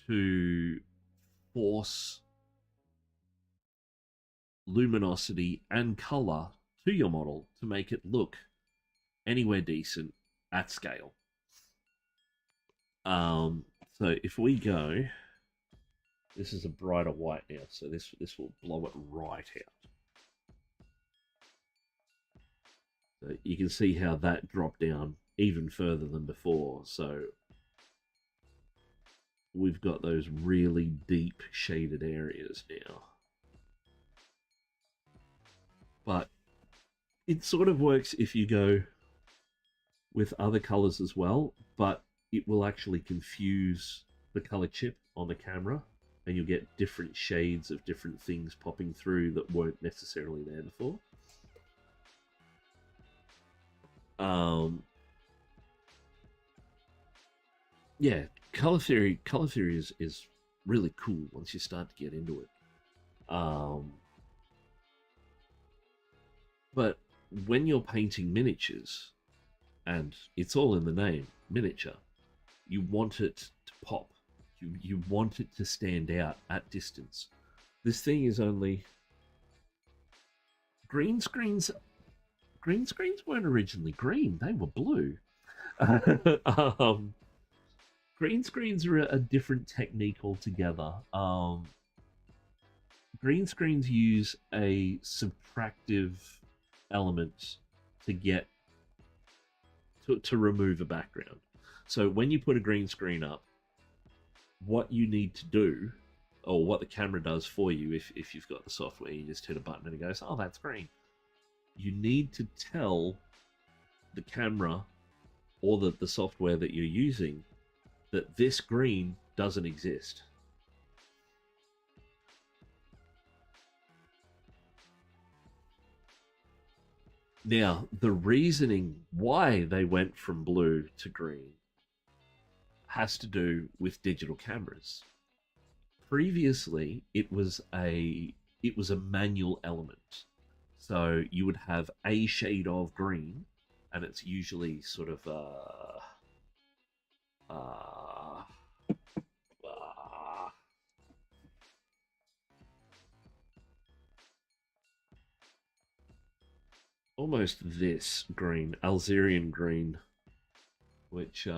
to force luminosity and color to your model to make it look anywhere decent at scale. So if we go, this is a brighter white now, so this will blow it right out. So you can see how that dropped down even further than before. So we've got those really deep shaded areas now. But it sort of works if you go with other colors as well, but it will actually confuse the color chip on the camera, and you'll get different shades of different things popping through that weren't necessarily there before. Yeah, color theory is really cool once you start to get into it. But when you're painting miniatures, and it's all in the name, miniature, you want it to pop. You want it to stand out at distance. This thing is only... Green screens weren't originally green, they were blue. Green screens are a different technique altogether. Green screens use a subtractive element to get to remove a background. So when you put a green screen up, what you need to do, or what the camera does for you, if you've got the software, you just hit a button and it goes, oh, that's green. You need to tell the camera or the software that you're using that this green doesn't exist. Now, the reasoning why they went from blue to green has to do with digital cameras. Previously, it was a manual element. So you would have a shade of green, and it's usually sort of almost this green, Alzerian green, which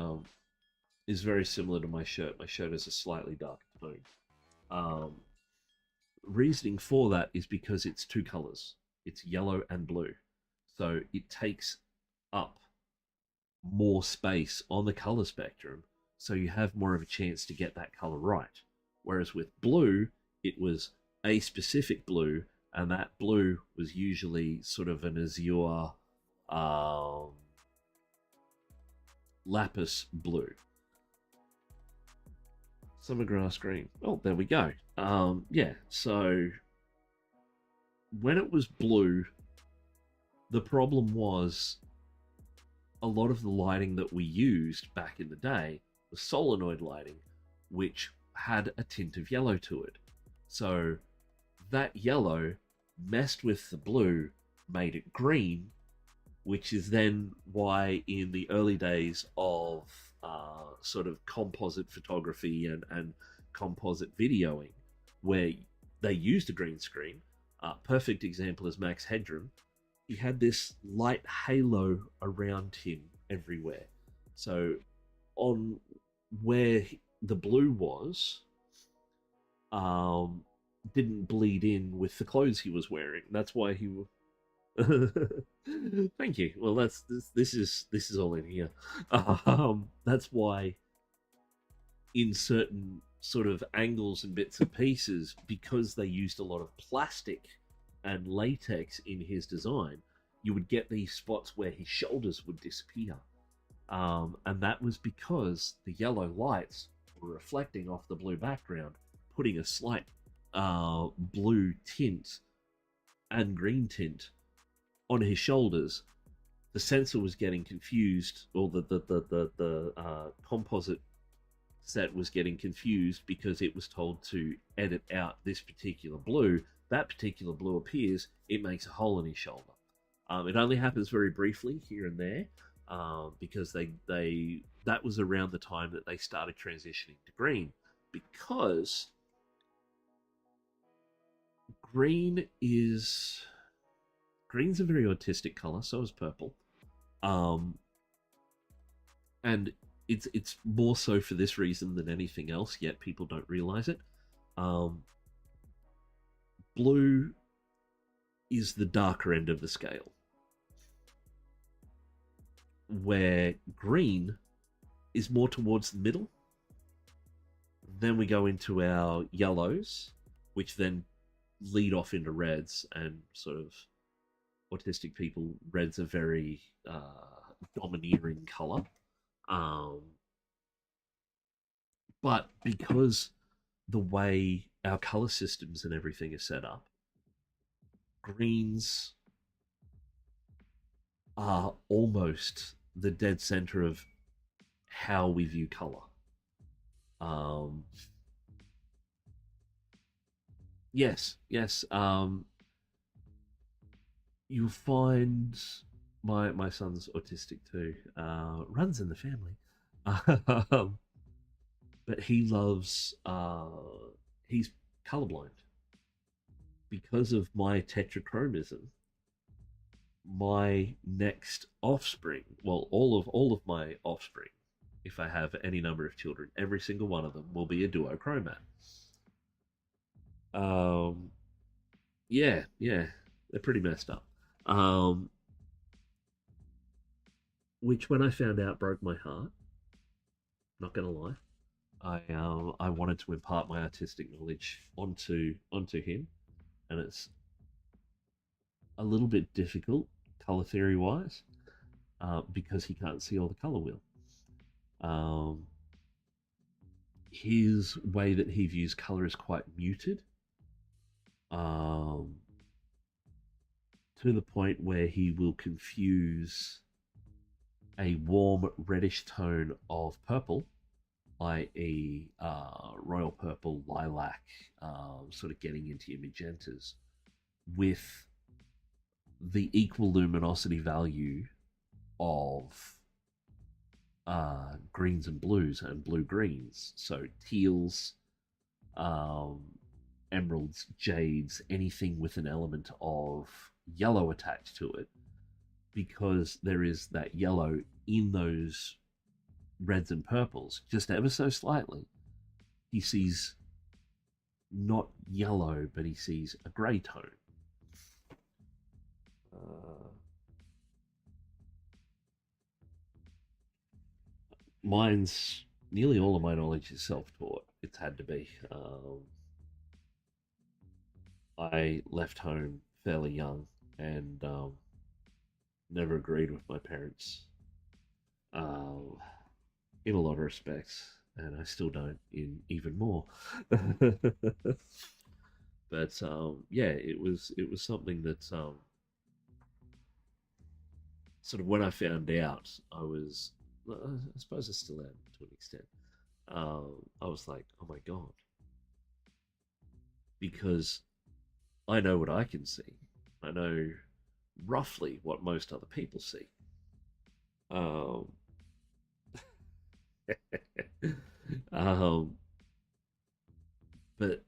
is very similar to my shirt. My shirt is a slightly darker tone. Um, Reasoning for that is because it's two colors. It's yellow and blue, so it takes up more space on the color spectrum, so you have more of a chance to get that color right. Whereas with blue, it was a specific blue, and that blue was usually sort of an azure, um, lapis blue. Summer grass green. Oh, there we go. Yeah, so when it was blue, the problem was a lot of the lighting that we used back in the day was solenoid lighting, which had a tint of yellow to it. So that yellow messed with the blue, made it green, which is then why in the early days of sort of composite photography and composite videoing, where they used a green screen, perfect example is Max Headroom. He had this light halo around him everywhere. So on where the blue was, um, didn't bleed in with the clothes he was wearing. That's why he. Thank you. Well, this is all in here. That's why in certain sort of angles and bits and pieces, because they used a lot of plastic and latex in his design, you would get these spots where his shoulders would disappear. And that was because the yellow lights were reflecting off the blue background, putting a slight blue tint and green tint on his shoulders. The sensor was getting confused, or the composite set was getting confused because it was told to edit out this particular blue. That particular blue appears, it makes a hole in his shoulder. It only happens very briefly here and there, because they that was around the time that they started transitioning to green, because green is green's a very autistic color. So is purple, um, and it's more so for this reason than anything else. Yet people don't realize it. Um, Blue is the darker end of the scale, where green is more towards the middle. Then we go into our yellows, which then lead off into reds, and sort of autistic people, red's a very domineering color. Um, but because the way our color systems and everything is set up, greens are almost the dead center of how we view color. Um, yes, yes. You'll find my son's autistic too. Runs in the family, um, but he loves. He's colorblind because of my tetrachromism. My next offspring, well, all of my offspring, if I have any number of children, every single one of them will be a duochromat. Um, yeah, yeah, they're pretty messed up. Um, which when I found out broke my heart. Not gonna lie, I wanted to impart my artistic knowledge onto him, and it's a little bit difficult color theory wise, because he can't see all the color wheel. Um, his way that he views color is quite muted, um, to the point where he will confuse a warm reddish tone of purple, i.e., royal purple, lilac, sort of getting into your magentas, with the equal luminosity value of greens and blue greens. So teals, um, emeralds, jades, anything with an element of yellow attached to it, because there is that yellow in those reds and purples, just ever so slightly. He sees not yellow, but he sees a grey tone. Uh, Mine's nearly all of my knowledge is self-taught. It's had to be. I left home fairly young and never agreed with my parents uh, in a lot of respects, and I still don't in even more. But yeah, it was something that sort of when I found out, I was, I suppose I still am to an extent. I was like, oh my god, because I know what I can see. I know roughly what most other people see. Um, um, but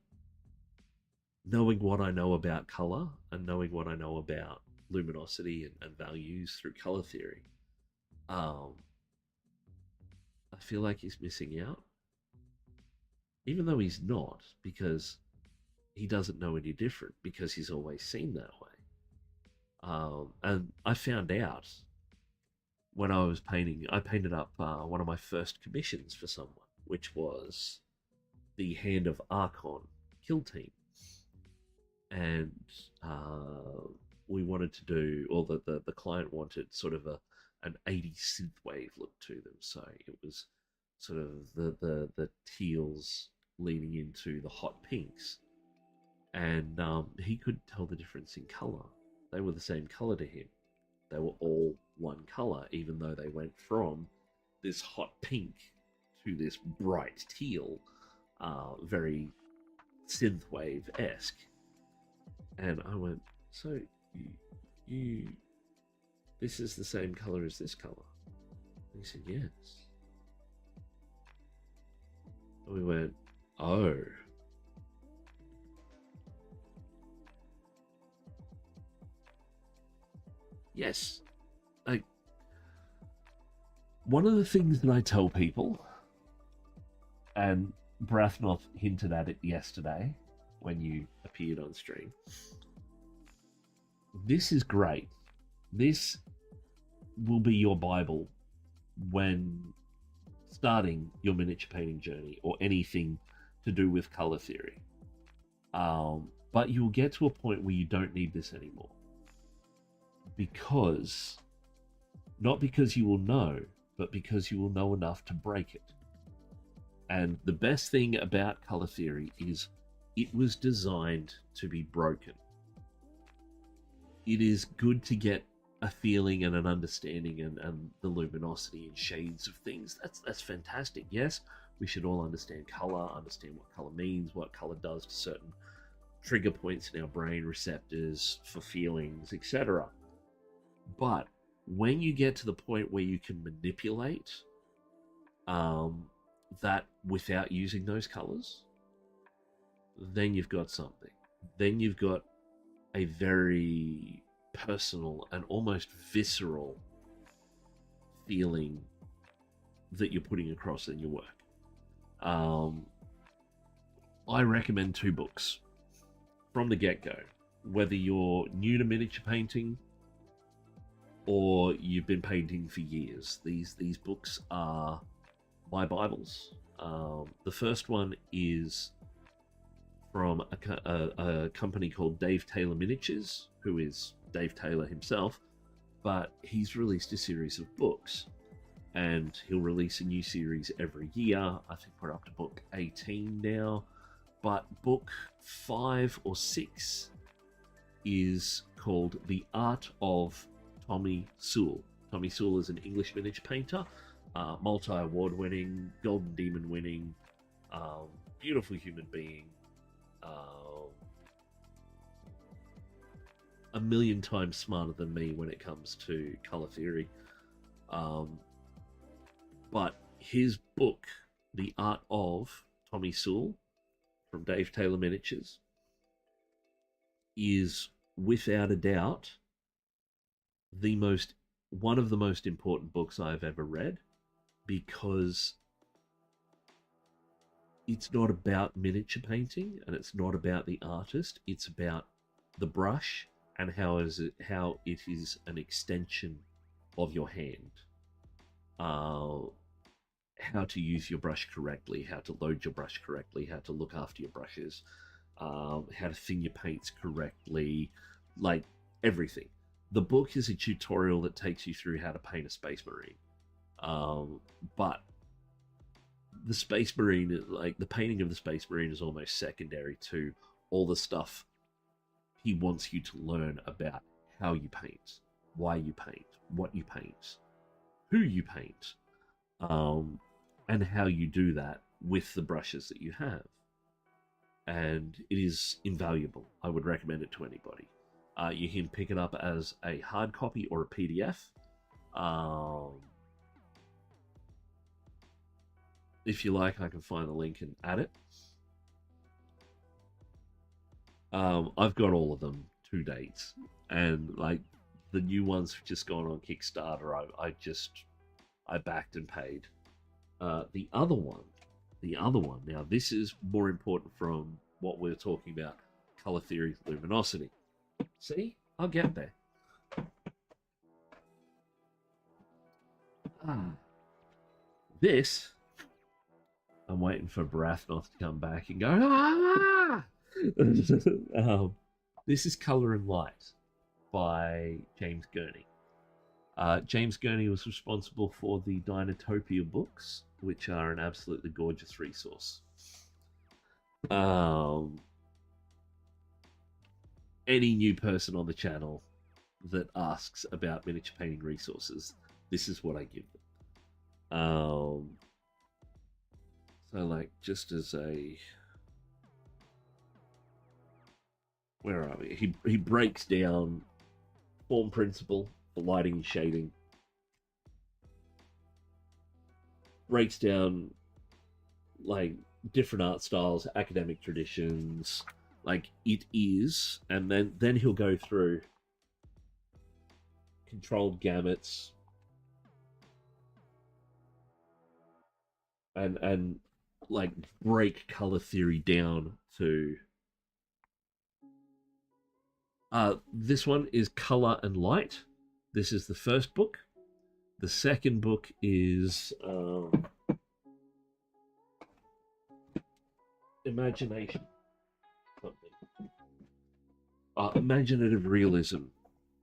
knowing what I know about color and knowing what I know about luminosity and values through color theory, um, I feel like he's missing out, even though he's not, because he doesn't know any different because he's always seen that way. And I found out when I was painting, I painted up one of my first commissions for someone, which was the Hand of Archon kill team. And we wanted to do, or the client wanted sort of an 80s synthwave look to them. So it was sort of the teals leaning into the hot pinks. And he couldn't tell the difference in color. They were the same color to him. They were all one color, even though they went from this hot pink to this bright teal, very synthwave esque. And I went, so you, this is the same color as this color? And he said, yes. And we went, oh. Yes. Like, one of the things that I tell people, and Brathnoth hinted at it yesterday when you appeared on stream, this is great. This will be your Bible when starting your miniature painting journey or anything to do with color theory. But you'll get to a point where you don't need this anymore. Because, not because you will know, but because you will know enough to break it. And the best thing about color theory is it was designed to be broken. It is good to get a feeling and an understanding and the luminosity and shades of things. That's fantastic. Yes, we should all understand color, understand what color means, what color does to certain trigger points in our brain, receptors for feelings, etc. But when you get to the point where you can manipulate that without using those colors, then you've got something. Then you've got a very personal and almost visceral feeling that you're putting across in your work. I recommend 2 books from the get-go, whether you're new to miniature painting or you've been painting for years. These books are my Bibles. The first one is from a company called Dave Taylor Miniatures, who is Dave Taylor himself, but he's released a series of books, and he'll release a new series every year. I think we're up to book 18 now, but book 5 or 6 is called The Art of Tommy Sewell. Tommy Sewell is an English miniature painter, multi-award winning, Golden Demon winning, beautiful human being, a million times smarter than me when it comes to color theory. But his book, The Art of Tommy Sewell, from Dave Taylor Miniatures, is without a doubt the most one of the most important books I've ever read, because it's not about miniature painting and it's not about the artist. It's about the brush and how it is an extension of your hand. Uh, how to use your brush correctly, how to load your brush correctly, how to look after your brushes, how to thin your paints correctly, like everything. The book is a tutorial that takes you through how to paint a Space Marine. But the Space Marine, like the painting of the Space Marine, is almost secondary to all the stuff he wants you to learn about how you paint, why you paint, what you paint, who you paint, and how you do that with the brushes that you have. And it is invaluable. I would recommend it to anybody. You can pick it up as a hard copy or a PDF. If you like, I can find the link and add it. I've got all of them to date, and like the new ones have just gone on Kickstarter. I backed and paid. The other one. Now, this is more important from what we're talking about: color theory, luminosity. See, I'll get there. This, I'm waiting for Barathnoth to come back and go, ah! This is Color and Light by James Gurney. James Gurney was responsible for the Dinotopia books, which are an absolutely gorgeous resource. Any new person on the channel that asks about miniature painting resources, this is what I give them. So, like, just as a... Where are we? He breaks down form principle for lighting and shading. Breaks down, like, different art styles, academic traditions, like it is, and then he'll go through controlled gamuts and like break color theory down to this one is Color and Light. This is the first book. The second book is Imagination. Imaginative Realism.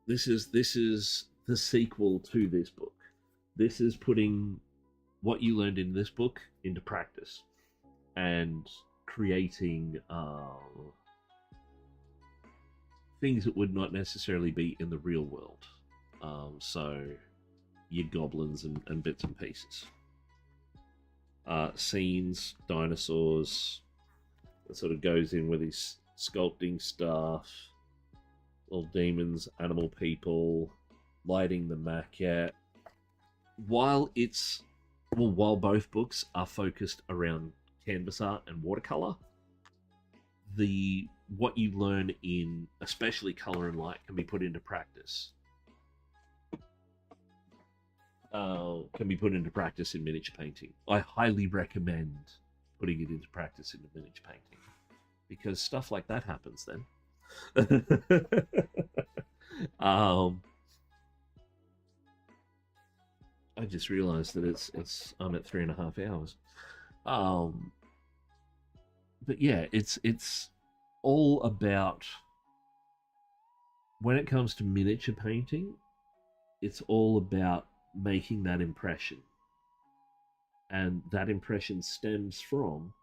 This is the sequel to this book. This is putting what you learned in this book into practice and creating things that would not necessarily be in the real world. So your goblins and bits and pieces. Scenes, dinosaurs, that sort of goes in with his sculpting stuff, little demons, animal people, lighting the maquette. While both books are focused around canvas art and watercolor, what you learn in especially Color and Light can be put into practice. Can be put into practice in miniature painting. I highly recommend putting it into practice in miniature painting, because stuff like that happens then. I just realized that I'm at 3.5 hours. But yeah, it's all about, when it comes to miniature painting, it's all about making that impression. And that impression stems from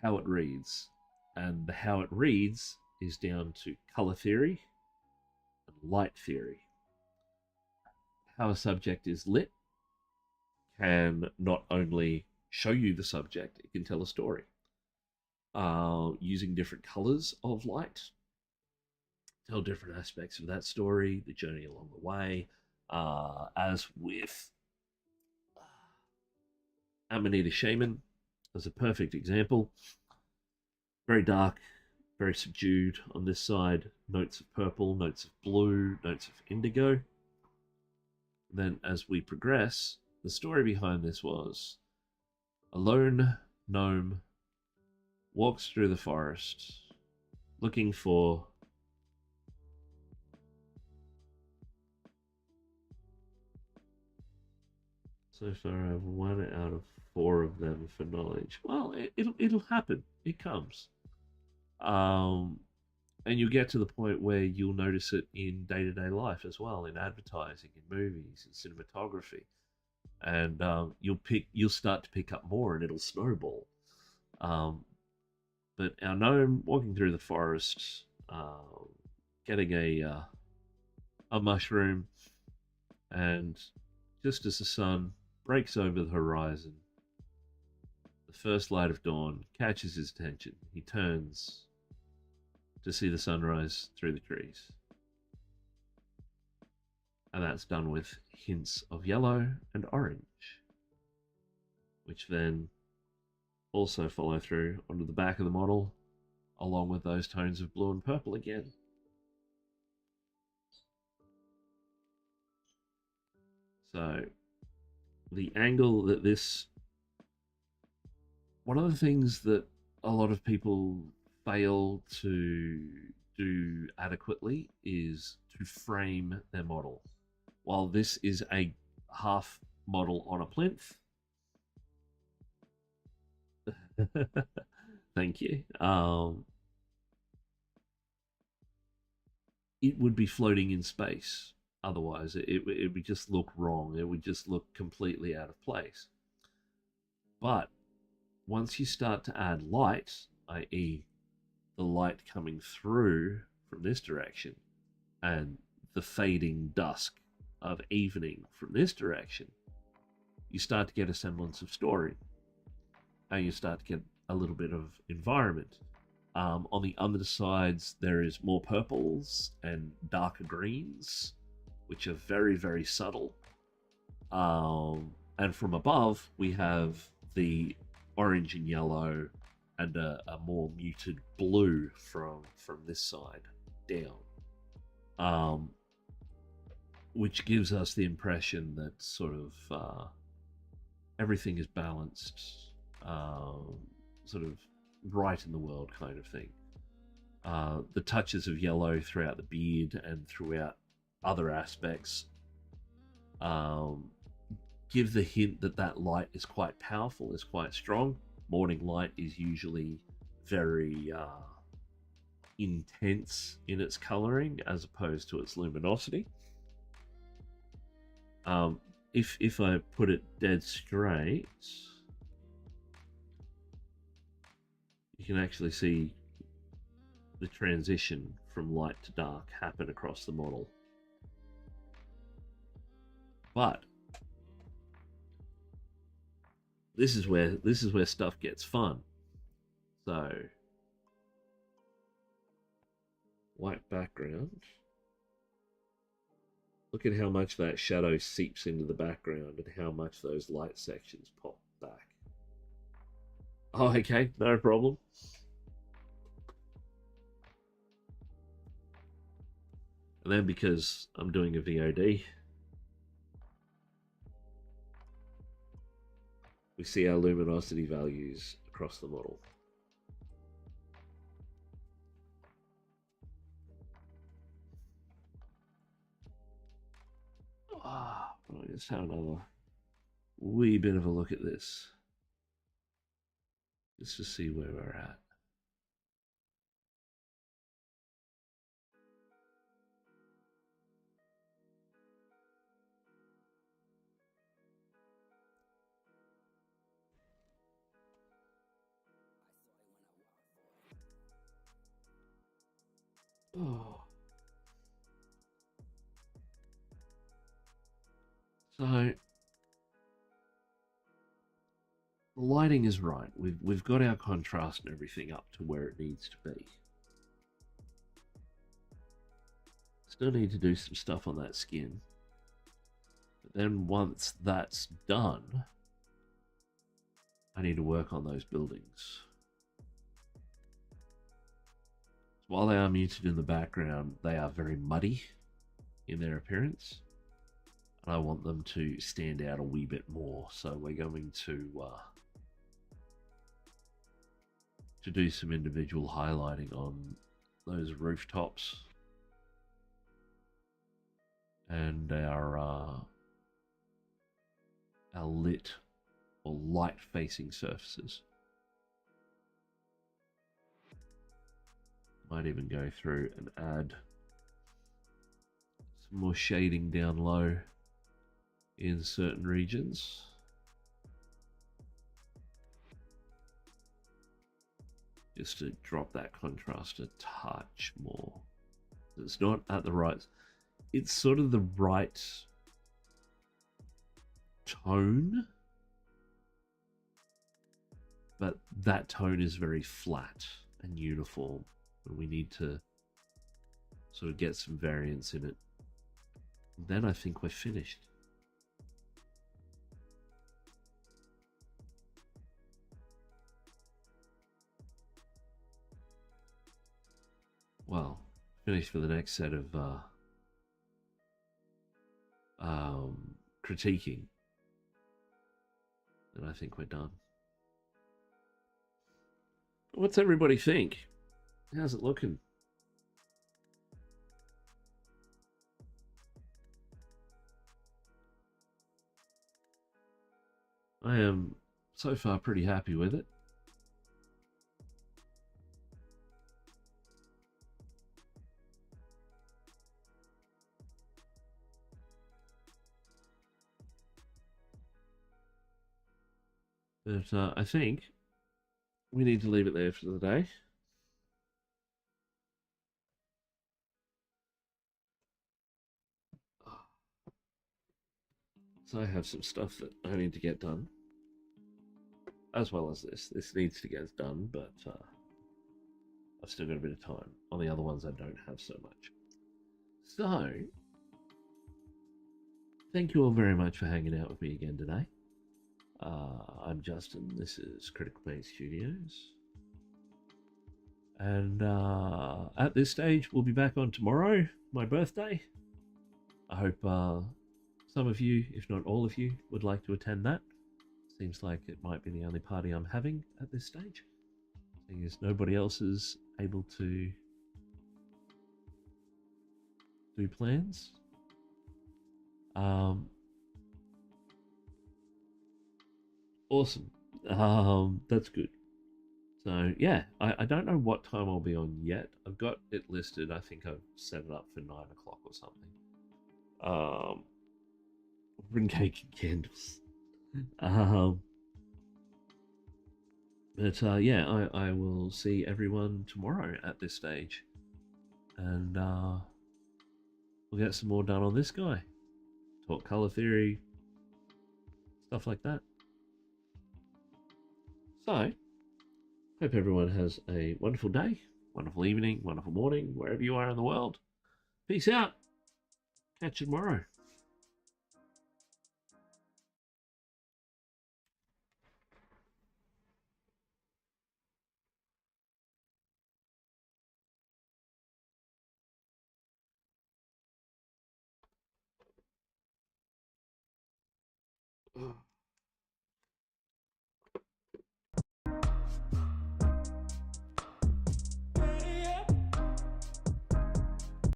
how it reads. And the how it reads is down to color theory and light theory. How a subject is lit can not only show you the subject, it can tell a story. Using different colors of light, tell different aspects of that story, the journey along the way. As with Amanita Shaman as a perfect example. Very dark, very subdued on this side. Notes of purple, notes of blue, notes of indigo. Then, as we progress, the story behind this was a lone gnome walks through the forest looking for so far I've 1 out of 4 of them for knowledge. Well, it'll happen. It comes. Um, and you get to the point where you'll notice it in day-to-day life as well, in advertising, in movies, in cinematography, and you'll start to pick up more, and it'll snowball. Um, but our gnome walking through the forest, getting a mushroom, and just as the sun breaks over the horizon, the first light of dawn catches his attention. He turns to see the sunrise through the trees. And that's done with hints of yellow and orange, which then also follow through onto the back of the model, along with those tones of blue and purple again. So the angle that this, one of the things that a lot of people fail to do adequately is to frame their model. While this is a half model on a plinth, thank you. It would be floating in space. Otherwise, it would just look wrong. It would just look completely out of place. But once you start to add light, i.e., the light coming through from this direction and the fading dusk of evening from this direction, you start to get a semblance of story. And you start to get a little bit of environment. On the undersides, there is more purples and darker greens, which are very, very subtle. And from above, we have the orange and yellow and a more muted blue from this side down, which gives us the impression that sort of everything is balanced, sort of right in the world kind of thing. The touches of yellow throughout the beard and throughout other aspects give the hint that that light is quite powerful, is quite strong. Morning light is usually very intense in its coloring as opposed to its luminosity. If I put it dead straight, you can actually see the transition from light to dark happen across the model. But this is where stuff gets fun. So white background. Look at how much that shadow seeps into the background and how much those light sections pop back. Oh, okay, no problem. And then because I'm doing a VOD, we see our luminosity values across the model. Let's have another wee bit of a look at this, just to see where we're at. Oh. So the lighting is right. We've got our contrast and everything up to where it needs to be. Still need to do some stuff on that skin. But then once that's done, I need to work on those buildings. While they are muted in the background, they are very muddy in their appearance. and I want them to stand out a wee bit more. So we're going to do some individual highlighting on those rooftops and our lit or light facing surfaces. Might even go through and add some more shading down low in certain regions. Just to drop that contrast a touch more. It's not at the right, it's sort of the right tone, but that tone is very flat and uniform, and we need to sort of get some variance in it. Then I think we're finished. Well, finished for the next set of critiquing. And I think we're done. What's everybody think? How's it looking? I am so far pretty happy with it. But I think we need to leave it there for the day. So I have some stuff that I need to get done, as well as this. This needs to get done, but I've still got a bit of time. On the other ones, I don't have so much. So, thank you all very much for hanging out with me again today. I'm Justin. This is Critical Paint Studios. And at this stage, we'll be back on tomorrow, my birthday. I hope some of you, if not all of you, would like to attend that. Seems like it might be the only party I'm having at this stage, seeing as nobody else is able to do plans. Awesome. That's good. So yeah, I don't know what time I'll be on yet. I've got it listed. I think I've set it up for 9 o'clock or something. Bring cake and candles. But yeah, I will see everyone tomorrow at this stage, and we'll get some more done on this guy. Talk color theory, stuff like that. So, hope everyone has a wonderful day, wonderful evening, wonderful morning, wherever you are in the world. Peace out. Catch you tomorrow.